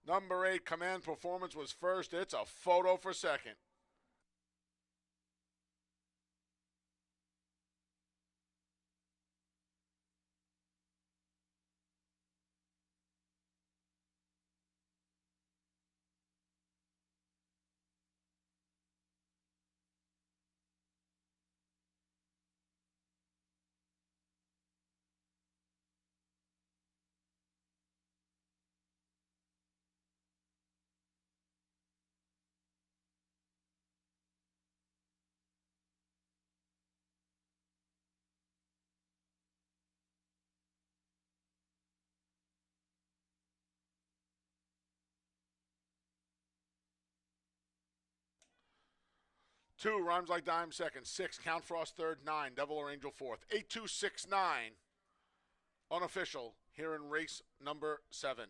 Number 8, Command Performance was first. It's a photo for second. Two, Rhymes Like Dime second. 6, Count Frost third. 9, Devil or Angel fourth. 8-2-6-9. Unofficial here in race number 7.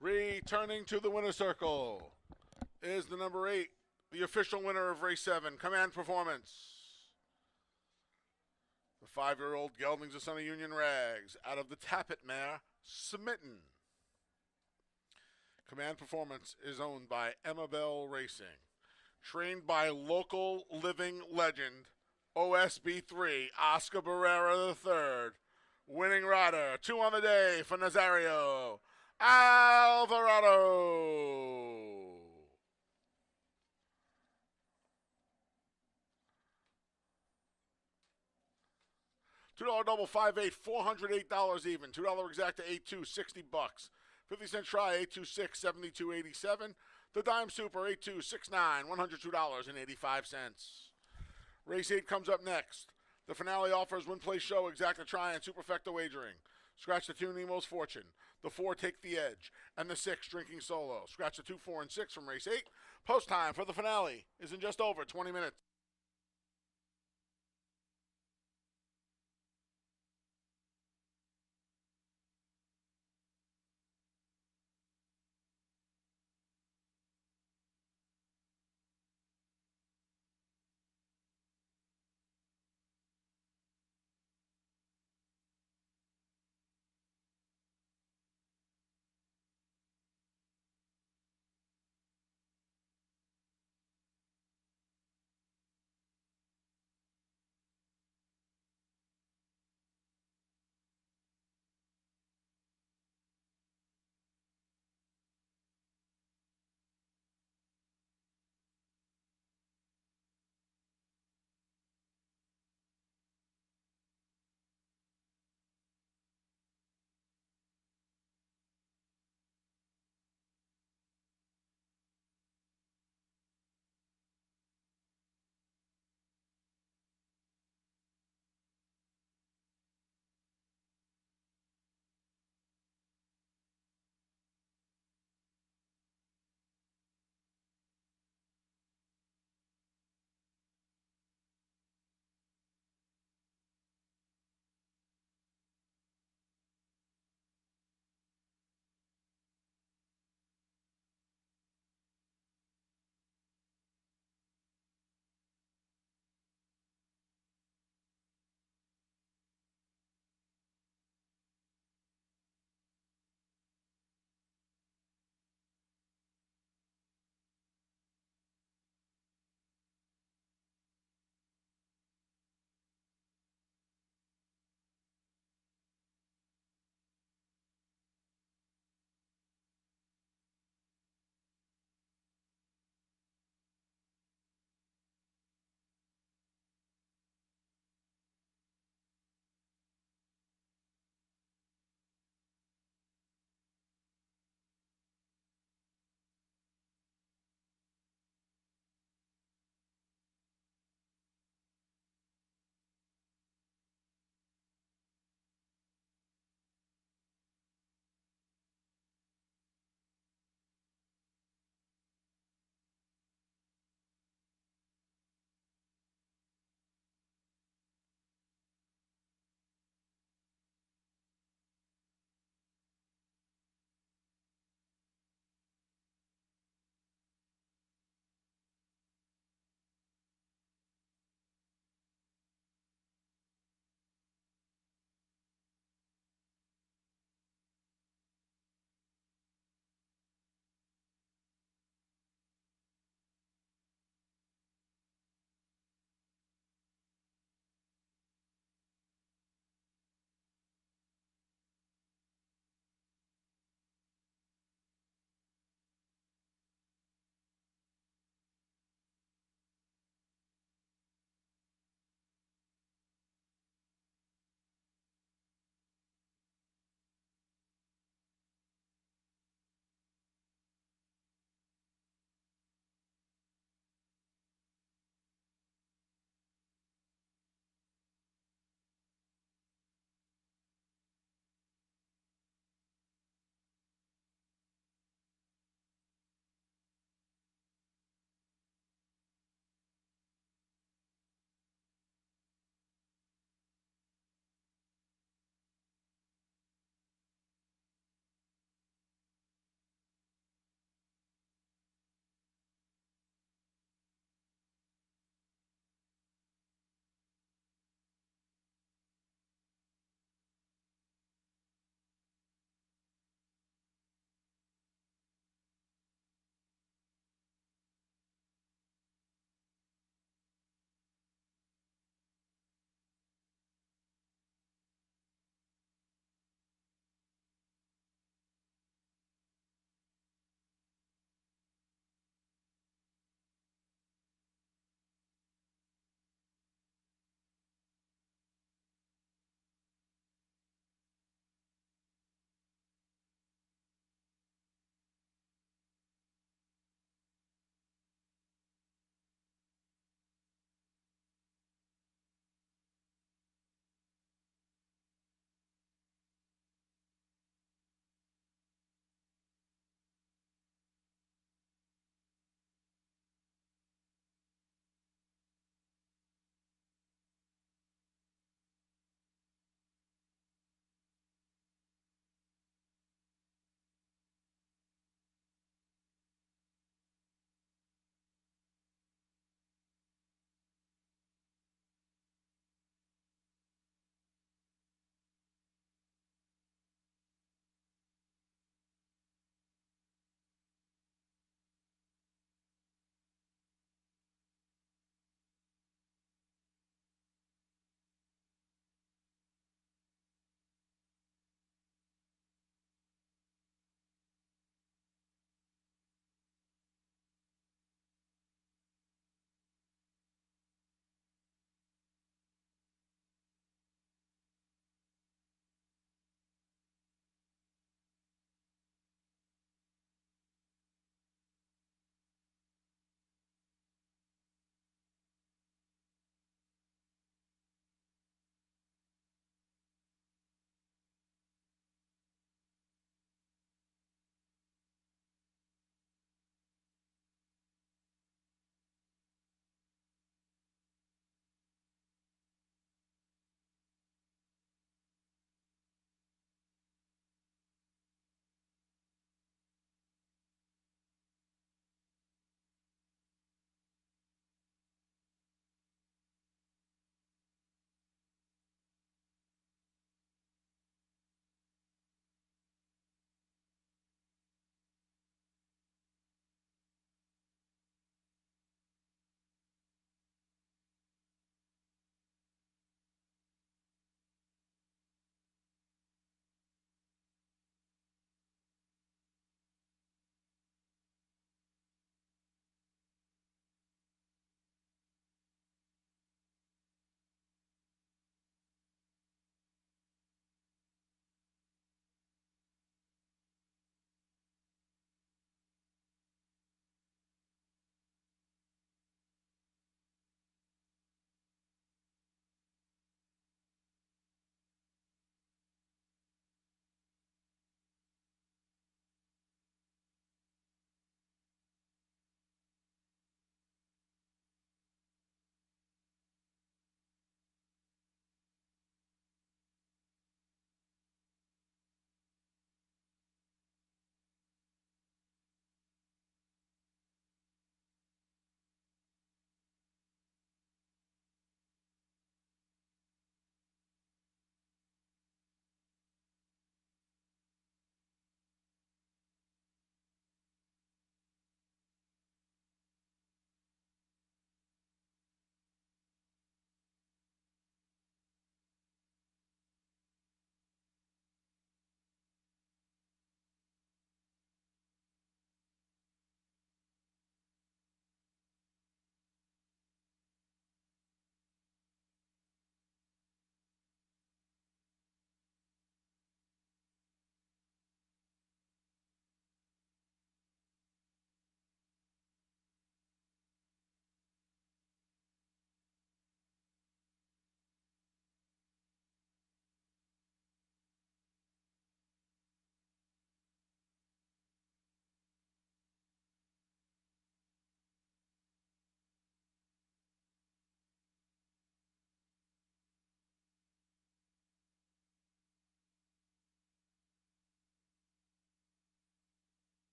Returning to the winner's circle is the number 8, the official winner of race 7, Command Performance. The 5-year-old geldings of Sunny Union Rags out of the Tappet mare, Smitten. Command Performance is owned by Emma Bell Racing. Trained by local living legend, OSB3, Oscar Barrera III. Winning rider, 2 on the day for Nazario Alvarado. $2 double 5-8, $408 even. $2 exacta 8-2, $60. 50-cent try 826, 72.87. The dime super 8269, $102.85. Race 8 comes up next. The finale offers win, play, show, exacta try, and superfecta wagering. Scratch the 2, Nemo's Fortune. The 4, Take the Edge. And the 6, Drinking Solo. Scratch the 2, 4, and 6 from race 8. Post time for the finale is in just over 20 minutes.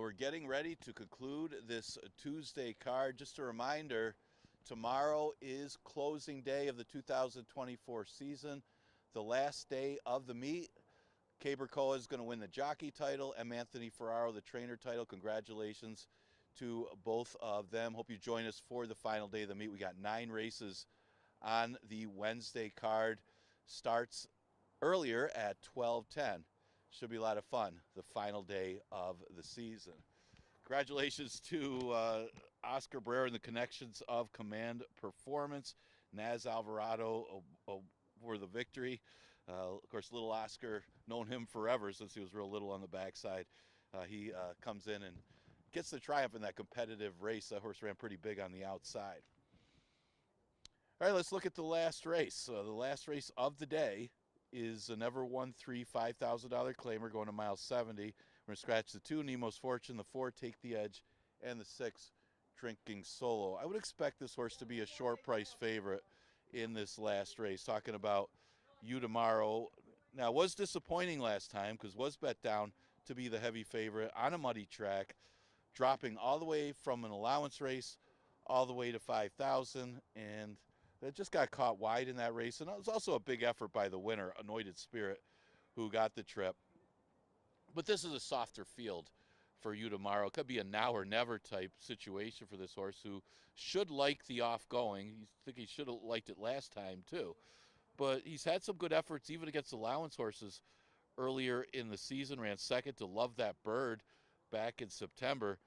we're getting ready to conclude this Tuesday card. Just a reminder, tomorrow is closing day of the 2024 season, the last day of the meet. Cabercoa is going to win the jockey title, and Anthony Ferraro the trainer title. Congratulations to both of them. Hope you join us for the final day of the meet. We got 9 races on the Wednesday card. Starts earlier at 12:10. Should be a lot of fun, the final day of the season. Congratulations to Oscar Brera and the Connections of Command Performance. Naz Alvarado for the victory. Of course, little Oscar, known him forever since he was real little on the backside. He comes in and gets the triumph in that competitive race. That horse ran pretty big on the outside. All right, let's look at the last race. The last race of the day is a Never Won 3 $5,000 claimer going to mile 70. We're going to scratch the 2, Nemo's Fortune, the 4, Take the Edge, and the 6, Drinking Solo. I would expect this horse to be a short price favorite in this last race. Talking about You Tomorrow. Now, it was disappointing last time because was bet down to be the heavy favorite on a muddy track, dropping all the way from an allowance race all the way to 5,000, and it just got caught wide in that race. And it was also a big effort by the winner, Anointed Spirit, who got the trip. But this is a softer field for You Tomorrow. It could be a now or never type situation for this horse, who should like the off-going. You think he should have liked it last time, too. But he's had some good efforts, even against allowance horses earlier in the season. Ran second to Love That Bird back in September.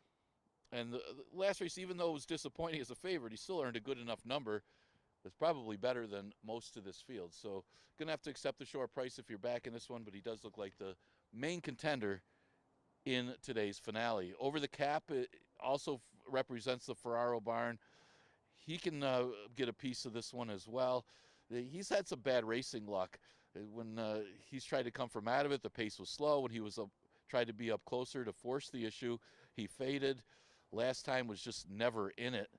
And the last race, even though it was disappointing as a favorite, he still earned a good enough number. It's probably better than most of this field. So going to have to accept the short price if you're back in this one, but he does look like the main contender in today's finale. Over the cap, it also represents the Ferraro barn. He can get a piece of this one as well. He's had some bad racing luck. When he's tried to come from out of it, the pace was slow. When he was tried to be up closer to force the issue, he faded. Last time was just never in it.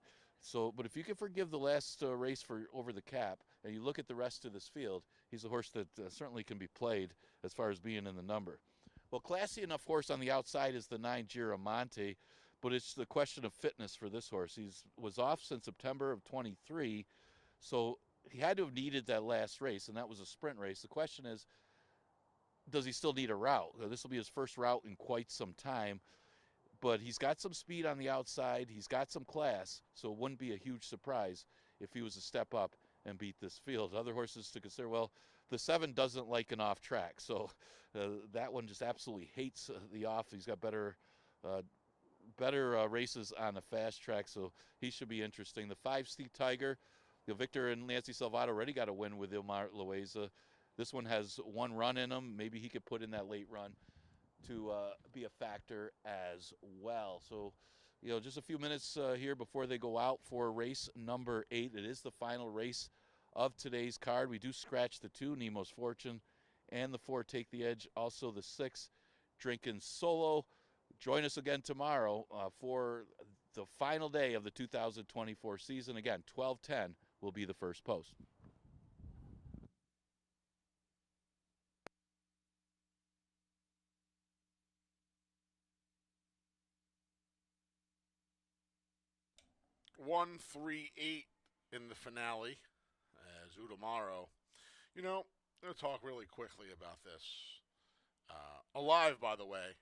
So, but if you can forgive the last race for Over the Cap, and you look at the rest of this field, he's a horse that certainly can be played as far as being in the number. Well, classy enough horse on the outside is the 9 Giramonte, but it's the question of fitness for this horse. He was off since September of 23, so he had to have needed that last race, and that was a sprint race. The question is, does he still need a route? This will be his first route in quite some time. But he's got some speed on the outside. He's got some class, so it wouldn't be a huge surprise if he was to step up and beat this field. Other horses to consider, well, the 7 doesn't like an off track, so that one just absolutely hates the off. He's got better races on the fast track, so he should be interesting. The 5, Steep Tiger, Victor and Nancy Salvato already got a win with Ilmar Loaiza. This one has 1 run in him. Maybe he could put in that late run to be a factor as well. So, just a few minutes here before they go out for race number 8. It is the final race of today's card. We do scratch the 2, Nemo's Fortune, and the 4, Take the Edge. Also the 6, Drinking Solo. Join us again tomorrow for the final day of the 2024 season. Again, 12:10 will be the first post. One, 3, 8 in the finale as Udamaro. I'm going to talk really quickly about this. Alive, by the way,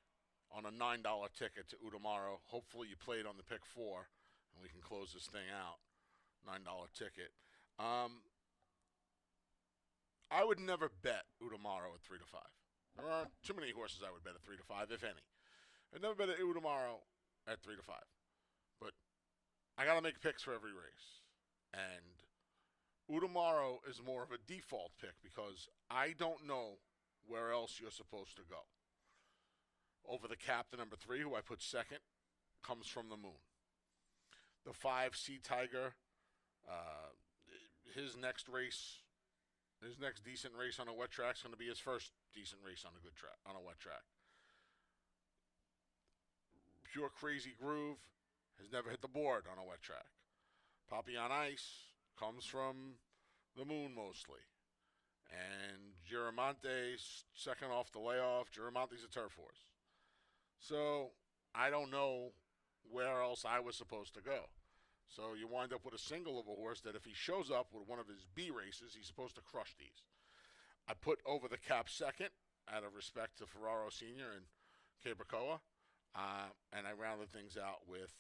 on a $9 ticket to Udamaro. Hopefully you played on the pick 4, and we can close this thing out. $9 ticket. I would never bet Udamaro at 3 to 5. There aren't too many horses I would bet at 3 to 5, if any. I'd never bet Udamaro at 3 to 5. But I got to make picks for every race. And Udamaro is more of a default pick because I don't know where else you're supposed to go. Over the Cap, the number 3, who I put second, comes from the moon. The 5, Sea Tiger, his next decent race on a wet track is going to be his first decent race on a wet track. Pure Crazy Groove has never hit the board on a wet track. Poppy on Ice comes from the moon mostly. And Giramonte, second off the layoff. Giramonte's a turf horse. So I don't know where else I was supposed to go. So you wind up with a single of a horse that if he shows up with one of his B races, he's supposed to crush these. I put over the cap second out of respect to Ferraro Sr. and Cabracoa, and I rounded things out with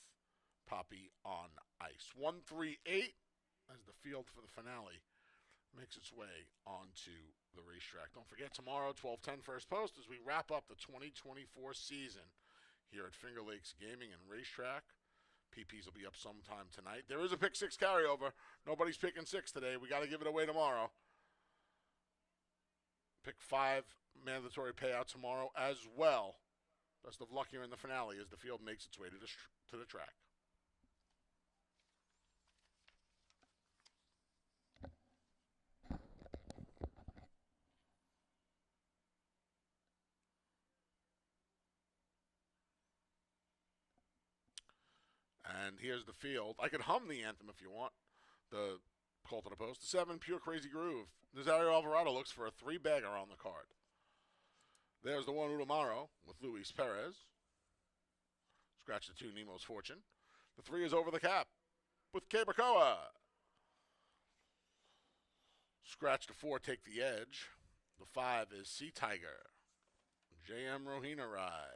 Poppy on ice. 138 as the field for the finale makes its way onto the racetrack. Don't forget tomorrow, 12:10 first post as we wrap up the 2024 season here at Finger Lakes Gaming and Racetrack. PPs will be up sometime tonight. There is a pick six carryover. Nobody's picking six today. We got to give it away tomorrow. Pick five mandatory payout tomorrow as well. Best of luck here in the finale as the field makes its way to the track. And here's the field. I could hum the anthem if you want. The call to the post. The 7, Pure Crazy Groove. Nazario Alvarado looks for a 3-bagger on the card. There's the 1, Udamaro with Luis Perez. Scratch the 2, Nemo's Fortune. The 3 is Over the Cap with Cabracoa. Scratch the 4, Take the Edge. The 5 is Sea Tiger. JM Rohina rides.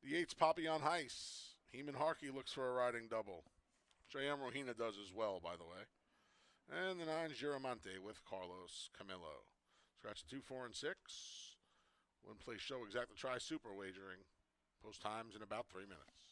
The 8's Poppy on Heist. Heeman Harkey looks for a riding double. JM Rohina does as well, by the way. And the 9's Giramante with Carlos Camillo. Scratch the 2, 4, and 6. One place show exact the try super wagering. Post times in about 3 minutes.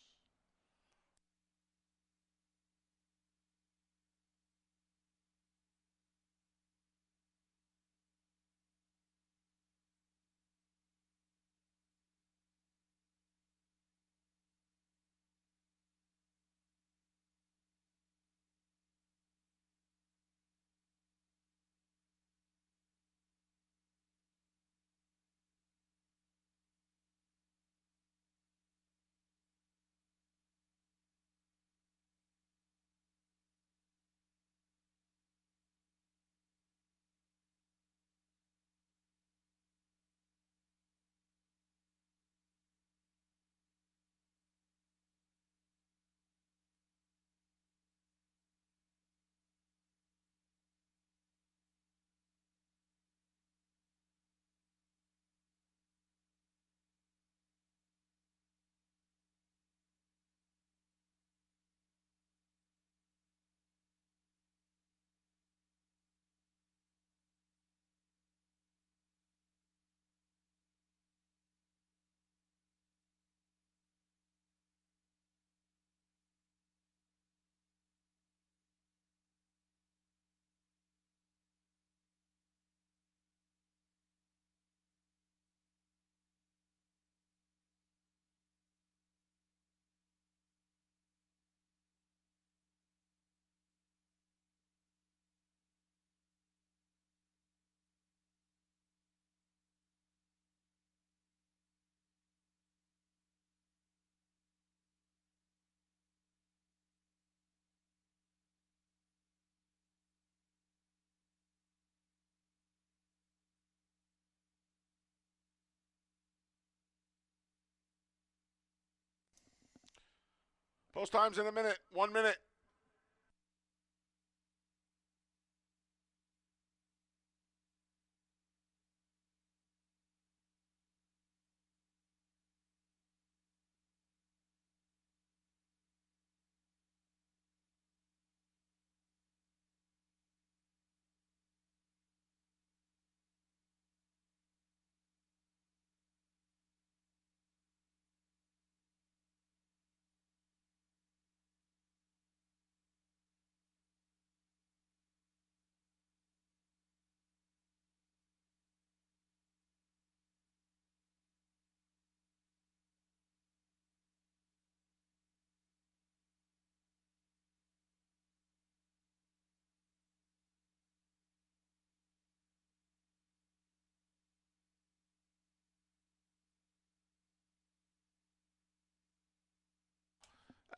Post times in a minute. 1 minute.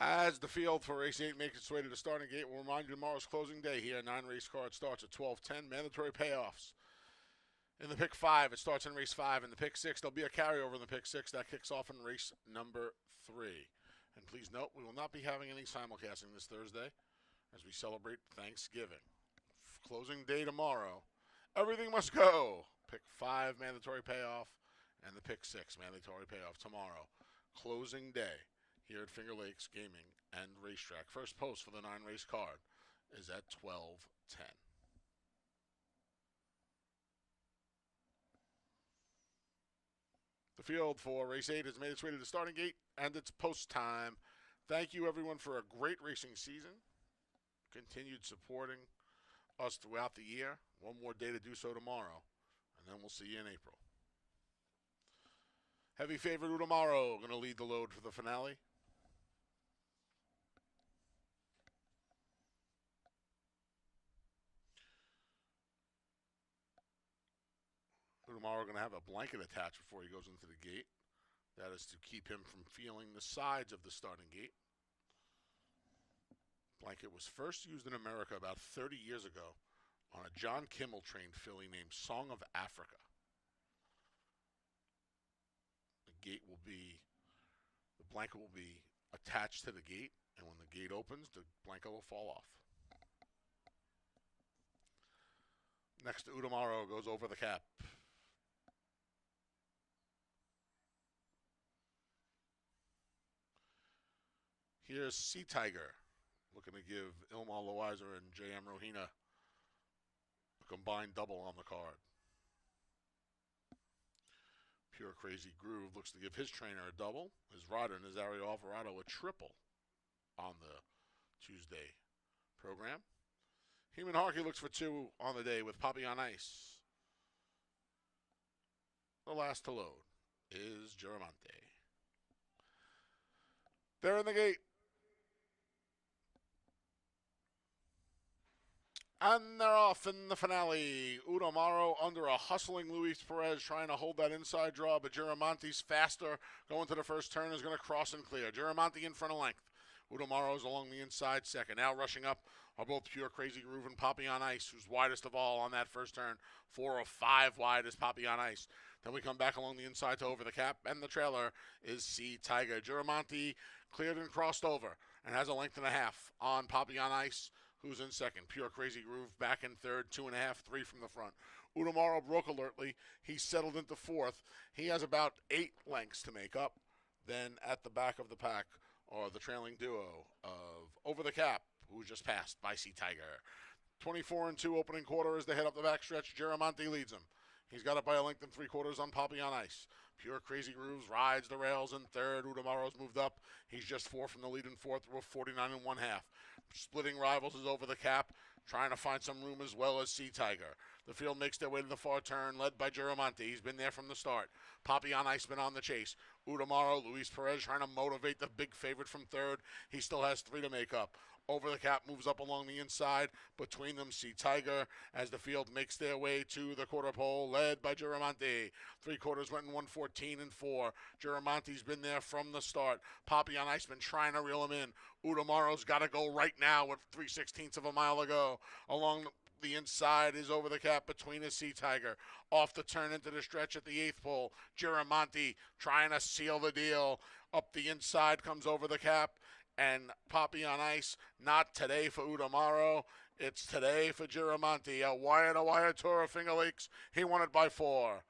As the field for race 8 makes its way to the starting gate, we'll remind you tomorrow's closing day here. 9 race card starts at 12:10. Mandatory payoffs In the pick 5, it starts in race 5. In the pick 6, there'll be a carryover in the pick 6 that kicks off in race number 3. And please note, we will not be having any simulcasting this Thursday as we celebrate Thanksgiving. Closing day tomorrow. Everything must go. Pick 5 mandatory payoff and the pick 6 mandatory payoff tomorrow. Closing day here at Finger Lakes Gaming and Racetrack. First post for the 9-race card is at 12:10. The field for race 8 has made its way to the starting gate, and it's post time. Thank you, everyone, for a great racing season. Continued supporting us throughout the year. One more day to do so tomorrow, and then we'll see you in April. Heavy favorite Udamaro going to lead the load for the finale. Udamaro going to have a blanket attached before he goes into the gate. That is to keep him from feeling the sides of the starting gate. Blanket was first used in America about 30 years ago on a John Kimmel trained filly named Song of Africa. The blanket will be attached to the gate, and when the gate opens, the blanket will fall off. Next, Udamaro goes over the cap. Here's Sea Tiger, looking to give Ilma Loiser and J.M. Rohina a combined double on the card. Pure Crazy Groove looks to give his trainer a double. His rider, Nazario Alvarado, a triple on the Tuesday program. Heman Harkey looks for 2 on the day with Poppy on Ice. The last to load is Giramante. They're in the gate. And they're off in the finale. Udamaro under a hustling Luis Perez trying to hold that inside draw, but Giramonte's faster. Going to the first turn is going to cross and clear. Giramonte in front of length. Udamaro's along the inside second. Now rushing up are both Pure Crazy Groove and Poppy on Ice, who's widest of all on that first turn. 4 of 5 wide is Poppy on Ice. Then we come back along the inside to over the cap, and the trailer is Sea Tiger. Giramonte cleared and crossed over and has a length and a half on Poppy on Ice, who's in second. Pure Crazy Groove back in third, 2.5, 3 from the front. Udamaro broke alertly. He settled into fourth. He has about 8 lengths to make up. Then at the back of the pack are the trailing duo of Over the Cap, who just passed by Sea Tiger. 24-2 opening quarter as they head up the backstretch. Giramonte leads him. He's got it by a length and 3/4 on Poppy on Ice. Pure Crazy Grooves rides the rails in third. Udamaro's moved up. He's just 4 from the lead in fourth with 49 1/2. Splitting rivals is Over the Cap, trying to find some room as well as Sea Tiger. The field makes their way to the far turn, led by Giramonte. He's been there from the start. Poppy on Ice been on the chase. Udamaro, Luis Perez trying to motivate the big favorite from third. He still has 3 to make up. Over the Cap moves up along the inside. Between them, Sea Tiger, as the field makes their way to the quarter pole, led by Giramonte. 3/4 went in 1:14 4. Giramonte's been there from the start. Poppy on Ice been trying to reel him in. Udamaro's got to go right now with 3/16 of a mile to go. Along the inside is Over the Cap between his Sea Tiger. Off the turn into the stretch at the 8th pole. Giramonte trying to seal the deal. Up the inside comes Over the Cap. And Poppy on Ice, not today for Udamaro. It's today for Giramonte. A wire tour of Finger Lakes. He won it by 4.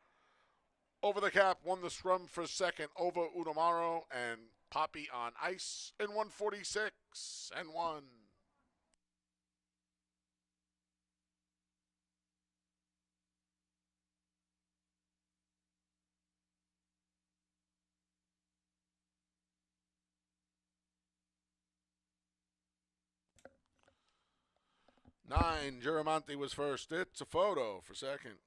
Over the Cap won the scrum for second over Udamaro, and Poppy on Ice in 1:46 1. Nine, Giramonte was first. It's a photo for second.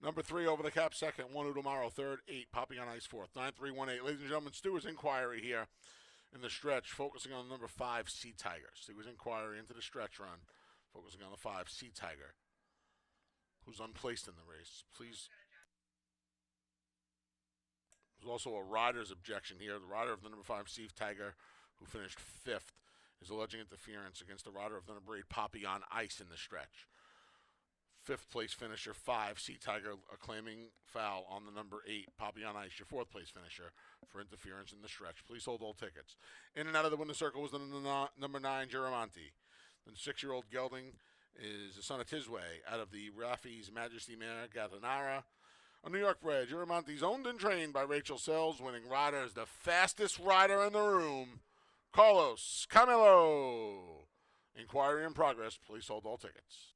Number 3, Over the Cap, second. 1 Udomaro, third. 8, Poppy on Ice, fourth. 9-3-1-8. Ladies and gentlemen, Stewart's inquiry here in the stretch, focusing on number 5, Sea Tiger. Stewart's inquiry into the stretch run, focusing on the 5, Sea Tiger, who's unplaced in the race. Please. There's also a rider's objection here. The rider of the number 5, Sea Tiger, who finished 5th, is alleging interference against the rider of the number 8, Poppy on Ice in the stretch. 5th place finisher, 5, Sea Tiger, claiming foul on the number 8, Poppy on Ice, your 4th place finisher, for interference in the stretch. Please hold all tickets. In and out of the winner circle was the number 9, Giramonte. The 6-year-old gelding is the son of Tisway out of the Raffi's Majesty mare, Gatanara. A New York bred, Giramonte's owned and trained by Rachel Sells, winning rider is the fastest rider in the room, Carlos Camilo. Inquiry in progress. Please hold all tickets.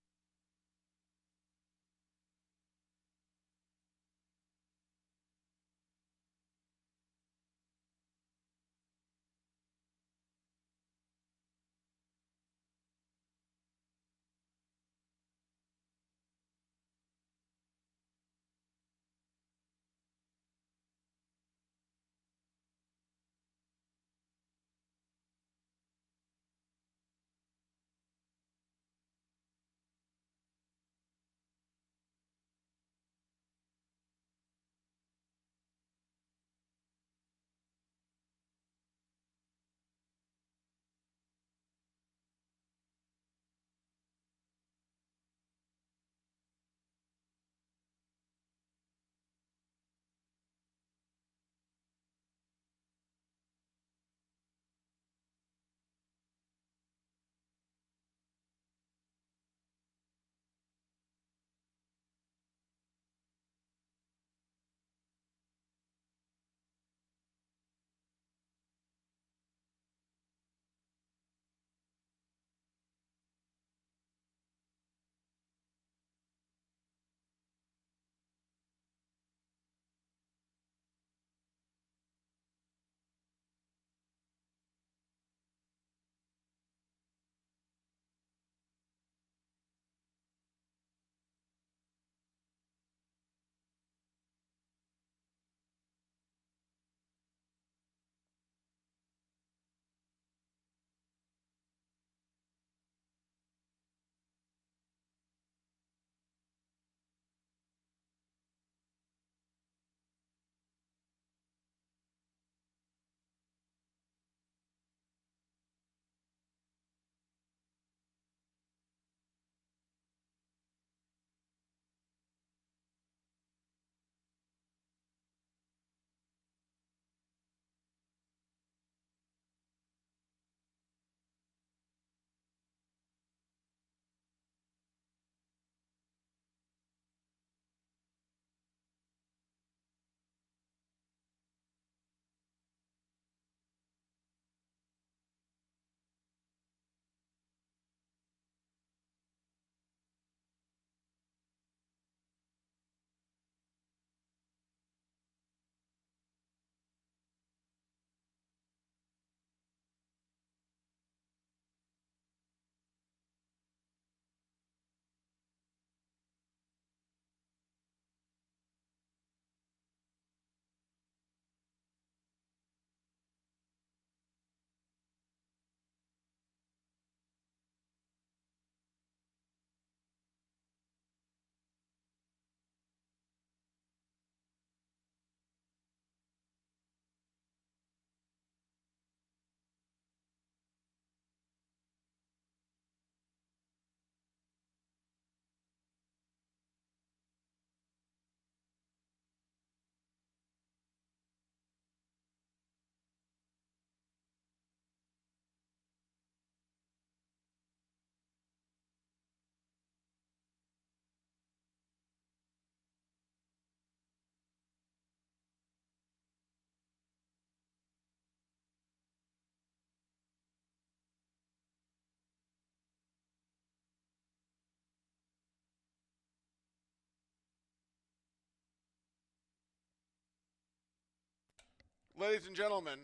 Ladies and gentlemen,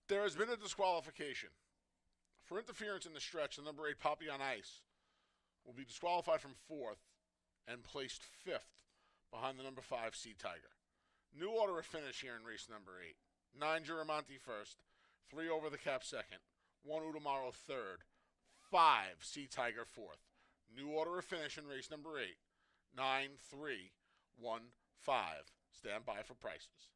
there has been a disqualification. For interference in the stretch, the number 8, Poppy on Ice, will be disqualified from 4th and placed 5th. behind the number 5 Sea Tiger. New order of finish here in race number 8. 9 Giramonte first, 3 Over the Cap second, 1 Udamaro third, 5 Sea Tiger fourth. New order of finish in race number 8. 9, 3, 1, 5. Stand by for prices.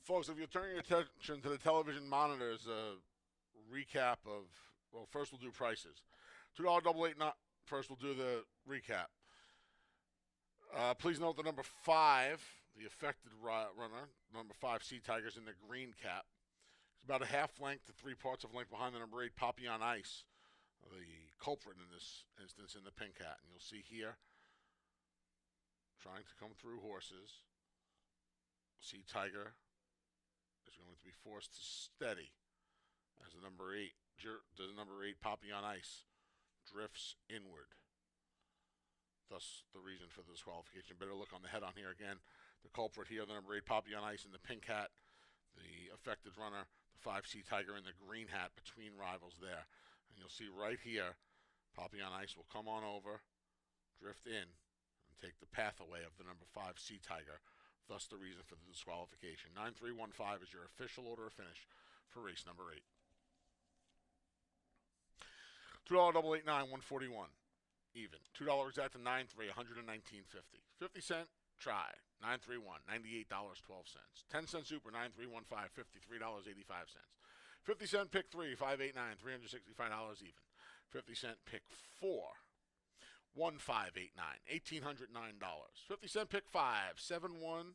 Folks, if you're turning your attention to the television monitors, recap of, well, first we'll do prices. $2 double eight, not first we'll do the recap. Please note the number 5, the affected runner, number 5 Sea Tigers in the green cap. It's about a half length to 3/4 of length behind the number 8 Poppy on Ice, the culprit in this instance in the pink hat. And you'll see here, trying to come through horses, Sea Tiger is going to be forced to steady as the number 8, Poppy on Ice, drifts inward. Thus, the reason for the disqualification. Better look on the head on here again. The culprit here, the number 8 Poppy on Ice in the pink hat. The affected runner, the 5 Sea Tiger in the green hat between rivals there. And you'll see right here, Poppy on Ice will come on over, drift in, and take the path away of the number 5 Sea Tiger. Thus the reason for the disqualification. 9-3-1-5 is your official order of finish for race number 8. $2 double 8 9 141 even. $2 exact to 9-3 119.50. 50-cent try 931 $98.12. 10-cent super 9-3-1-5 $53.85. 50-cent pick 3 589 $365 even. 50-cent pick 4 1589 $1,809. 50-cent pick 5 71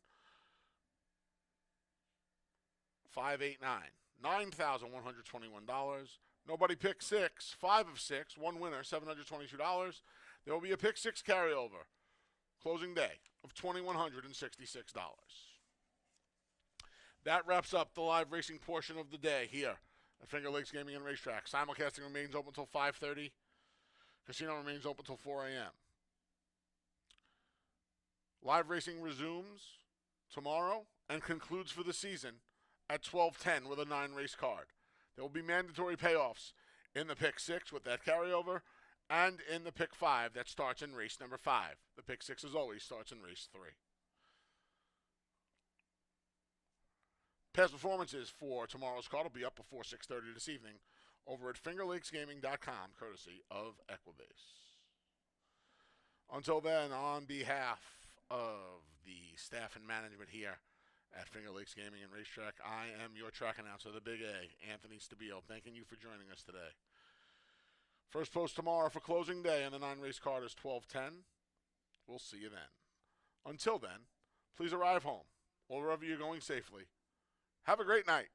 589 $9,121. Nobody picked 6. 5 of 6. One winner, $722. There will be a pick 6 carryover. Closing day of $2,166. That wraps up the live racing portion of the day here at Finger Lakes Gaming and Racetrack. Simulcasting remains open until 5:30. Casino remains open until 4 a.m. Live racing resumes tomorrow and concludes for the season at 12:10 with a 9-race card. There will be mandatory payoffs in the pick 6 with that carryover and in the pick 5 that starts in race number 5. The pick 6, as always, starts in race 3. Past performances for tomorrow's card will be up before 6:30 this evening over at fingerlakesgaming.com, courtesy of Equibase. Until then, on behalf of the staff and management here at Finger Lakes Gaming and Racetrack, I am your track announcer, the Big A, Anthony Stabile, thanking you for joining us today. First post tomorrow for closing day, and the 9-race card is 12:10. We'll see you then. Until then, please arrive home or wherever you're going safely. Have a great night.